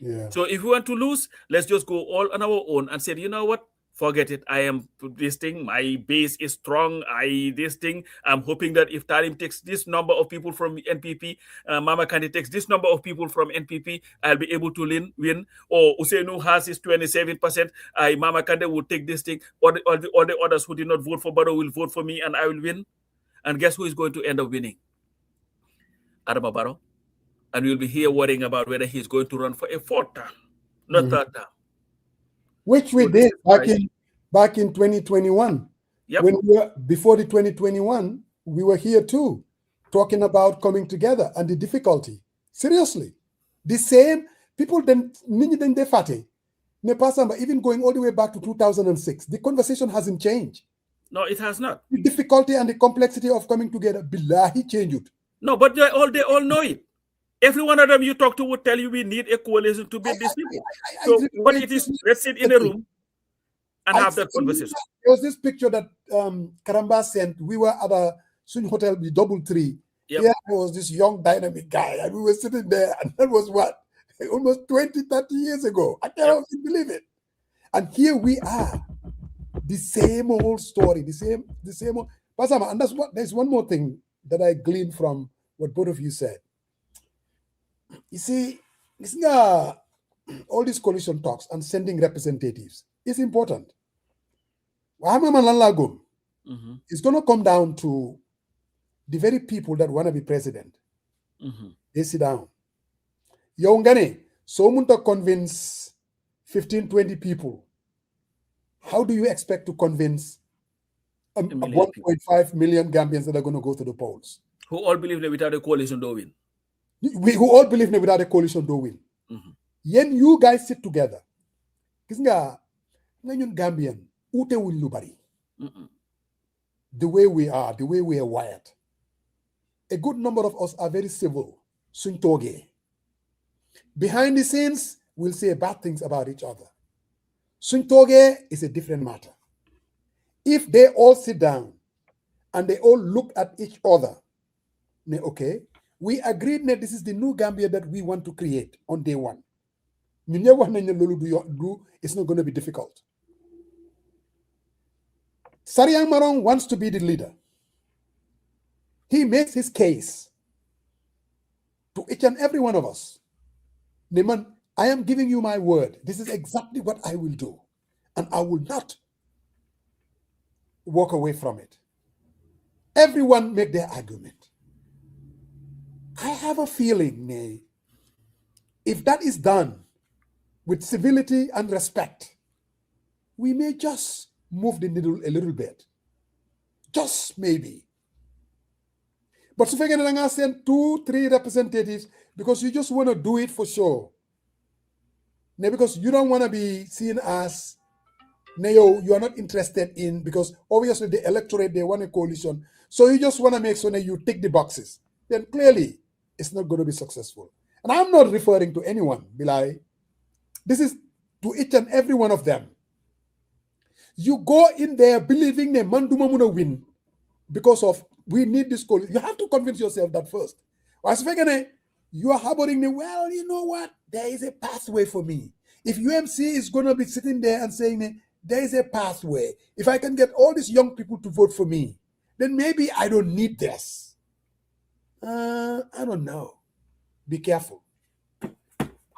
Yeah. So if we want to lose, let's just go all on our own and say, you know what? Forget it. I am this thing. My base is strong. I'm hoping that if Tarim takes this number of people from NPP, Mama Kande takes this number of people from NPP, I'll be able to win. Or Usainu has his 27%. Mama Kande will take this thing. All the others who did not vote for Barrow will vote for me and I will win. And guess who is going to end up winning? Adama Barrow. And we'll be here worrying about whether he's going to run for a fourth term, not third term. Which we did back in 2021. Yep. Before the 2021, we were here too, talking about coming together and the difficulty. Seriously. The same people then they fate. Even going all the way back to 2006, the conversation hasn't changed. No, it has not. The difficulty and the complexity of coming together, billahi changed. No, but they all know it. Every one of them you talk to would tell you we need a coalition to beat these people. So what it is, let's sit in a room and have that conversation. There was this picture that Karamba sent. We were at a Sun Hotel with Double-Tree. Yep. There was this young dynamic guy, and we were sitting there, and that was what? Almost 20, 30 years ago. I cannot believe it. And here we are. The same old story, the same old. Pasama, and there's one more thing that I gleaned from what both of you said. You see, all these coalition talks and sending representatives is important. Mm-hmm. It's going to come down to the very people that want to be president. Mm-hmm. They sit down. Yongane, so munta convince 15, 20 people. How do you expect to convince 1.5 million Gambians that are going to go to the polls? Who all believe that without a coalition, don't win. Who all believe that without a coalition, don't win. Mm-hmm. When you guys sit together, Gambian, ute will nobody. The way we are wired. A good number of us are very civil. Suntoge. Behind the scenes, we'll say bad things about each other. Suntoge is a different matter. If they all sit down and they all look at each other, okay, we agreed that this is the new Gambia that we want to create on day one. It's not going to be difficult. Sariang Marong wants to be the leader. He makes his case to each and every one of us. Neman, I am giving you my word. This is exactly what I will do. And I will not walk away from it. Everyone make their argument. I have a feeling, Nay, if that is done with civility and respect, we may just move the needle a little bit. Just maybe. But so if you're going to send 2-3 representatives because you just want to do it for sure, because you don't want to be seen as you are not interested in, because obviously the electorate, they want a coalition. So you just want to make sure that you tick the boxes. Then clearly it's not going to be successful. And I'm not referring to anyone, Bilai. This is to each and every one of them. You go in there believing the Manduma Muna win because of we need this coalition. You have to convince yourself that first. You are harboring the, well, you know what? There is a pathway for me. If UMC is going to be sitting there and saying there is a pathway, if I can get all these young people to vote for me, then maybe I don't need this. I don't know. Be careful.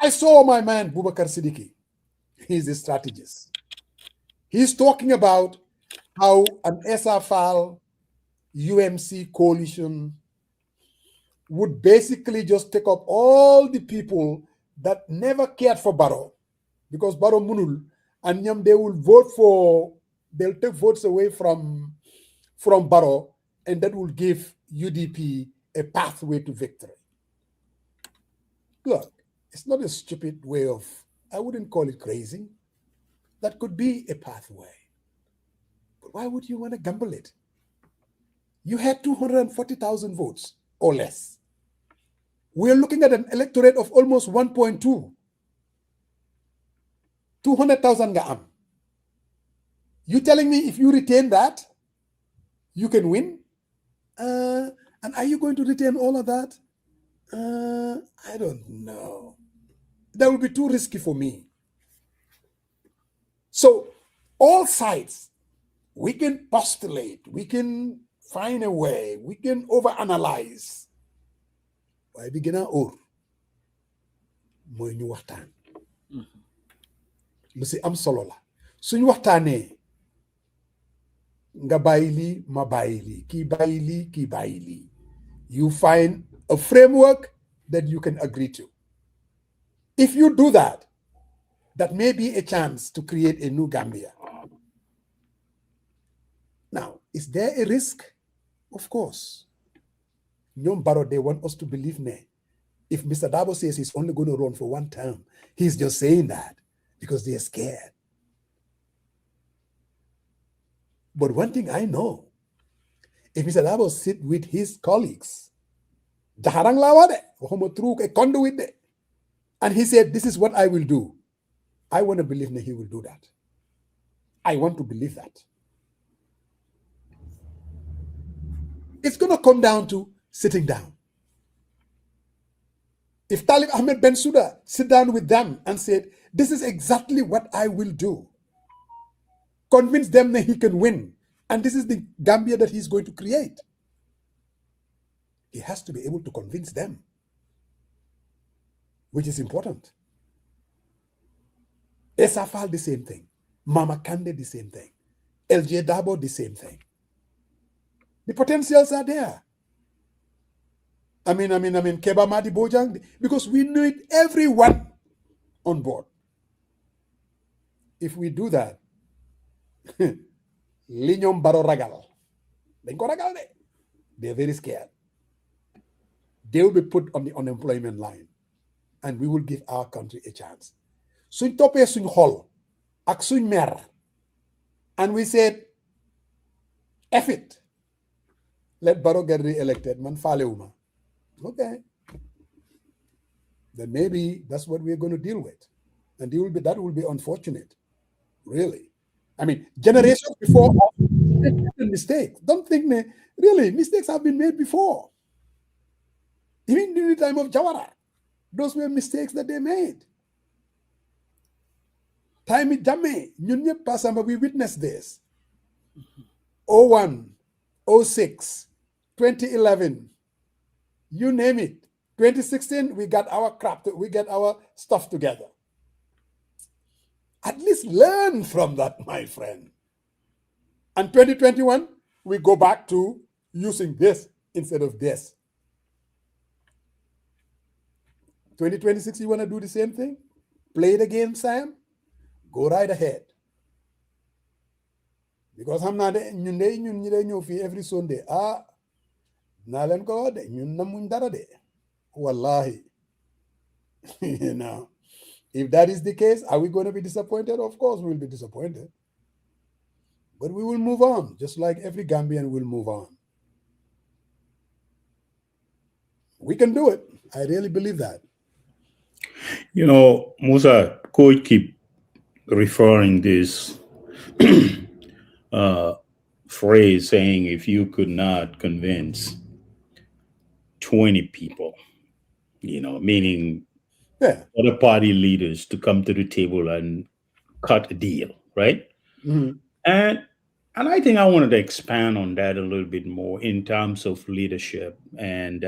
I saw my man, Boubacar Siddiqui. He's a strategist. He's talking about how an SFL UMC coalition would basically just take up all the people that never cared for Barrow, because Barrow Munul, and they will vote for, they'll take votes away from Barrow, and that will give UDP a pathway to victory. Look, it's not a stupid way of, I wouldn't call it crazy. That could be a pathway. But why would you want to gamble it? You had 240,000 votes or less. We're looking at an electorate of almost 1.2. 200,000 gaam. You telling me if you retain that, you can win? And are you going to retain all of that? I don't know. That would be too risky for me. So all sides, we can postulate, we can find a way, we can overanalyze. Why begin or mooy ñu waxtaan. Lu si am solo la. Suñu waxtaanee nga bàyyi lii ma bàyyi lii, kii bàyyi lii, kii bàyyi lii. You find a framework that you can agree to. If you do that, that may be a chance to create a new Gambia. Now, is there a risk? Of course. Nyom Barrow, they want us to believe me. If Mr. Dabo says he's only going to run for one term, he's just saying that because they're scared. But one thing I know, if Mr. Dabo sit with his colleagues, Jaharang lawade, through a conduit, and he said, this is what I will do, I want to believe that he will do that. I want to believe that. It's going to come down to sitting down. If Talib Ahmed Bensouda sit down with them and said, this is exactly what I will do, convince them that he can win, and this is the Gambia that he's going to create, he has to be able to convince them, which is important. Esafal, the same thing. Mama Kande, the same thing. LJ Dabo, the same thing. The potentials are there. I mean, Keba Madi Bojang, because we need everyone on board. If we do that, Linyom Baro Ragal, they're very scared. They will be put on the unemployment line, and we will give our country a chance. Suñ topé suñ xol ak suñ mer, and we said, F it. Let Barrow get re-elected. Man falewuma. Okay. Then maybe that's what we're going to deal with. And that will be unfortunate. Really. I mean, generations before mistakes. Don't think really mistakes have been made before. Even during the time of Jawara, those were mistakes that they made. Time it jame, we witnessed this. 01, 06, 2011, you name it. 2016, we got our stuff together. At least learn from that, my friend. And 2021, we go back to using this instead of this. 2026, you want to do the same thing? Play it again, Sam? Go right ahead. Because I'm not every Sunday. Nalan ko de ñun namuñ dara de. Wallahi. You know, if that is the case, are we going to be disappointed? Of course, we'll be disappointed. But we will move on, just like every Gambian will move on. We can do it. I really believe that. You know, Musa, could keep referring this phrase saying, if you could not convince 20 people, you know, meaning other party leaders to come to the table and cut a deal, right? Mm-hmm. And I think I wanted to expand on that a little bit more in terms of leadership and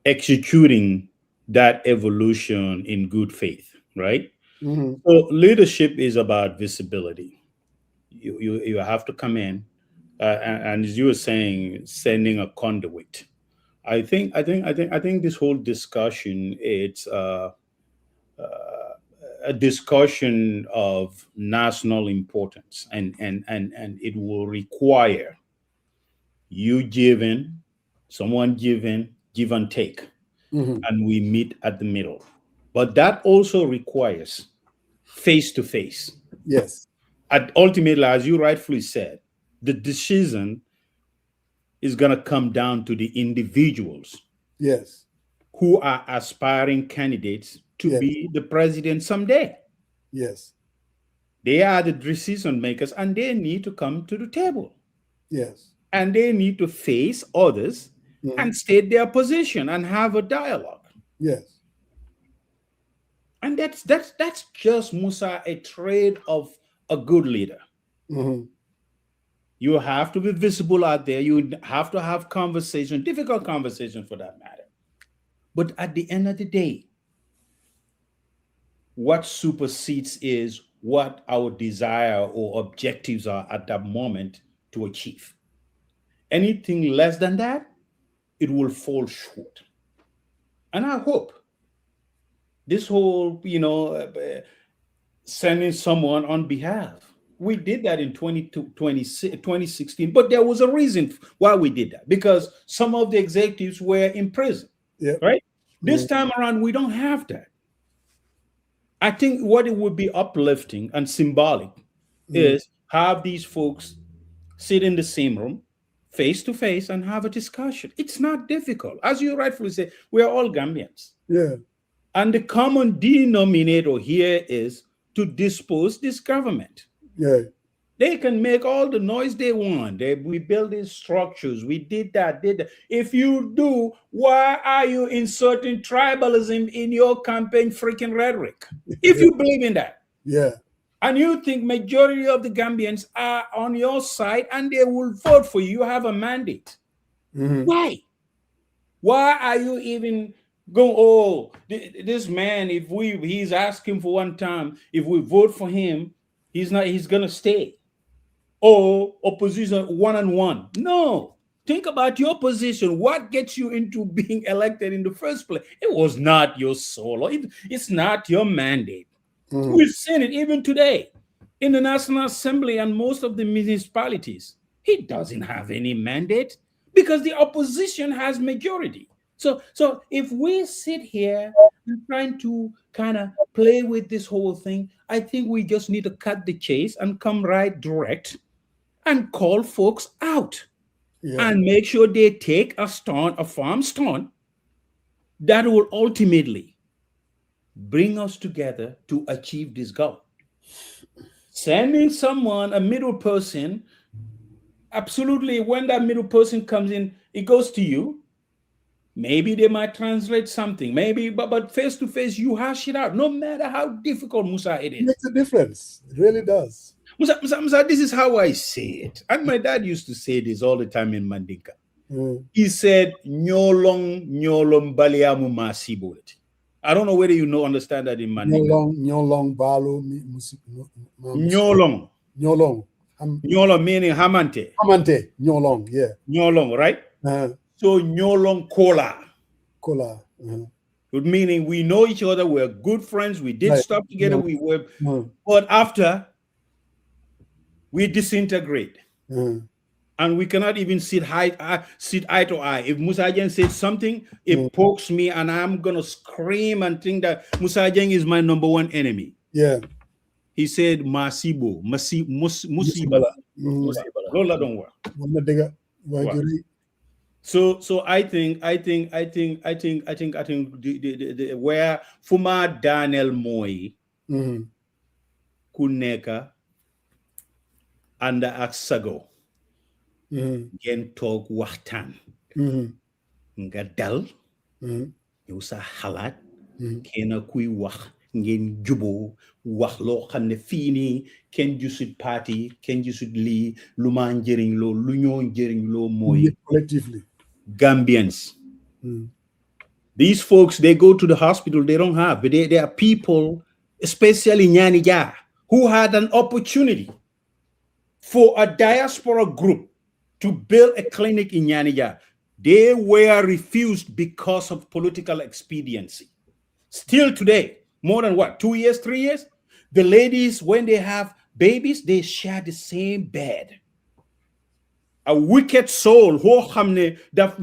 executing that evolution in good faith, right? Mm-hmm. So leadership is about visibility. You have to come in, and as you were saying, sending a conduit. I think this whole discussion, it's a discussion of national importance, and it will require you giving, someone giving, give and take, and we meet at the middle. But that also requires face to face. Yes. And ultimately, as you rightfully said, the decision is going to come down to the individuals. Yes. Who are aspiring candidates to be the president someday. Yes. They are the decision makers, and they need to come to the table. Yes. And they need to face others and state their position and have a dialogue. Yes. And that's just, Musa, a trait of a good leader. Mm-hmm. You have to be visible out there. You have to have conversation, difficult conversation for that matter. But at the end of the day, what supersedes is what our desire or objectives are at that moment to achieve. Anything less than that, it will fall short. And I hope this whole, sending someone on behalf, we did that in 2016, but there was a reason why we did that, because some of the executives were in prison, right? This time around, we don't have that. I think what it would be uplifting and symbolic is have these folks sit in the same room, face to face, and have a discussion. It's not difficult. As you rightfully say, we are all Gambians. Yeah. And the common denominator here is to dispose this government. Yeah. They can make all the noise they want. We build these structures. We did that. If you do, why are you inserting tribalism in your campaign freaking rhetoric? If you believe in that. Yeah. And you think majority of the Gambians are on your side and they will vote for you, you have a mandate. Why? Why are you even going, this man, he's asking for one time, if we vote for him, he's going to stay. Or opposition 1-on-1. No. Think about your position. What gets you into being elected in the first place? It was not your solo. It's not your mandate. We've seen it even today in the National Assembly and most of the municipalities. He doesn't have any mandate because the opposition has majority. So if we sit here and trying to kind of play with this whole thing, I think we just need to cut the chase and come right direct and call folks out and make sure they take a firm stand that will ultimately bring us together to achieve this goal. Sending someone, a middle person, absolutely, when that middle person comes in, it goes to you. Maybe they might translate something, maybe, but face to face, you hash it out, no matter how difficult, Musa, it is. It makes a difference. It really does. Musa, this is how I say it. And my dad used to say this all the time in Mandinka. He said, Nyolong baliamu masibolet. I don't know whether you understand that in Mandinka. Nyolong balu. Nyolong. Nyolong meaning hamante. Hamante, nyolong, yeah. Nyolong, right? So nyolong kola. Kola. meaning we know each other, we're good friends, we did stuff together, we were, but after we disintegrate. And we cannot even sit eye to eye. If Musa Jeng said something, it pokes me and I'm going to scream and think that Musa Jeng is my number one enemy. Yeah. He said, Masibo, Musiba. Lola don't work. So I think the where Fuma Daniel Moy Kuneka and Aksago gen talk waxtaan nga dal yow sa xalaat kenn kuy wax ngeen juboo wax loo xam ne fii nii kenn gisut parti kenn gisut lii lu ma njëriñ loo lu ñoo njëriñ loo mooy collectively Gambians. These folks, they go to the hospital, they don't have, but they are people, especially Nyani Ja, who had an opportunity for a diaspora group to build a clinic in Nyani Ja. They were refused because of political expediency. Still today, more than what, 2 years, 3 years? The ladies, when they have babies, they share the same bed. A wicked soul, that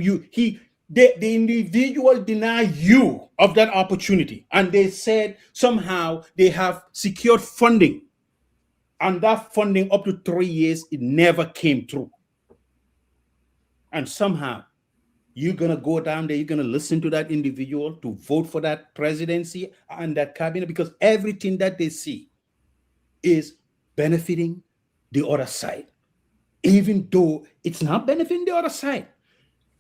the individual deny you of that opportunity. And they said somehow they have secured funding. And that funding up to 3 years, it never came through. And somehow you're going to go down there, you're going to listen to that individual to vote for that presidency and that cabinet, because everything that they see is benefiting the other side. Even though it's not benefiting the other side,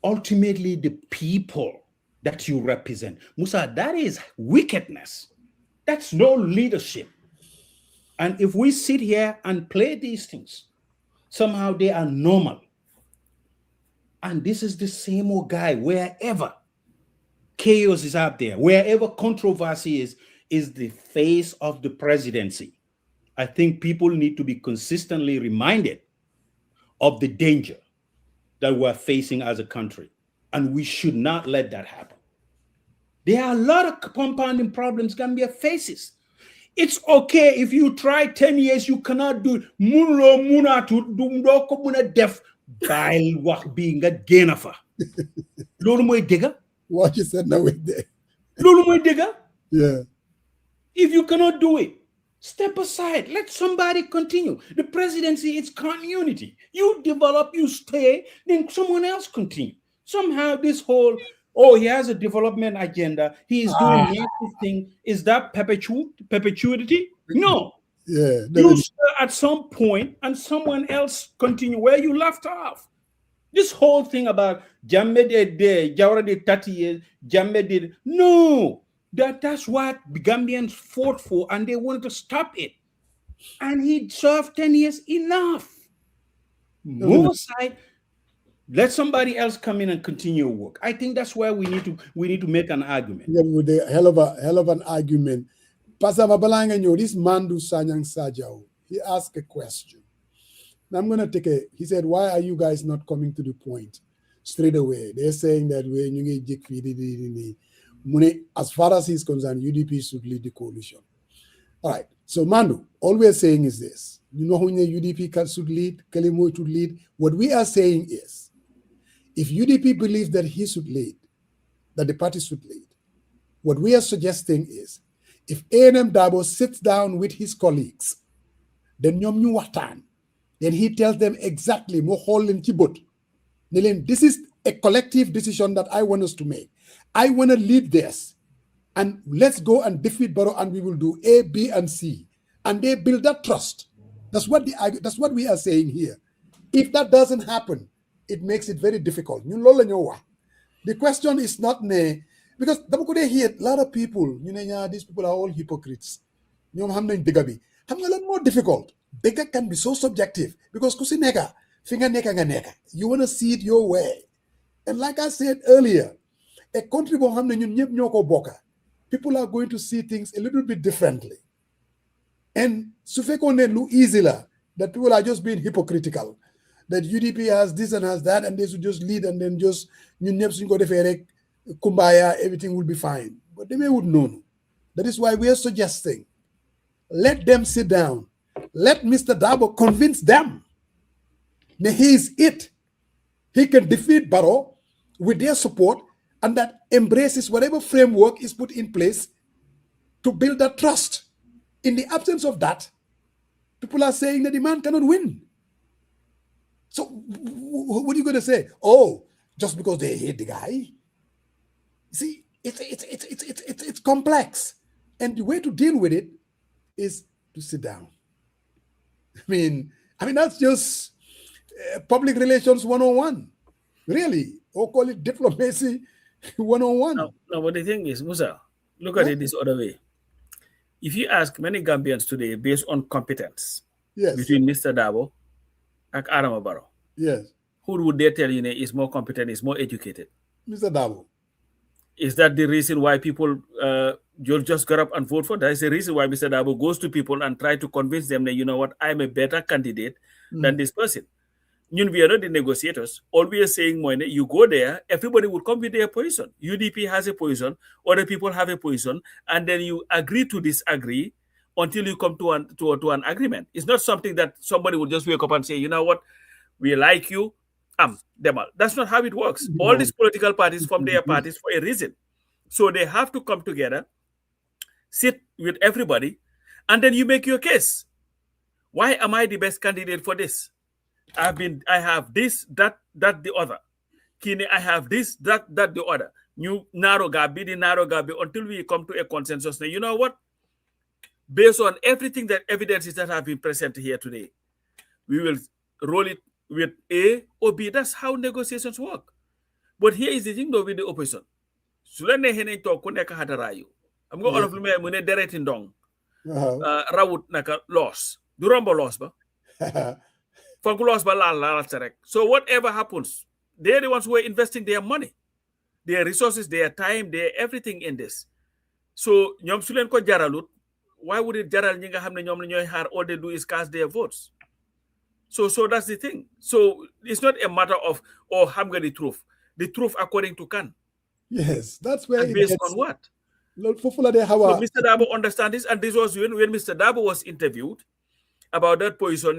ultimately the people that you represent, Musa, that is wickedness. That's no leadership. And if we sit here and play these things, somehow they are normal. And this is the same old guy, wherever chaos is out there, wherever controversy is the face of the presidency. I think people need to be consistently reminded of the danger that we're facing as a country. And we should not let that happen. There are a lot of compounding problems Gambia faces. It's okay if you try 10 years, you cannot do what you said now with there. Yeah. If you cannot do it, step aside. Let somebody continue. The presidency is continuity. You develop, you stay, then someone else continue. Somehow this whole, he has a development agenda, he is doing this thing. Is that perpetuity? No. Yeah. You start at some point and someone else continue where you left off. This whole thing about Jammeh did, Jawara did 30 years, Jammeh did. No. That's what the Gambians fought for, and they wanted to stop it. And he served 10 years, enough. Move aside, let somebody else come in and continue work. I think that's where we need to make an argument. Yeah, with a hell of an argument. Pastor Babalanganyo, this Mandu Sanyang Sajao, he asked a question. Now I'm gonna he said, why are you guys not coming to the point straight away? They're saying that when you get as far as he's concerned, UDP should lead the coalition. All right. So Manu, all we're saying is this. You know when the UDP should lead, Kalimo should lead. What we are saying is, if UDP believes that he should lead, that the party should lead, what we are suggesting is, if A&M Dabo sits down with his colleagues, then then he tells them exactly, this is a collective decision that I want us to make. I want to lead this, and let's go and defeat Barrow, and we will do A, B, and C, and they build that trust. That's what we are saying here. If that doesn't happen, it makes it very difficult. The question is not because a lot of people, these people are all hypocrites. More difficult. Bigger can be so subjective because you want to see it your way. And like I said earlier, a country people are going to see things a little bit differently. And that people are just being hypocritical. That UDP has this and has that, and they should just lead and then just kumbaya, everything will be fine. but they may would know. That is why we are suggesting, let them sit down. Let Mr. Dabo convince them that he is it. He can defeat Barrow with their support, and that embraces whatever framework is put in place to build that trust. In the absence of that, people are saying that the man cannot win. So what are you going to say? Oh, just because they hate the guy? See, it's complex, and the way to deal with it is to sit down. I mean that's just public relations 101, really, or call it diplomacy 101. No, but the thing is, Musa, look at it this other way. If you ask many Gambians today, based on competence, yes, between Mr. Dabo and Adama Barrow, yes, who would they tell you is more competent, is more educated? Mr. Dabo. Is that the reason why people just got up and vote for? That is the reason why Mr. Dabo goes to people and try to convince them that, you know what, I'm a better candidate than this person. We are not the negotiators. All we are saying, Moine, you go there, everybody would come with their position. UDP has a position, other people have a position, and then you agree to disagree until you come to an agreement. It's not something that somebody would just wake up and say, you know what, we like you, them all. That's not how it works. All these political parties form their parties for a reason. So they have to come together, sit with everybody, and then you make your case. Why am I the best candidate for this? I have this, that, the other. Kine, I have this, that, the other. New narrow gabi, until we come to a consensus. Now, you know what? Based on everything that evidences that have been presented here today, we will roll it with A or B. That's how negotiations work. But here is the thing though with the opposition. Sulane hene to kuneka hadarayu. I'm going to me mune deretin dong. Rawut naka loss. Duramba loss ba. So whatever happens, they're the ones who are investing their money, their resources, their time, their everything in this. So ñom su len ko jaralut, why would it jaral ñi nga xamne ñom la ñoy xaar, all they do is cast their votes? So that's the thing. So it's not a matter of xam nga the truth according to Khan. Yes, that's where and based on what? So Mr. Dabo understands this, and this was when Mr. Dabo was interviewed about that position,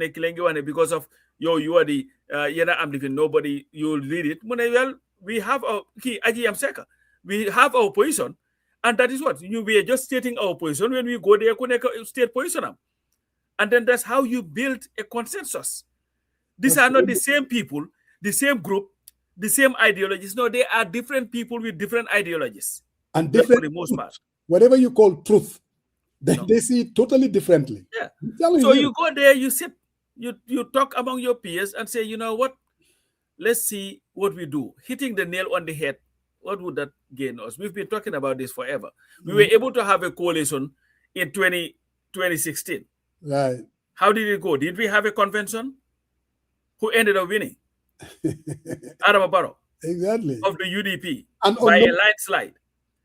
because of you are the I'm living nobody, you'll lead it. Well, we have our key we have our position, and that is what we are just stating our position. When we go there, state position, and then that's how you build a consensus. These are not the same people, the same group, the same ideologies. No, they are different people with different ideologies, and different for the most part. Whatever you call truth, they see it totally differently. Yeah. So you go there, you sit, you talk among your peers and say, you know what, let's see what we do. Hitting the nail on the head, what would that gain us? We've been talking about this forever. We were able to have a coalition in 2016. Right. How did it go? Did we have a convention? Who ended up winning? Adama Barrow. Exactly. Of the UDP and by a landslide.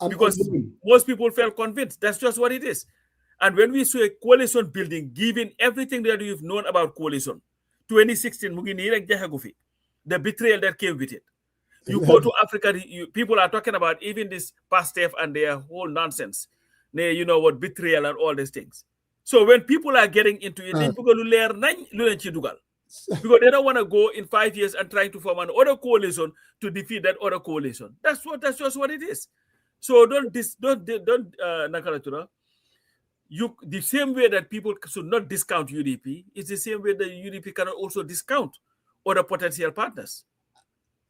Because most people felt convinced. That's just what it is. And when we saw a coalition building, given everything that we've known about coalition, 2016, the betrayal that came with it. You go to Africa, people are talking about even this PASTEF and their whole nonsense. You know what, betrayal and all these things. So when people are getting into it, because they don't want to go in 5 years and trying to form another coalition to defeat that other coalition. That's just what it is. So the same way that people should not discount UDP, it's the same way that UDP cannot also discount other potential partners.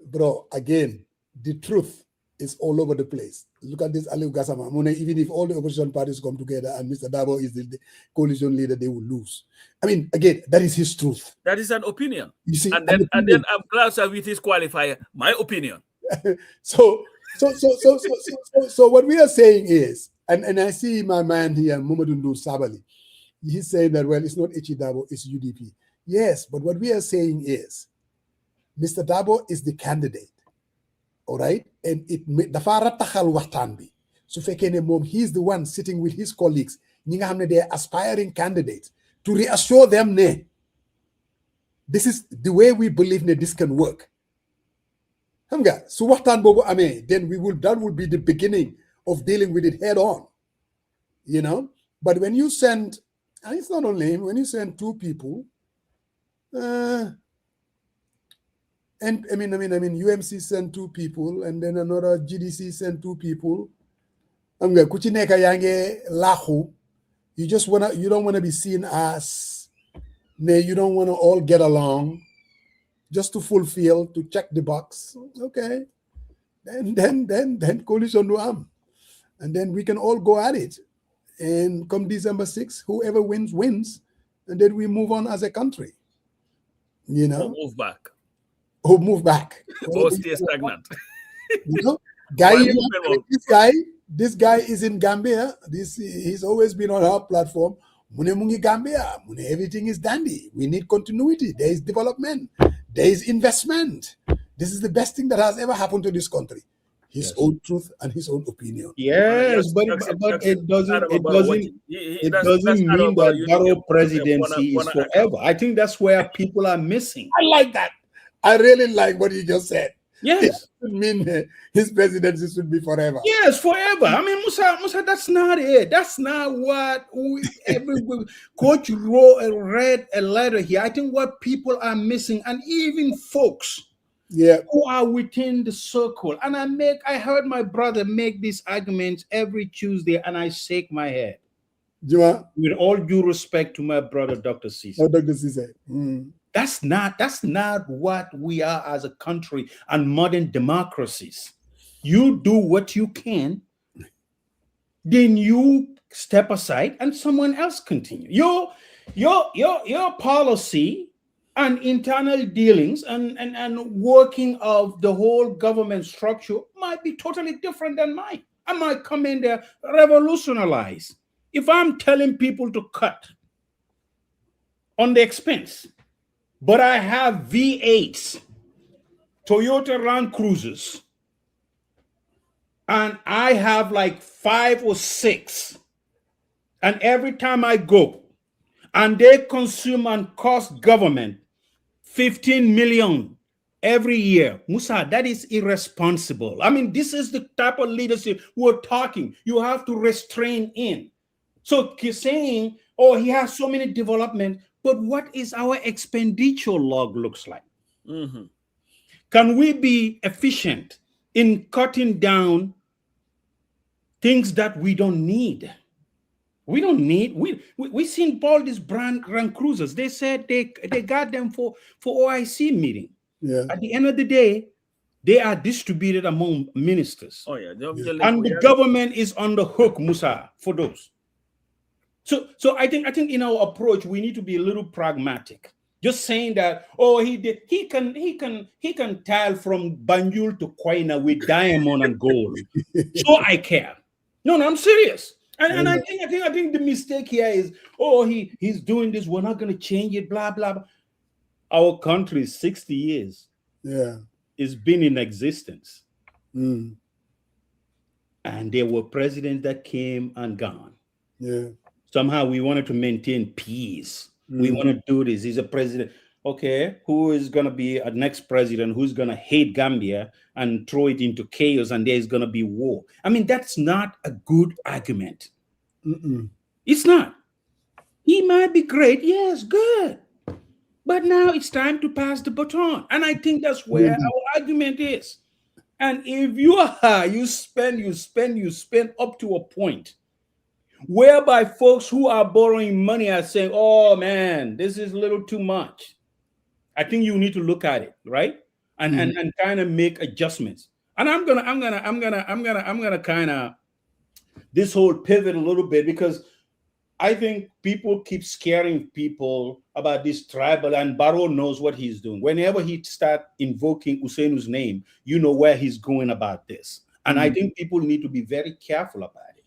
Bro, again, the truth is all over the place. Look at this Aliou Gassama. Even if all the opposition parties come together and Mr. Dabo is the coalition leader, they will lose. I mean, again, that is his truth. That is an opinion. You see, and then I'm glad with his qualifier, my opinion. So what we are saying is, and I see my man here, Mamadou Ndour Sabali, he's saying that, well, it's not Echi Dabo, it's UDP. Yes, but what we are saying is, Mr. Dabo is the candidate, all right? And dafa rataxal waxtaan bi. Su fekkee ne moom, he's the one sitting with his colleagues, ñi nga xam ne they're aspiring candidates, to reassure them ne, this is the way we believe ne this can work. So then that will be the beginning of dealing with it head on, you know. But when you send, and it's not only him, when you send two people, and I mean, UMC sent two people, and then another GDC sent two people. You just you don't wanna be seen as, you don't want to all get along, just to fulfill, to check the box. Okay, then coalition do am, and then we can all go at it. And come December 6th, whoever wins, and then we move on as a country. You know, or move back. Or move back. Or stay stagnant. You know, this guy is in Gambia. He's always been on our platform. Mune mungi Gambia. Mune everything is dandy. We need continuity. There is development. There is investment. This is the best thing that has ever happened to this country. His own truth and his own opinion. Yes, but it doesn't mean that Barrow presidency is forever. I think that's where people are missing. I like that. I really like what you just said. Yes. It doesn't mean his presidency should be forever. Yes, forever. I mean, Musa, that's not it. That's not what Coach read a letter here. I think what people are missing, and even folks who are within the circle, and I heard my brother make these arguments every Tuesday, and I shake my head. With all due respect to my brother, Dr. Cisse. Oh, Dr. Cisse. Mm. That's not what we are as a country and modern democracies. You do what you can, then you step aside and someone else continue. Your policy and internal dealings and working of the whole government structure might be totally different than mine. I might come in there, revolutionize. If I'm telling people to cut on the expense, but I have V8s, Toyota Land Cruisers, and I have like 5 or 6, and every time I go, and they consume and cost government 15 million every year. Musa, that is irresponsible. I mean, this is the type of leadership we're talking. You have to restrain in. So he's saying, oh, he has so many development, but what is our expenditure log looks like? Mm-hmm. Can we be efficient in cutting down things that we don't need? We don't need. We seen all these brand Land Cruisers. They said they got them for OIC meeting. Yeah. At the end of the day, they are distributed among ministers. Oh yeah. And the government is on the hook, Musa, for those. So I think in our approach we need to be a little pragmatic. Just saying that, oh, he can tile from Banjul to Kwaina with diamond and gold. So I care. No, I'm serious. And I think the mistake here is, oh, he's doing this, we're not gonna change it, blah blah blah. Our country is 60 years. Yeah. It's been in existence. Mm. And there were presidents that came and gone. Yeah. Somehow we wanted to maintain peace. We want to do this. He's a president. Okay, who is going to be a next president who's going to hate Gambia and throw it into chaos and there's going to be war? I mean, that's not a good argument. Mm-mm. It's not. He might be great. Yes, good. But now it's time to pass the baton. And I think that's where our argument is. And if you spend up to a point whereby folks who are borrowing money are saying, "Oh man, this is a little too much." I think you need to look at it, right, and kind of make adjustments. And I'm gonna kind of this whole pivot a little bit because I think people keep scaring people about this tribal, and Barrow knows what he's doing. Whenever he start invoking Usainu's name, you know where he's going about this, and I think people need to be very careful about it.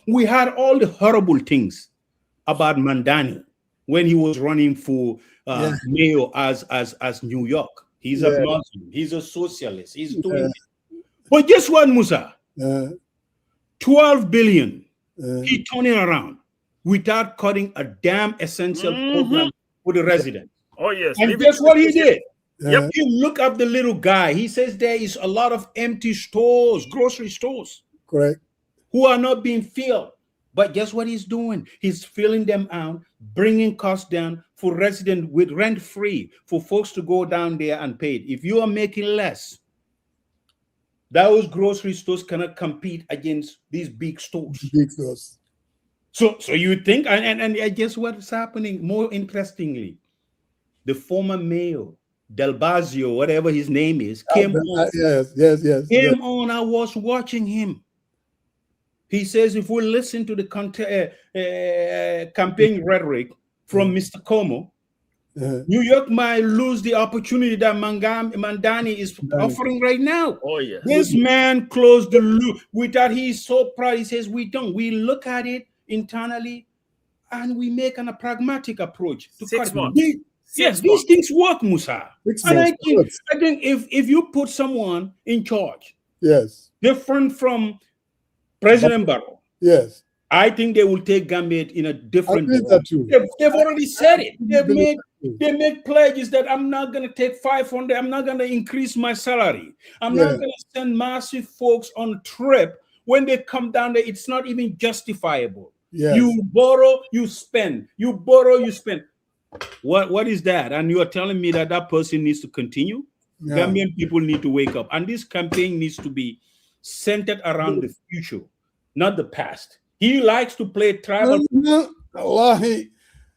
We had all the horrible things about Mandani when he was running for mayor as New York. He's a Muslim. He's a socialist. He's doing it. But guess what, Musa? 12 billion. He turned it around without cutting a damn essential program for the residents. Oh, yes. And guess what he did? Yep. You look up the little guy. He says there is a lot of empty stores, grocery stores. Correct. who are not being filled. But guess what he's doing? He's filling them out, bringing costs down for residents with rent free, for folks to go down there and pay it. If you are making less, those grocery stores cannot compete against these big stores. Big stores. So you think, and guess what's happening? More interestingly, the former mayor, Del Bazio, whatever his name is, came on. Yes. Came on. I was watching him. He says if we listen to the campaign rhetoric from Mr. Cuomo, New York might lose the opportunity that Mandani is offering right now. Oh, yeah. This man closed the loop. With that, he's so proud. He says, we don't. We look at it internally and we make a pragmatic approach. To 6 months. Yes, these things work, Musa. And I think if you put someone in charge, yes, different from President Barrow, yes, I think they will take Gambia in a different way. They've already said it. They make pledges that I'm not going to take 500. I'm not going to increase my salary. I'm not going to send massive folks on trip. When they come down there, it's not even justifiable. Yes. You borrow, you spend. You borrow, you spend. What is that? And you are telling me that person needs to continue? Yeah. Gambian people need to wake up. And this campaign needs to be centered around the future, not the past. He likes to play tribal. Wallahi,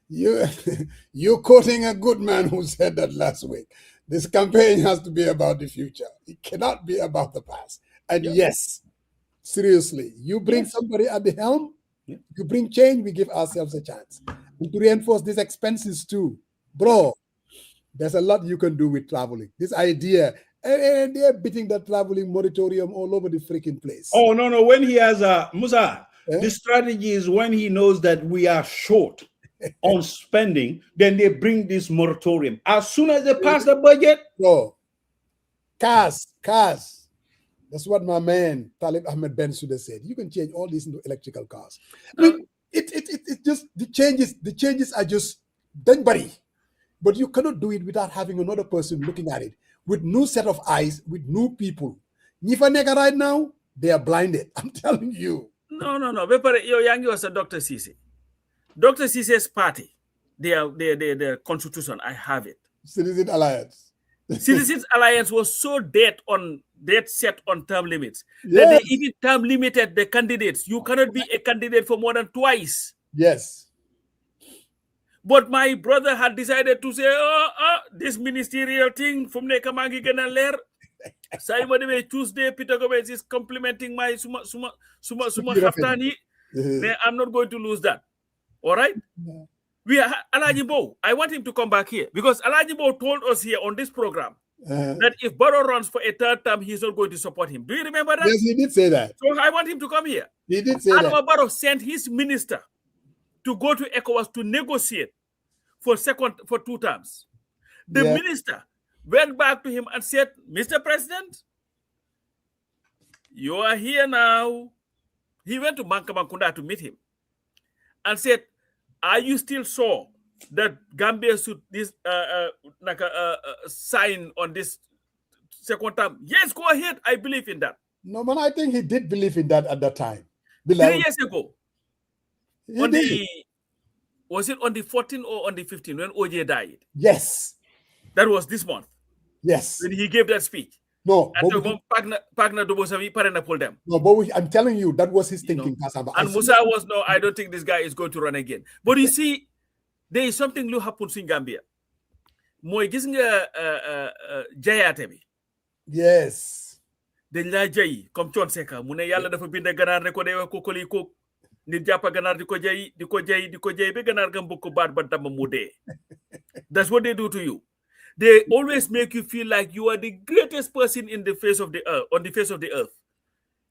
you're quoting a good man who said that last week. This campaign has to be about the future. It cannot be about the past. And yes, seriously, you bring somebody at the helm, you bring change, we give ourselves a chance. And to reinforce these expenses too, bro, there's a lot you can do with traveling. This idea, and they're beating that traveling moratorium all over the freaking place. Oh, no. When he has Musa, the strategy is when he knows that we are short on spending, then they bring this moratorium. As soon as they pass the budget, cars. That's what my man Talib Ahmed Bensouda said. You can change all these into electrical cars. I mean, it just the changes are just done, but you cannot do it without having another person looking at it with new set of eyes, with new people. Nifaneka right now, they are blinded. I'm telling you. No. Your young was a Dr. Sisi. Dr. Sisi's party, their constitution, I have it. Citizen Alliance. Citizens Alliance was so dead set on term limits that they even term limited the candidates. You cannot be a candidate for more than twice. Yes. But my brother had decided to say, this ministerial thing from Nekamangi Genaler. Saimade Tuesday, Peter Gomez is complimenting my Suma Haftani. I'm not going to lose that. All right? Yeah. We are Alaji Bo. I want him to come back here because Alaji Bo told us here on this program that if Barrow runs for a third term, he's not going to support him. Do you remember that? Yes, he did say that. So I want him to come here. He did say that. Barrow sent his minister to go to ECOWAS to negotiate for 2 terms. The minister went back to him and said, Mr. President, you are here now. He went to Mankamakunda to meet him and said, are you still sure that Gambia should sign on this second term? Yes, go ahead. I believe in that. No, man, I think he did believe in that at that time. 3 years ago. Was it on the 14th or on the 15th when OJ died? Yes. That was this month. Yes. When he gave that speech. No. And I'm telling you, that was his thinking. And Musa was, no, I don't think this guy is going to run again. But you see, there is something new happens in Gambia. Moy gis nga jayate bi. Yes. Dañ la jay comme Thione Seck mu ne yàlla dafa bind ganaar ne ko dewe ko koli ko nit jàppa ganaar di ko jay be ganaar ga mbokk baat ba dama mu dee. That's what they do to you. They always make you feel like you are the greatest person in the face of the earth, on the face of the earth.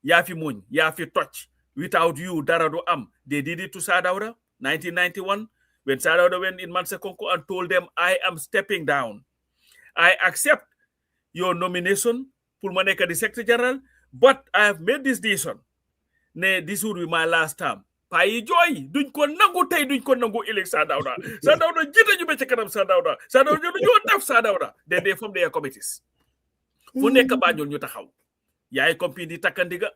Yafi muñ, yafi touch. Without you, Darado am. They did it to Sadauda, 1991, when Sadauda went in Mansakonko and told them, I am stepping down. I accept your nomination, Pulmaneka the Secretary General, but I have made this decision. This will be my last term. Pai joy, duñ ko nangu tay duñ ko nangu elek Sadauda. Sadauda jita ñu be ci kanam Sadauda. Sadauda ñu def Sadauda. Then they form their committees. Fu nek bañul ñu taxaw. Yaay compagnie di takandiga.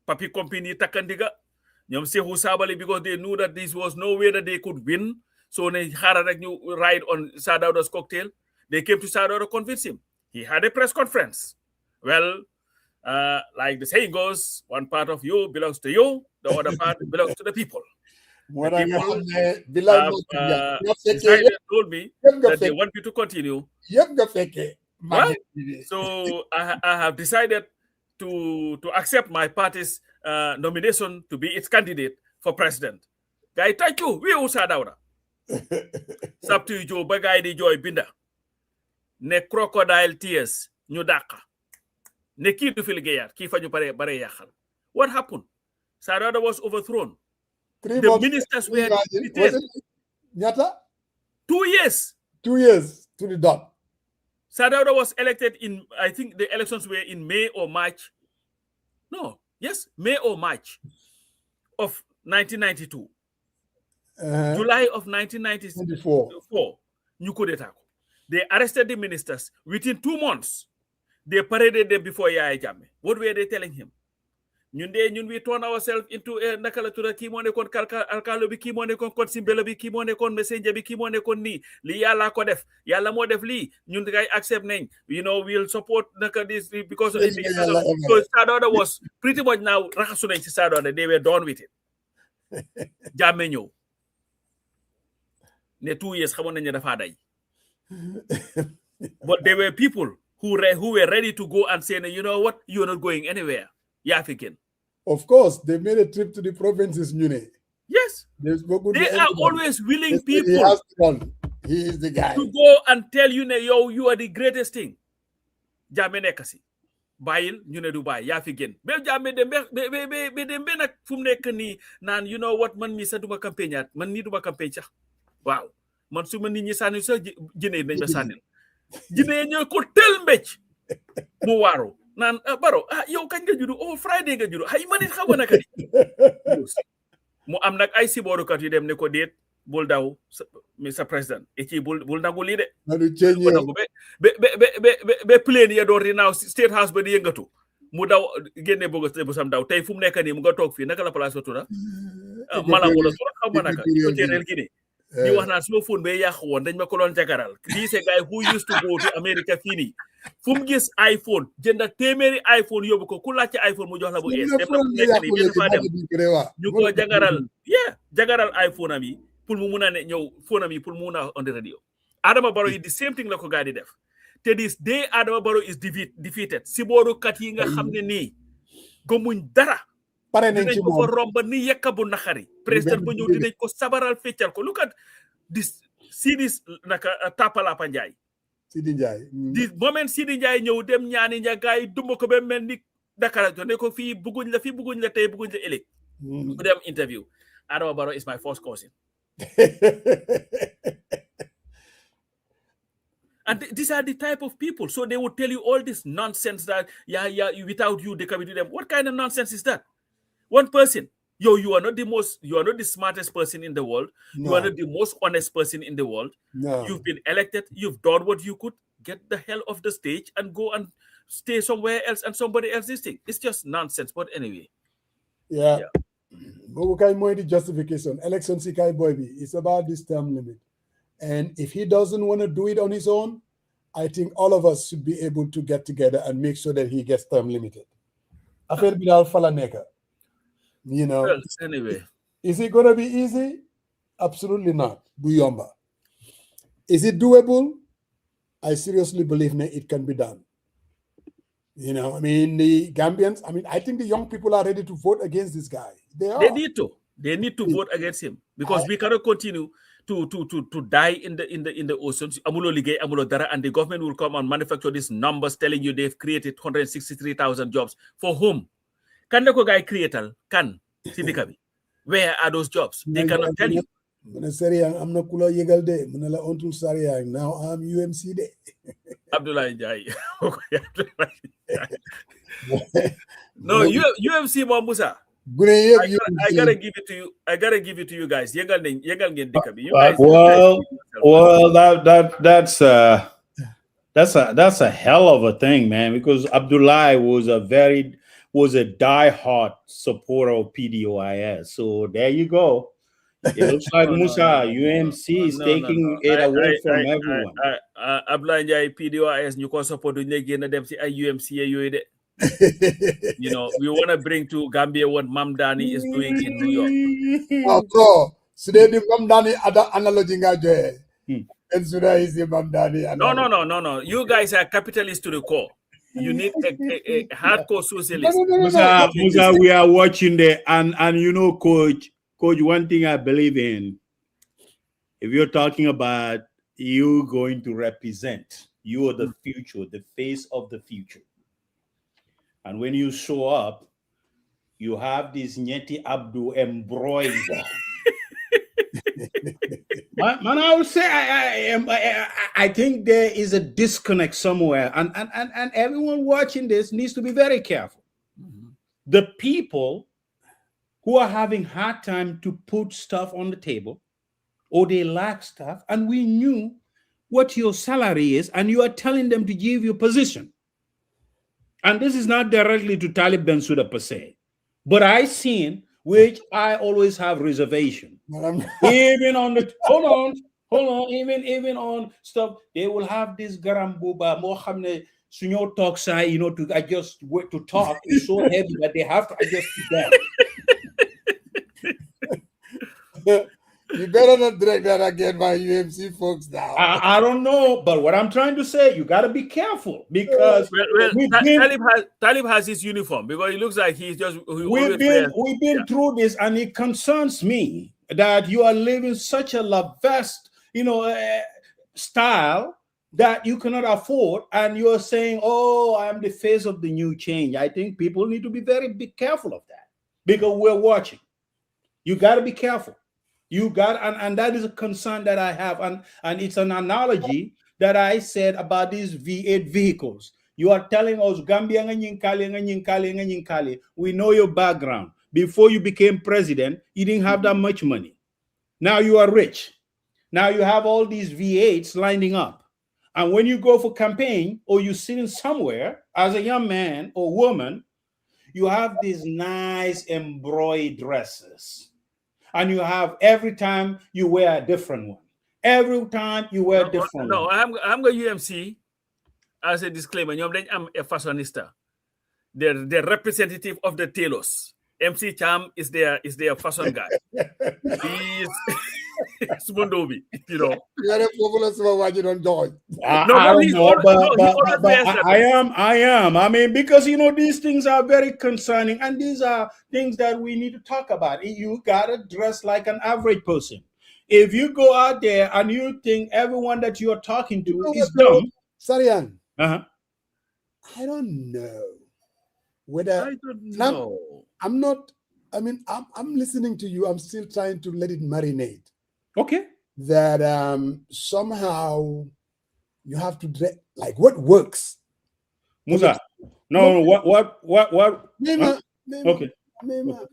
Papi company takandiga. Ñom Sehu Sabali, because they knew that this was no way that they could win. So they had a new ride on Sadauda's cocktail. They came to Sadauda to convince him. He had a press conference. Well, like the saying goes, one part of you belongs to you, the other part belongs to the people. The people told me that they want you to continue. Well, so I have decided to accept my party's nomination to be its candidate for president. Guy, thank you. We also Sadauda. Sabtu jo bagay di joy binda. Ne crocodile tears ñu dàqa. Ne kii du fi liggéeyaat kii fa ñu bare yàqal. What happened? Sadauda was overthrown. The ministers were detained. 2 years. 2 years to the dot. Sadauda was elected in, I think the elections were in May or March. No, yes, May or March of 1992. July of 1994. They arrested the ministers. Within 2 months, they paraded them before Yaya Jammeh. What were they telling him? Ñun we turn ourselves into nakala tura ki mo nekon alkalo bi ki mo nekon kon simbelo bi ki mo nekon messenger bi ki mo nekon ni li yalla ko def yalla mo def li ñun ngay accept nañ, you know, we'll support naka this because of so Sadauda was pretty much now raxasu nañ ci Sadauda. They were done with it. Jammeh ñew ne 2 years xamone nañ dafa day. But there were people who were ready to go and say, you know what, you're not going anywhere. Yafikin. Of course, they made a trip to the provinces, Yes. They are always willing people. He is the guy. To go and tell you, yo, you are the greatest thing. Jammeh nekasi. Bayil, ñu ne du bay, Yafikin. Be Jammeh dembe nak fum nek ni nan, you know what, man mi sa duma campagne man ni duma campagne sax. Wow. Man suma nit ñi sanni sax jine nañ ma sannil. Jine ñoo ko tel mbecc. Mu waru. Nan Baro yow kañ nga juddu Friday nga juddu ay manit xaw naka di mu am nag ay siborukat yu dem ne ko déet bul daw Mr. President ci bul nangu lii de be plane ya door di naaw State House ba di yëngatu mu daw génne bu sam daw tey fu mu nekk nii mu nga toog fii naka la place ba tuda Malango la tuda xaw ma naka ko tereel gi di wax naan suma phone be yàq woon dañ ma ko doon jagaral these guy who used to go to America fii nii fu mu gis iPhone jënda téeméeri iPhone yóbbu ko ku laajte iPhone mu jox la bu ees ñu ko jagaral iPhone am yi pour mu mun a ne ñëw phone am yi pour mu mun a on the radio. Adama Barrow yi the same thing la ko gaa di def te this day Adama Barrow is defeated si booru kat yi nga xam ne nii gëmuñ dara pare nañ ci moom ko romba ni yekka bu naxari président bu ñëw dinañ ko sabaral feccal ko look at this see this naka Tapalapa Njaay Sidi Ndiaye. The moment Sidi Ndiaye ñëw dem ñaani ña gaay dumba ko ba mel ni Dakar ne ko fii bugguñ la tey bugguñ la ëllëg. Mu dem interview. Adama Barrow is my first cousin. And these are the type of people. So they would tell you all this nonsense that without you they can do them. What kind of nonsense is that? One person. You are not the smartest person in the world. No. You are not the most honest person in the world. No. You've been elected. You've done what you could. Get the hell off the stage and go and stay somewhere else and somebody else is thing. It's just nonsense. But anyway. Yeah. The justification. Election Sikai Boybi. It's about this term limit. And if he doesn't want to do it on his own, I think all of us should be able to get together and make sure that he gets term limited. Affair Bilal Falaneka. You know, well, anyway, is it going to be easy? Absolutely not. Buyomba. Is it doable? I seriously believe it can be done. You know, I mean, the Gambians, I think the young people are ready to vote against this guy. They need to vote against him because we cannot continue to die in the oceans. Amulo ligay, amulo dara, and the government will come and manufacture these numbers telling you they've created 163,000 jobs. For whom? Can the guy create? Where are those jobs? They cannot tell you. I'm not kula yegal de. Now I'm UMC de. Abdullah Jai. No, UMC Mambusa. I gotta give it to you. I gotta give it to you guys. That's a hell of a thing, man. Because Abdullah was a very was a die-hard supporter of PDOIS. So there you go. It looks like Musa, UMC is taking it away from everyone. Abla Njai PDOIS, you can support the again them see UMC. You know, we want to bring to Gambia what Mam Dani is doing in New York. Oh, bro. So they the Mam Dani other analogy ngaje. And Suda is the Mam Dani. No. You guys are capitalists to the core. You need a hardcore socialist. Musa, we are watching there, and you know, Coach, one thing I believe in, if you're talking about you going to represent, you are the future, the face of the future. And when you show up, you have this Nyeti Abdu embroidered. Man, I would say I think there is a disconnect somewhere, and everyone watching this needs to be very careful. The people who are having hard time to put stuff on the table, or they lack stuff, and we knew what your salary is, and you are telling them to give you position. And this is not directly to Talib Bensouda per se, but I seen, which I always have reservation. Even on the hold on, even on stuff, they will have this garambuba mohamne sunyo talk side, you know, to adjust to talk is so heavy that they have to adjust to that. You better not direct that again, my UMC folks now. I don't know, but what I'm trying to say, you got to be careful because Talib has his uniform because it looks like he's just. We've been through this, and it concerns me that you are living such a vast, style that you cannot afford, and you are saying, "Oh, I'm the face of the new change." I think people need to be very careful of that because we're watching. You got to be careful. You got, and that is a concern that I have, and it's an analogy that I said about these V8 vehicles. You are telling us, Gambia, we know your background. Before you became president, you didn't have that much money. Now you are rich. Now you have all these V8s lining up. And when you go for campaign, or you're sitting somewhere as a young man or woman, you have these nice embroidered dresses. And you have every time you wear a different one. Every time you wear a different one. I'm going UMC as a disclaimer. I'm a fashionista. They're representative of the tailors. MC Cham is their fashion guy. He's Smundobi, you know. You are a popular watching on joy. I am. I mean, because these things are very concerning, and these are things that we need to talk about. You gotta dress like an average person. If you go out there and you think everyone that you are talking to is dumb, Sarian, I don't know whether I'm listening to you. I'm still trying to let it marinate. Okay. That somehow you have to like what works. Musa. No. What? Okay. No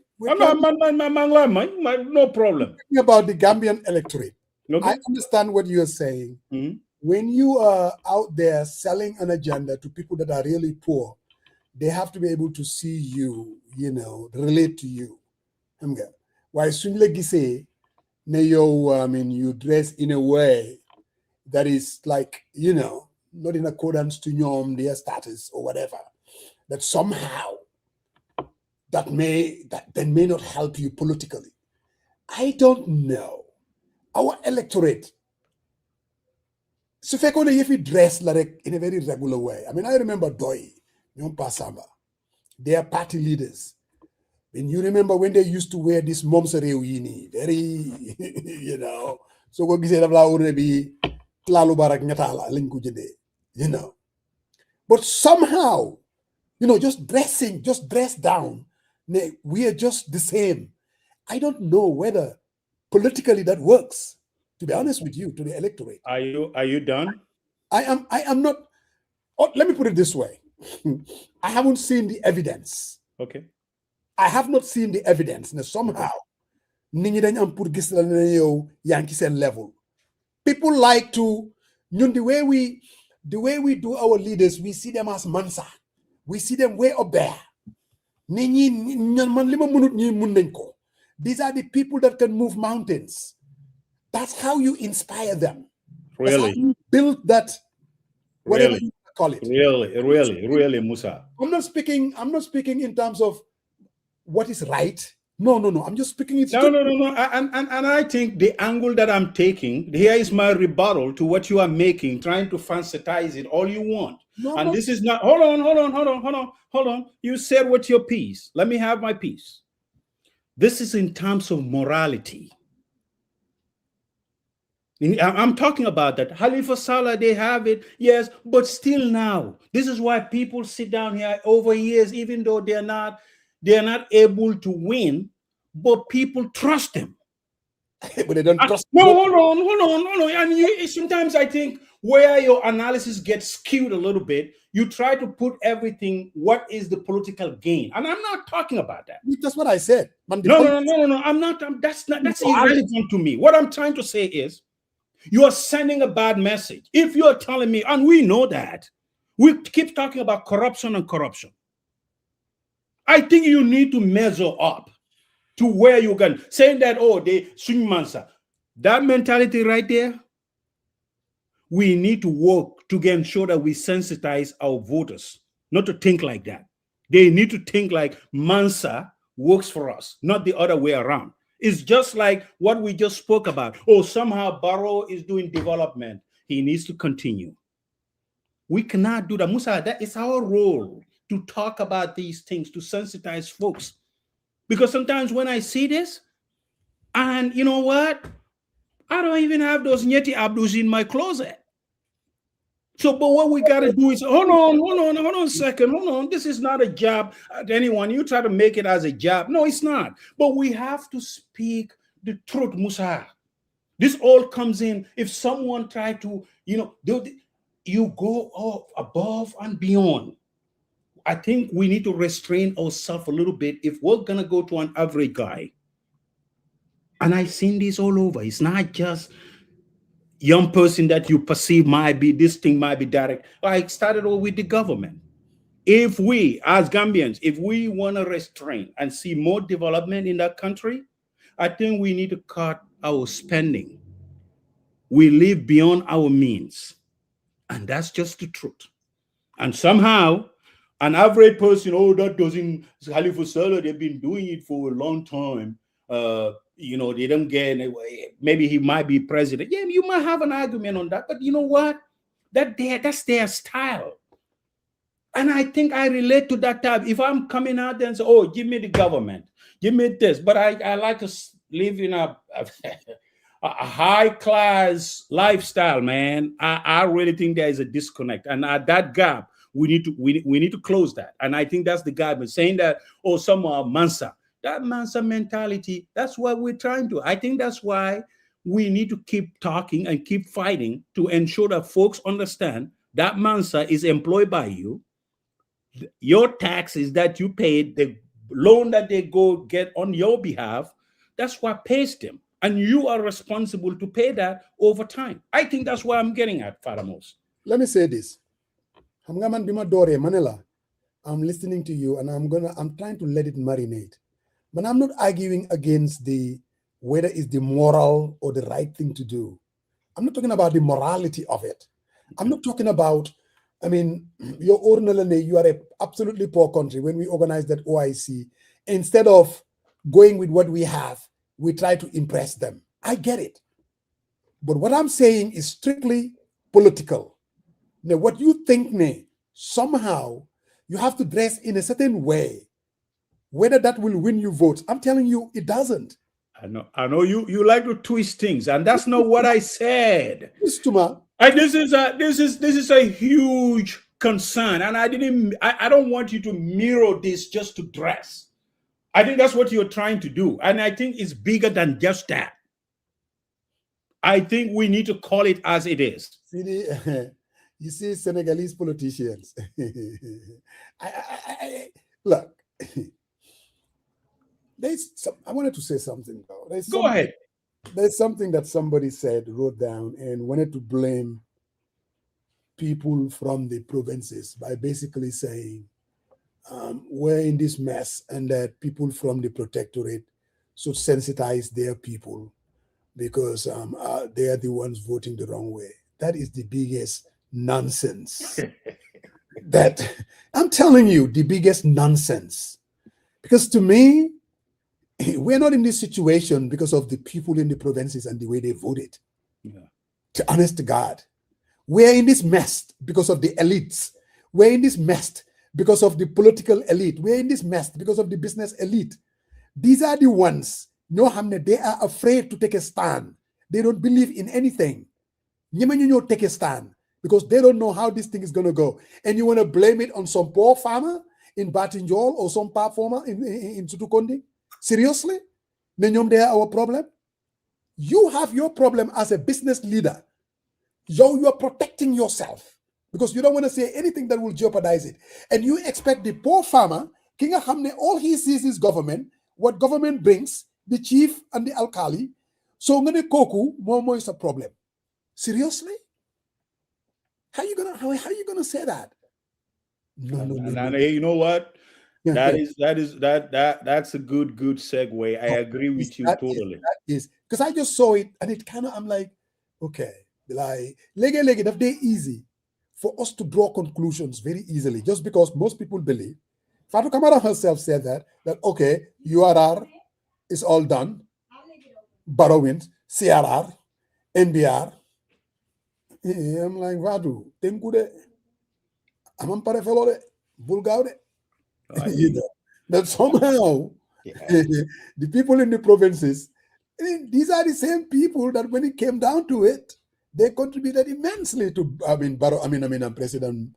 problem. About the Gambian electorate. Okay. I understand what you're saying. Mm-hmm. When you are out there selling an agenda to people that are really poor, they have to be able to see you, relate to you. Why Sunle say, you dress in a way that is like, not in accordance to their status or whatever, that somehow that may not help you politically. I don't know. Our electorate, so if we dress like in a very regular way. I mean, I remember Doi, Pasamba, their party leaders. And you remember when they used to wear this momsareuni, very, so go gise daf la wone bi tlalu barak ñatala lañ ko jëdé, But somehow, just dress down, we are just the same. I don't know whether politically that works, to be honest with you, to the electorate. Are you done? I am not. Oh, let me put it this way. I haven't seen the evidence. Okay. I have not seen the evidence. Now, somehow, level. People like to, the way we do our leaders, we see them as Mansa. We see them way up there. These are the people that can move mountains. That's how you inspire them. Really? That's how you build that, whatever you call it. Really, Musa. I'm not speaking in terms of what is right. No. I'm just speaking. No. And I think the angle that I'm taking here is my rebuttal to what you are making, trying to fancitize it all you want. And this is not. Hold on. You said what's your piece? Let me have my piece. This is in terms of morality. I'm talking about that. Halifa Saleh, they have it, yes, but still now. This is why people sit down here over years, even though they're not able to win, but people trust them. But they don't trust. No, hold on. And sometimes I think where your analysis gets skewed a little bit, you try to put everything, what is the political gain? And I'm not talking about that. That's what I said. No. I'm not. That's irrelevant to me. What I'm trying to say is, you are sending a bad message. If you're telling me, and we know that, we keep talking about corruption. I think you need to measure up to where you can. Saying that, they swing mansa. That mentality right there, we need to work to ensure that we sensitize our voters, not to think like that. They need to think like Mansa works for us, not the other way around. It's just like what we just spoke about. Somehow Barrow is doing development. He needs to continue. We cannot do that. Musa, that is our role to talk about these things, to sensitize folks. Because sometimes when I see this, and you know what? I don't even have those Nyeti Abdus in my closet. So, but what we got to do is, hold on a second. Hold on. This is not a jab at anyone. You try to make it as a jab. No, it's not. But we have to speak the truth, Musa. This all comes in. If someone try to, you go above and beyond. I think we need to restrain ourselves a little bit if we're going to go to an average guy. And I've seen this all over. It's not just young person that you perceive this thing might be direct. I started all with the government. If we, as Gambians, if we want to restrain and see more development in that country, I think we need to cut our spending. We live beyond our means. And that's just the truth. And somehow, an average person, that doesn't, Khalifa Saleh, they've been doing it for a long time. They don't get anyway. Maybe he might be president. Yeah, you might have an argument on that, but you know what? That's their style. And I think I relate to that type. If I'm coming out there and say, give me the government, give me this, but I like to live in a high class lifestyle, man. I really think there is a disconnect, and at that gap, we need to close that. And I think that's the gap. But saying that, someone Mansa. That Mansa mentality, that's what we're trying to. I think that's why we need to keep talking and keep fighting to ensure that folks understand that Mansa is employed by you. Your taxes that you paid, the loan that they go get on your behalf, that's what pays them. And you are responsible to pay that over time. I think that's what I'm getting at, Faramos. Let me say this. Manila, I'm listening to you and I'm trying to let it marinate. But I'm not arguing against whether it's the moral or the right thing to do. I'm not talking about the morality of it. I'm not talking about, your Ornalane, you are an absolutely poor country. When we organized that OIC, instead of going with what we have, we try to impress them. I get it. But what I'm saying is strictly political. Now, what you think, somehow you have to dress in a certain way. Whether that will win you votes, I'm telling you, it doesn't. I know you like to twist things, and that's not what I said. This is a huge concern, and I don't want you to mirror this just to dress. I think that's what you're trying to do, and I think it's bigger than just that. I think we need to call it as it is. You see, Senegalese politicians. Look. I wanted to say something though. Go ahead. There's something that somebody wrote down, and wanted to blame people from the provinces by basically saying we're in this mess and that people from the protectorate should sensitize their people because they are the ones voting the wrong way. That is the biggest nonsense. That I'm telling you, the biggest nonsense. Because to me, we're not in this situation because of the people in the provinces and the way they voted. Yeah. To honest to God, we're in this mess because of the elites. We're in this mess because of the political elite. We're in this mess because of the business elite. These are the ones, no Hamne, they are afraid to take a stand. They don't believe in anything. You take a stand because they don't know how this thing is going to go. And you want to blame it on some poor farmer in Batinjol or some poor farmer in Tutukondi? Seriously? They are our problem? You have your problem as a business leader. You are protecting yourself because you don't want to say anything that will jeopardize it. And you expect the poor farmer, Kinga Hamne, all he sees is government, what government brings, the chief and the alkali. So ngane koku, more is a problem. Seriously? How you gonna say that? No. You know what? That's a good segue. I agree with you totally. That is because I just saw it and it kind of, I'm like, okay, like that's very easy for us to draw conclusions very easily, just because most people believe. Fatou Kamara herself said that okay, URR is all done, Barrow wins, CRR, NBR. I'm like, Vadu, tenkude, amam pare felode, bulgaude. You know, that somehow the people in the provinces, these are the same people that when it came down to it, they contributed immensely to President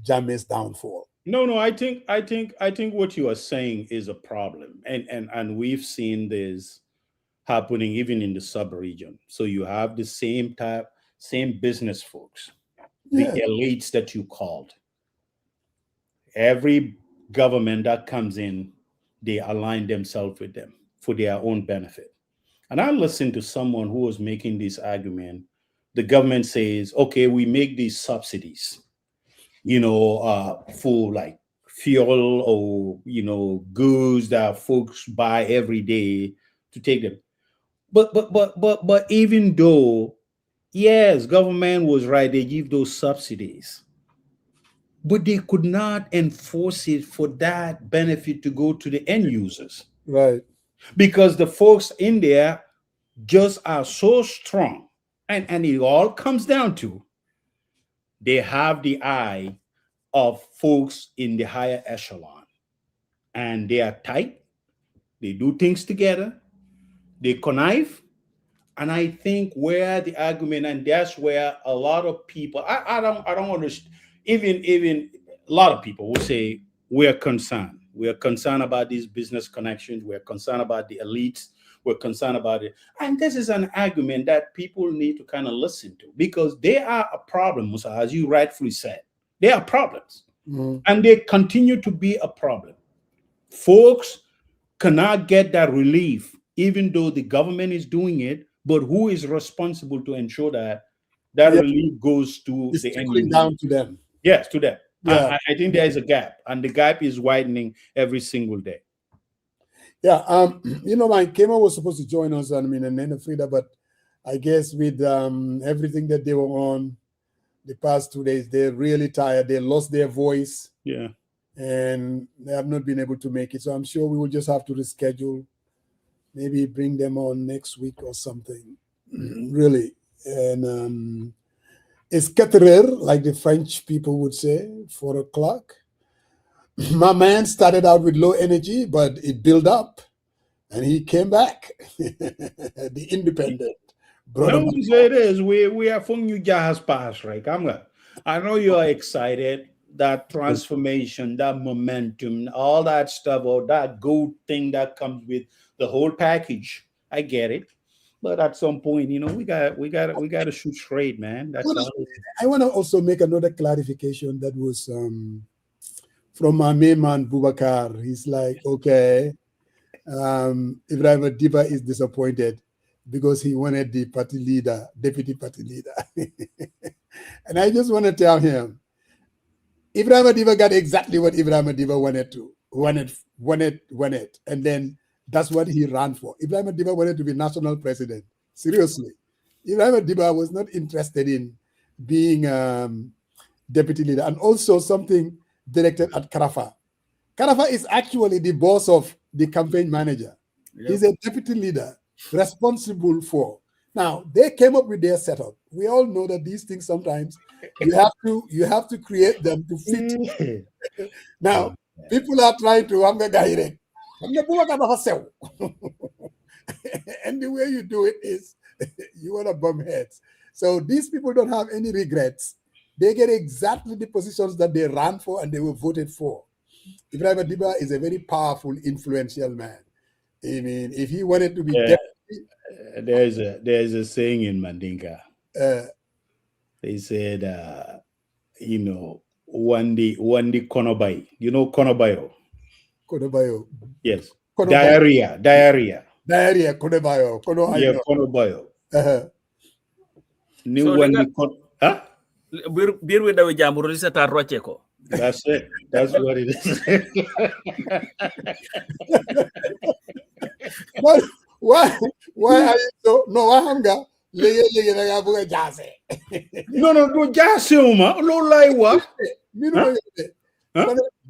Jammeh's downfall. No, I think what you are saying is a problem. And we've seen this happening even in the sub-region. So you have the same business folks, the elites that you called. Every government that comes in, they align themselves with them for their own benefit. And I listened to someone who was making this argument. The government says, okay, we make these subsidies, for like fuel or, goods that folks buy every day to take them. But even though, yes, government was right, they give those subsidies, but they could not enforce it for that benefit to go to the end users. Right. Because the folks in there just are so strong. And it all comes down to they have the eye of folks in the higher echelon. And they are tight. They do things together. They connive. And I think where the argument, and that's where a lot of people, I don't understand. Even a lot of people will say we're concerned. We're concerned about these business connections. We're concerned about the elites. We're concerned about it. And this is an argument that people need to kind of listen to because they are a problem, Musa, as you rightfully said. They are problems. Mm-hmm. And they continue to be a problem. Folks cannot get that relief, even though the government is doing it. But who is responsible to ensure that relief goes to it's the end user? Down to them. Yes, to them. Yeah. I think there is a gap, and the gap is widening every single day. Yeah, my Kema was supposed to join us, and Nena Frida, but I guess with everything that they were on the past 2 days, they're really tired. They lost their voice. Yeah. And they have not been able to make it. So I'm sure we will just have to reschedule, maybe bring them on next week or something. Really. And it's 4 heures, like the French people would say, 4 o'clock. My man started out with low energy, but it built up, and he came back. The independent brother. No, it is. We are from New Jazz Pass, right? I know you are excited. That transformation, that momentum, all that stuff, or that good thing that comes with the whole package. I get it. But at some point, we got to shoot straight, man. That's all. I want to also make another clarification that was from my main man Boubacar. He's like, okay, Ibrahim Diba is disappointed because he wanted the deputy party leader. And I just want to tell him, Ibrahim Adiba got exactly what Ibrahim Adiba wanted, and then that's what he ran for. Ibrahim Adiba wanted to be national president. Seriously, Ibrahim Adiba was not interested in being deputy leader, and also something directed at Karafa. Karafa is actually the boss of the campaign manager. Yep. He's a deputy leader responsible for. Now they came up with their setup. We all know that these things sometimes you have to create them to fit. Now people are trying to direct. And the way you do it is you want to bump heads. So these people don't have any regrets. They get exactly the positions that they ran for and they were voted for. Ibrahim Adiba is a very powerful, influential man. I mean, if he wanted to be deputy, there's a saying in Mandinka. They said, one day konobai. You know konobayo? Konobayo. Yes. Konobayo. Diarrhea. Konobayo. Yeah, konobayo. That's it. That's what it is. Why are you so? No, no, jase uma. No lie what?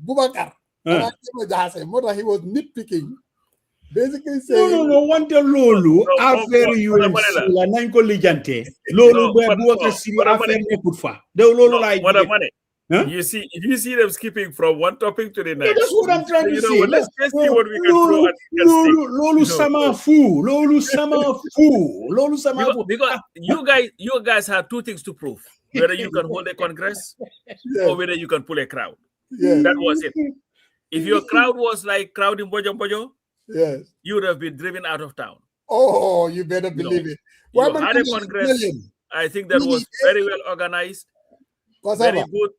Bubakar. He was nitpicking. Basically saying no one tell Lolu affaire UMC la nañ ko lijante Lolu Bubakar Siri affaire nekut fa de Lolu lay You see, if you see them skipping from one topic to the next, that's what I'm trying to say. Let's just see what we can throw at Lolu sama fu. Because you guys have two things to prove: whether you can hold a congress or whether you can pull a crowd. That was it. If your crowd was like crowd in Bojo, you would have been driven out of town. Oh, you better believe it. You had a congress. I think that was very well organized. Very good.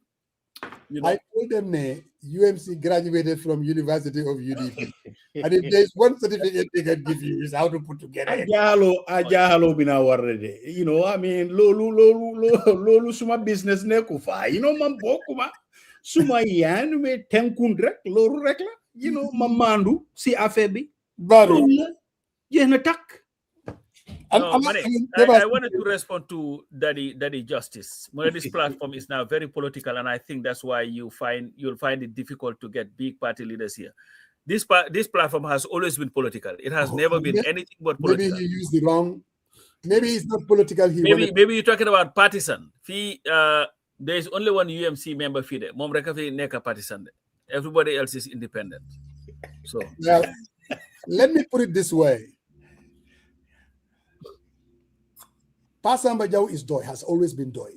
I told them UMC graduated from University of UDP. And if there's one certificate they can give you is how to put together. Ajalo bina warede. I mean, lolu suma business nekufa. Man bokuma suma yan me tenkundrek lolu rekla. Mamandu si afebi. Baru. Jehna tak. I wanted to respond to Daddy Justice. This platform is now very political, and I think that's why you'll find it difficult to get big party leaders here. This platform has always been political. It has never been anything but political. Maybe he used the wrong. Maybe it's not political. Maybe you're talking about partisan. There is only one UMC member fide. Mom rekafi neka partisan. Everybody else is independent. So well, let me put it this way. Pasamba Jau is DOI, has always been DOI.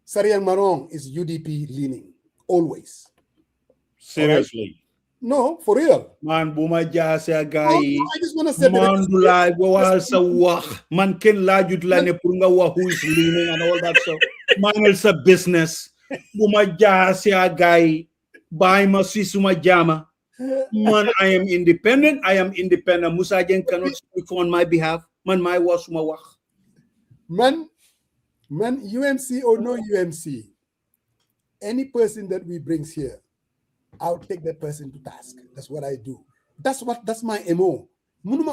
Sariang Marong is UDP leaning, always. Seriously? Right? No, for real. Man, buma jasa guy. I just want to say man dulai wawal sa wah. Man ken lajut la ne purunga wah who is leaning and all that stuff. Man, it's a business. Buma jasa guy. Buy ma sisuma jama. Man, I am independent. Musa Jen cannot speak on my behalf. Man, my wasuma wah. Man, UMC or no UMC, any person that we bring here, I'll take that person to task. That's what I do. That's my MO.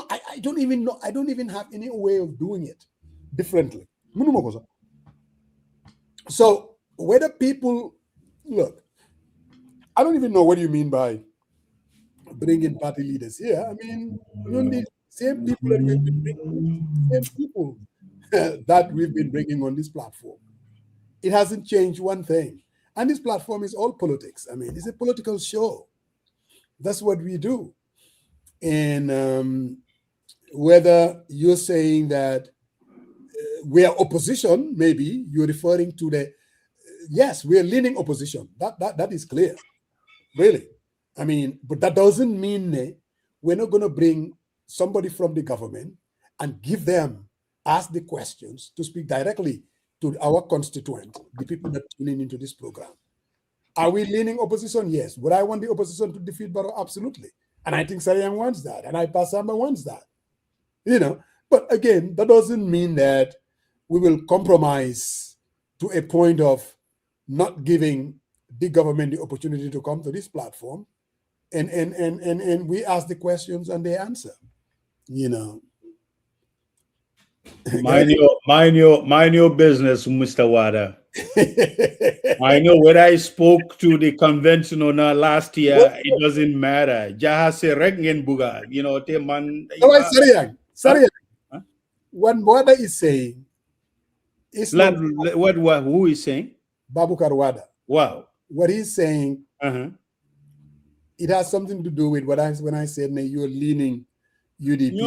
I don't even know. I don't even have any way of doing it differently. So whether people look, I don't even know what you mean by bringing party leaders here. I mean, the same people that we've been bringing, same people that we've been bringing on this platform. It hasn't changed one thing. And this platform is all politics. I mean, it's a political show. That's what we do. And whether you're saying that we are opposition, maybe you're referring to yes, we're leaning opposition. That is clear, really. I mean, but that doesn't mean we're not going to bring somebody from the government and ask the questions to speak directly to our constituent, the people that tune into this program. Are we leaning opposition? Yes. Would I want the opposition to defeat Barrow? Absolutely. And I think Sariang wants that. And Pasamba wants that. But again, that doesn't mean that we will compromise to a point of not giving the government the opportunity to come to this platform, and we ask the questions and they answer. You know. Mind your business, Mr. Wada. I know when I spoke to the convention on last year, it doesn't matter. Jahase Rengen Buga, you know, te man. Sorry. What Wada is saying is what who is saying? Babukar Wada. Wow. What he's saying, it has something to do with when I said you're leaning UDP.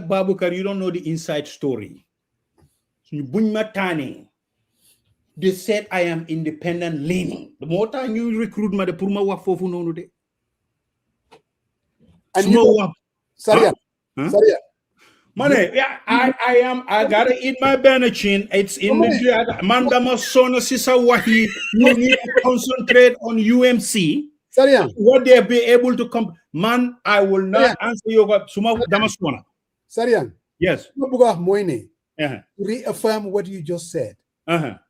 Babukar, you don't know the inside story. They said I am independent leaning. The more time you recruit me, the purma wa fofu no de. And you know, Saria. Money, yeah, I gotta eat my benachin. It's in the Mandama Sona Sisa Wahi. You need to concentrate on UMC. Saria. What they be able to come. Man, I will not answer your Suma Damaswana. Saria. Yes. To reaffirm what you just said.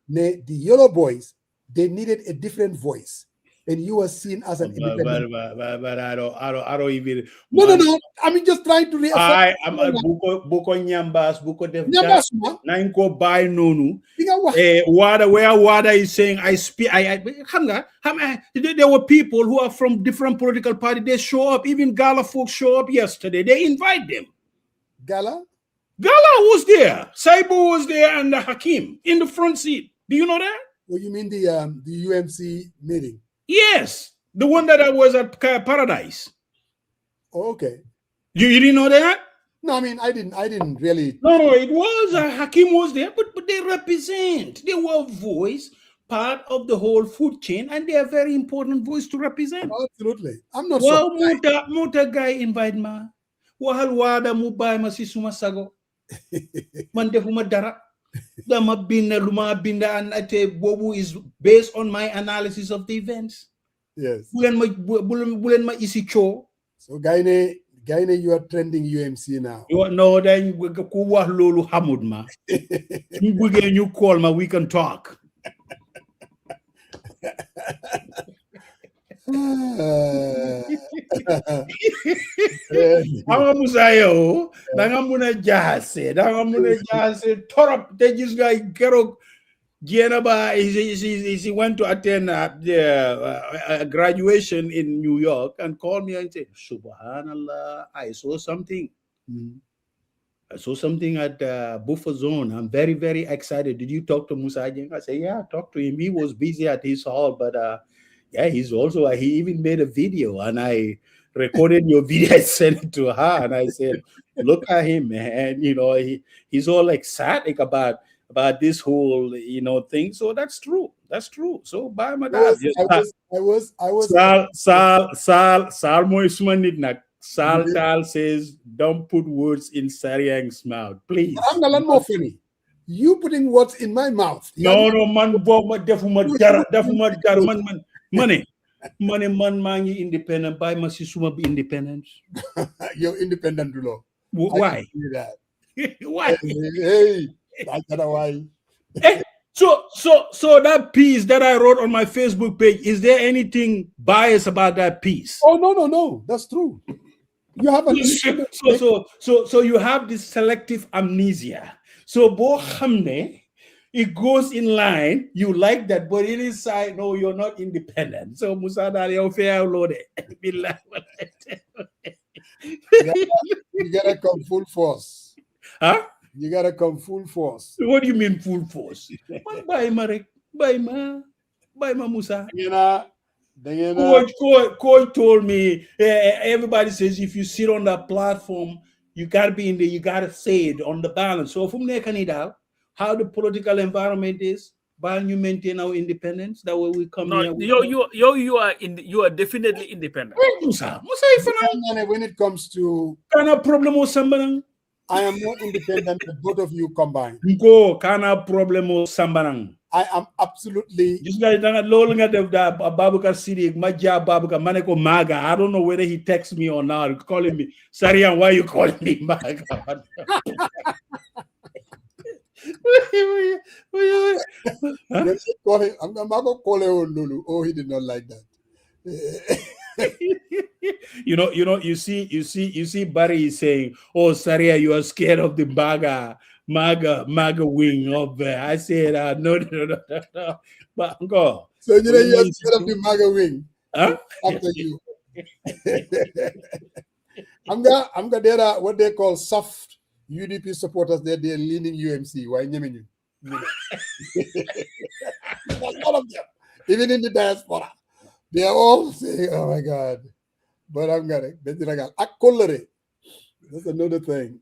The Yellow Boys, they needed a different voice. And you were seen as an independent. But I don't even. No. I'm just trying to reaffirm. I am a Boko Nyambas, Boko Def. Nanko by Nonu. Where Wada is saying, I speak. There were people who are from different political parties. They show up. Even Gala folks show up yesterday. They invite them. Gala was there. Saibo was there, and Hakim in the front seat. Do you know that? Oh, you mean the UMC meeting? Yes, the one that I was at Paradise. Oh, okay. You didn't know that? No, I mean I didn't really. No, it was Hakim was there, but they represent. They were voice, part of the whole food chain, and they are very important voice to represent. Absolutely, I'm not. Well, Muta guy invite ma. Wahal wada mubay ma si sumasago. Man defuma dara. Dama binda luma binda and ate bobu is based on my analysis of the events. Yes. Bulen ma isi cho. So Gaine, you are trending UMC now. No, then ku wax lolu hamud ma. You call ma, we can talk. Anga musayo danga muna jahase torop te gis guy kero Gianaba he went to attend a graduation in New York and called me and said, Subhanallah, I saw something. I saw something at Buffer Zone. I'm very, very excited. Did you talk to Musa Ajeng? I said, yeah, talk to him. He was busy at his hall, but yeah, he even made a video, and I recorded your video. I sent it to her, and I said, look at him, man. You know, he's all ecstatic about this whole, thing. So that's true. So by my dad. I was Sal Tal says, don't put words in Sariang's mouth, please. I'm not more funny. You putting words in my mouth. No, man, money, man, independent. By my sisuma be independent. You're independent, Rulo. Why? Why? Hey, that's why. So that piece that I wrote on my Facebook page, is there anything biased about that piece? Oh no, that's true. You have so you have this selective amnesia. So bohamne. It goes in line. You like that, but it is side. No, you're not independent. So Musa Dario fair load. You gotta come full force. Huh? You gotta come full force. What do you mean full force? Bye, Marek. Bye, Musa. Coach told me. Everybody says if you sit on that platform, you gotta be in there. You gotta say it on the balance. So from there, can it out? How the political environment is, while you maintain our independence, that way we come here. You are definitely independent. When it comes to kind of problem or something, I am more independent than both of you combined. Go kind of problem or something. I am absolutely. This guy don't longer the Babuka City, Maja Babuka Maneko Maga. I don't know whether he texts me or not. Calling me, Sarian, why you calling me Maga? They should call him. I'm not gonna call him Lulu. Oh, he did not like that. You see, Barry is saying, "Oh, Saria, you are scared of the MAGA wing up there." I said, no. But go. So you know you're scared of the MAGA wing. Huh? After you. I'm gonna there what they call soft UDP supporters. They're leaning UMC. Why you? All of them, even in the diaspora, they are all saying, "Oh my God!" But I'm gonna. That's another thing.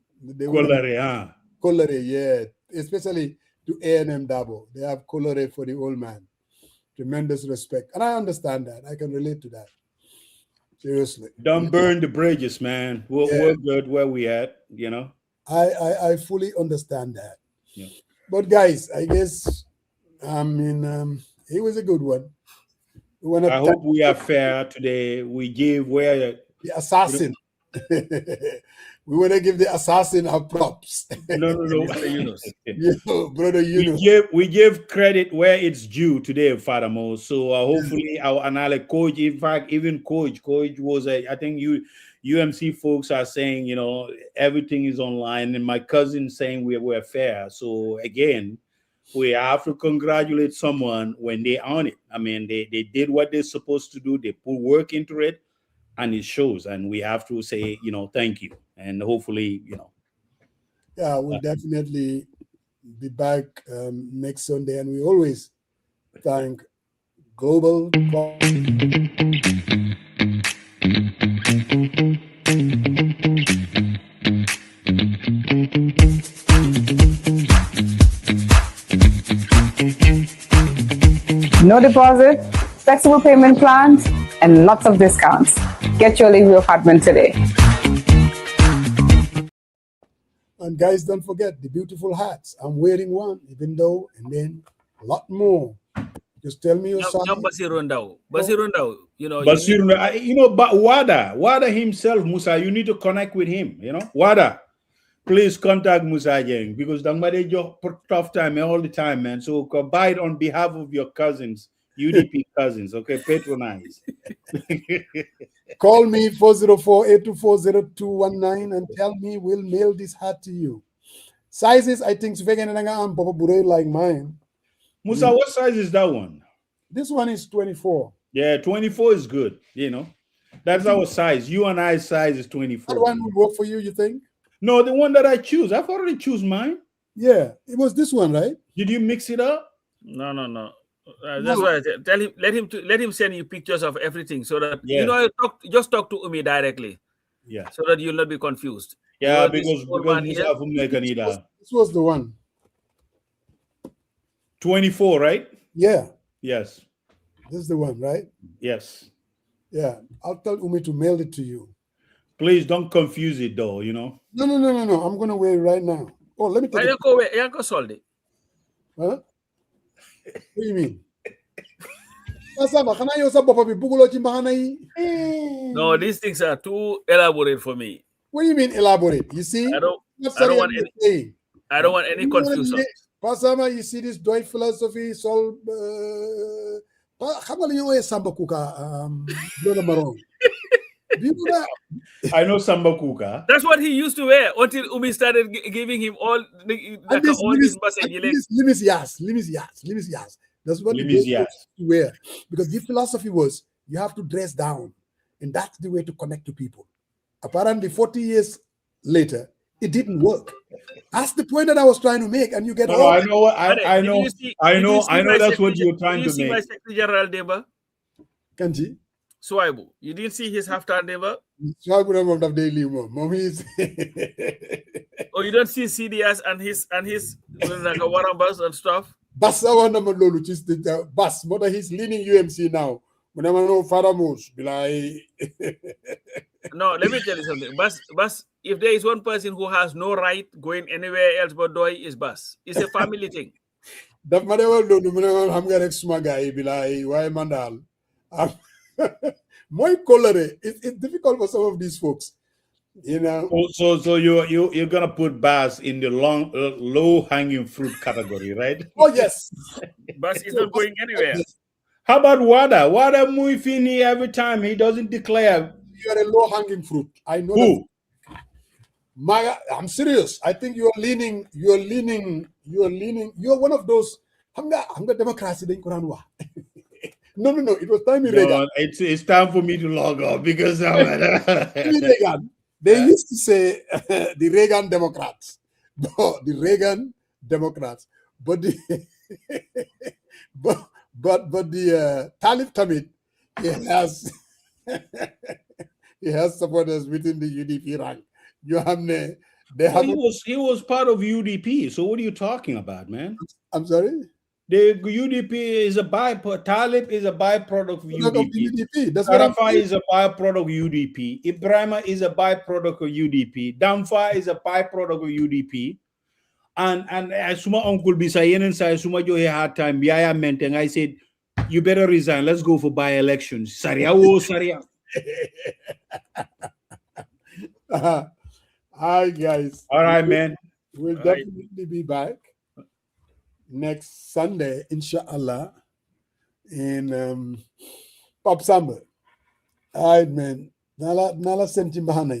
Colore, yeah. Especially to A&M Dabo, they have colore for the old man. Tremendous respect, and I understand that. I can relate to that. Seriously. Don't burn the bridges, man. We're good where we at, I fully understand that. Yeah. But guys, I guess it was a good one. I hope we are fair today. We give the assassin. We want to give the assassin our props. No. Brother Yunus. We give credit where it's due today, Father Mo. So hopefully our analyst coach, in fact, even coach was I think UMC folks are saying, everything is online, and my cousin saying we're fair. So again, we have to congratulate someone when they own it. I mean, they did what they're supposed to do. They put work into it, and it shows. And we have to say, thank you. And hopefully, Yeah, we'll definitely be back next Sunday. And we always thank Global. No deposit, flexible payment plans, and lots of discounts. Get your Leave Your apartment today. And guys, don't forget the beautiful hats. I'm wearing one, even though, and then a lot more. Just tell me your size. Basirundao, but Wada himself, Musa, you need to connect with him. Wada, please contact Musa Jeng, because Dangmade jo tough time all the time, man. So buy it on behalf of your cousins, UDP cousins. Okay, patronize. Call me 404-824-0219 and tell me we'll mail this hat to you. Sizes, I think, like mine. Musa, what size is that one? This one is 24. Yeah, 24 is good. That's our size. You and I size is 24. That one would work for you, you think? No, the one that I choose. I've already choose mine. Yeah, it was this one, right? Did you mix it up? No. That's why I tell him. Let him send you pictures of everything, so that just talk to Umi directly. Yeah. So that you'll not be confused. Yeah, because this was the one. 24, right? Yeah. Yes. This is the one, right? Yes. Yeah. I'll tell Umi to mail it to you. Please don't confuse it, though. No. I'm gonna wear it right now. Oh, let me take it. Huh? What do you mean? No, these things are too elaborate for me. What do you mean elaborate? You see? I don't want any confusion. Pasama, you see this Dwight philosophy, Sol Samba Kuka, Brother Maron. Do you know that? I know Samba Kuka. That's what he used to wear until Umi started giving him all his messages. Limisias. That's what he used to wear. Because the philosophy was you have to dress down, and that's the way to connect to people. Apparently, 40 years later, it didn't work. That's the point that I was trying to make, and you get. No, I know. I know. That's what you're trying to make. Did you see my Secretary General Deba? Kanji. Swaibu. You didn't see his half-time Deba? Swaibu don't have daily mommies. Oh, you don't see CDS and his like Warambas and stuff. Bas Bas, mother he's leading UMC now. Whenever no Faramos, be like. No, let me tell you something. Bas, if there is one person who has no right going anywhere else but Doi, is Bas. It's a family thing. That matter well do I'm gonna guy be like, why mandal? My color, it's difficult for some of these folks. So you're gonna put Bas in the low hanging fruit category, right? Oh yes, Bus is not going anywhere. How about Wada? Wada Muifini every time he doesn't declare. You're a low-hanging fruit. I know Who? that. Maya, I'm serious. I think you're one of those. Hanga democracy in Quran. No. It was time Reagan. It's time for me to log off because Reagan. They used to say the Reagan Democrats. No, the Reagan Democrats. But the but the Talib Tamid, he has supporters within the UDP rank. He was part of UDP. So what are you talking about, man? I'm sorry? The UDP is a byproduct. Talib is a byproduct of UDP. That's what Arafa is a byproduct of UDP. Ibrahima is a byproduct of UDP. Damfa is a byproduct of UDP. And Suma Uncle Bisayen and Suma Joe hard time. Yaya Menteng, I said, you better resign. Let's go for by-elections. Saria. Hi, guys. All right, man. We'll definitely be back next Sunday, inshallah, in Pop Summer. All right, man. Nala senti bahana.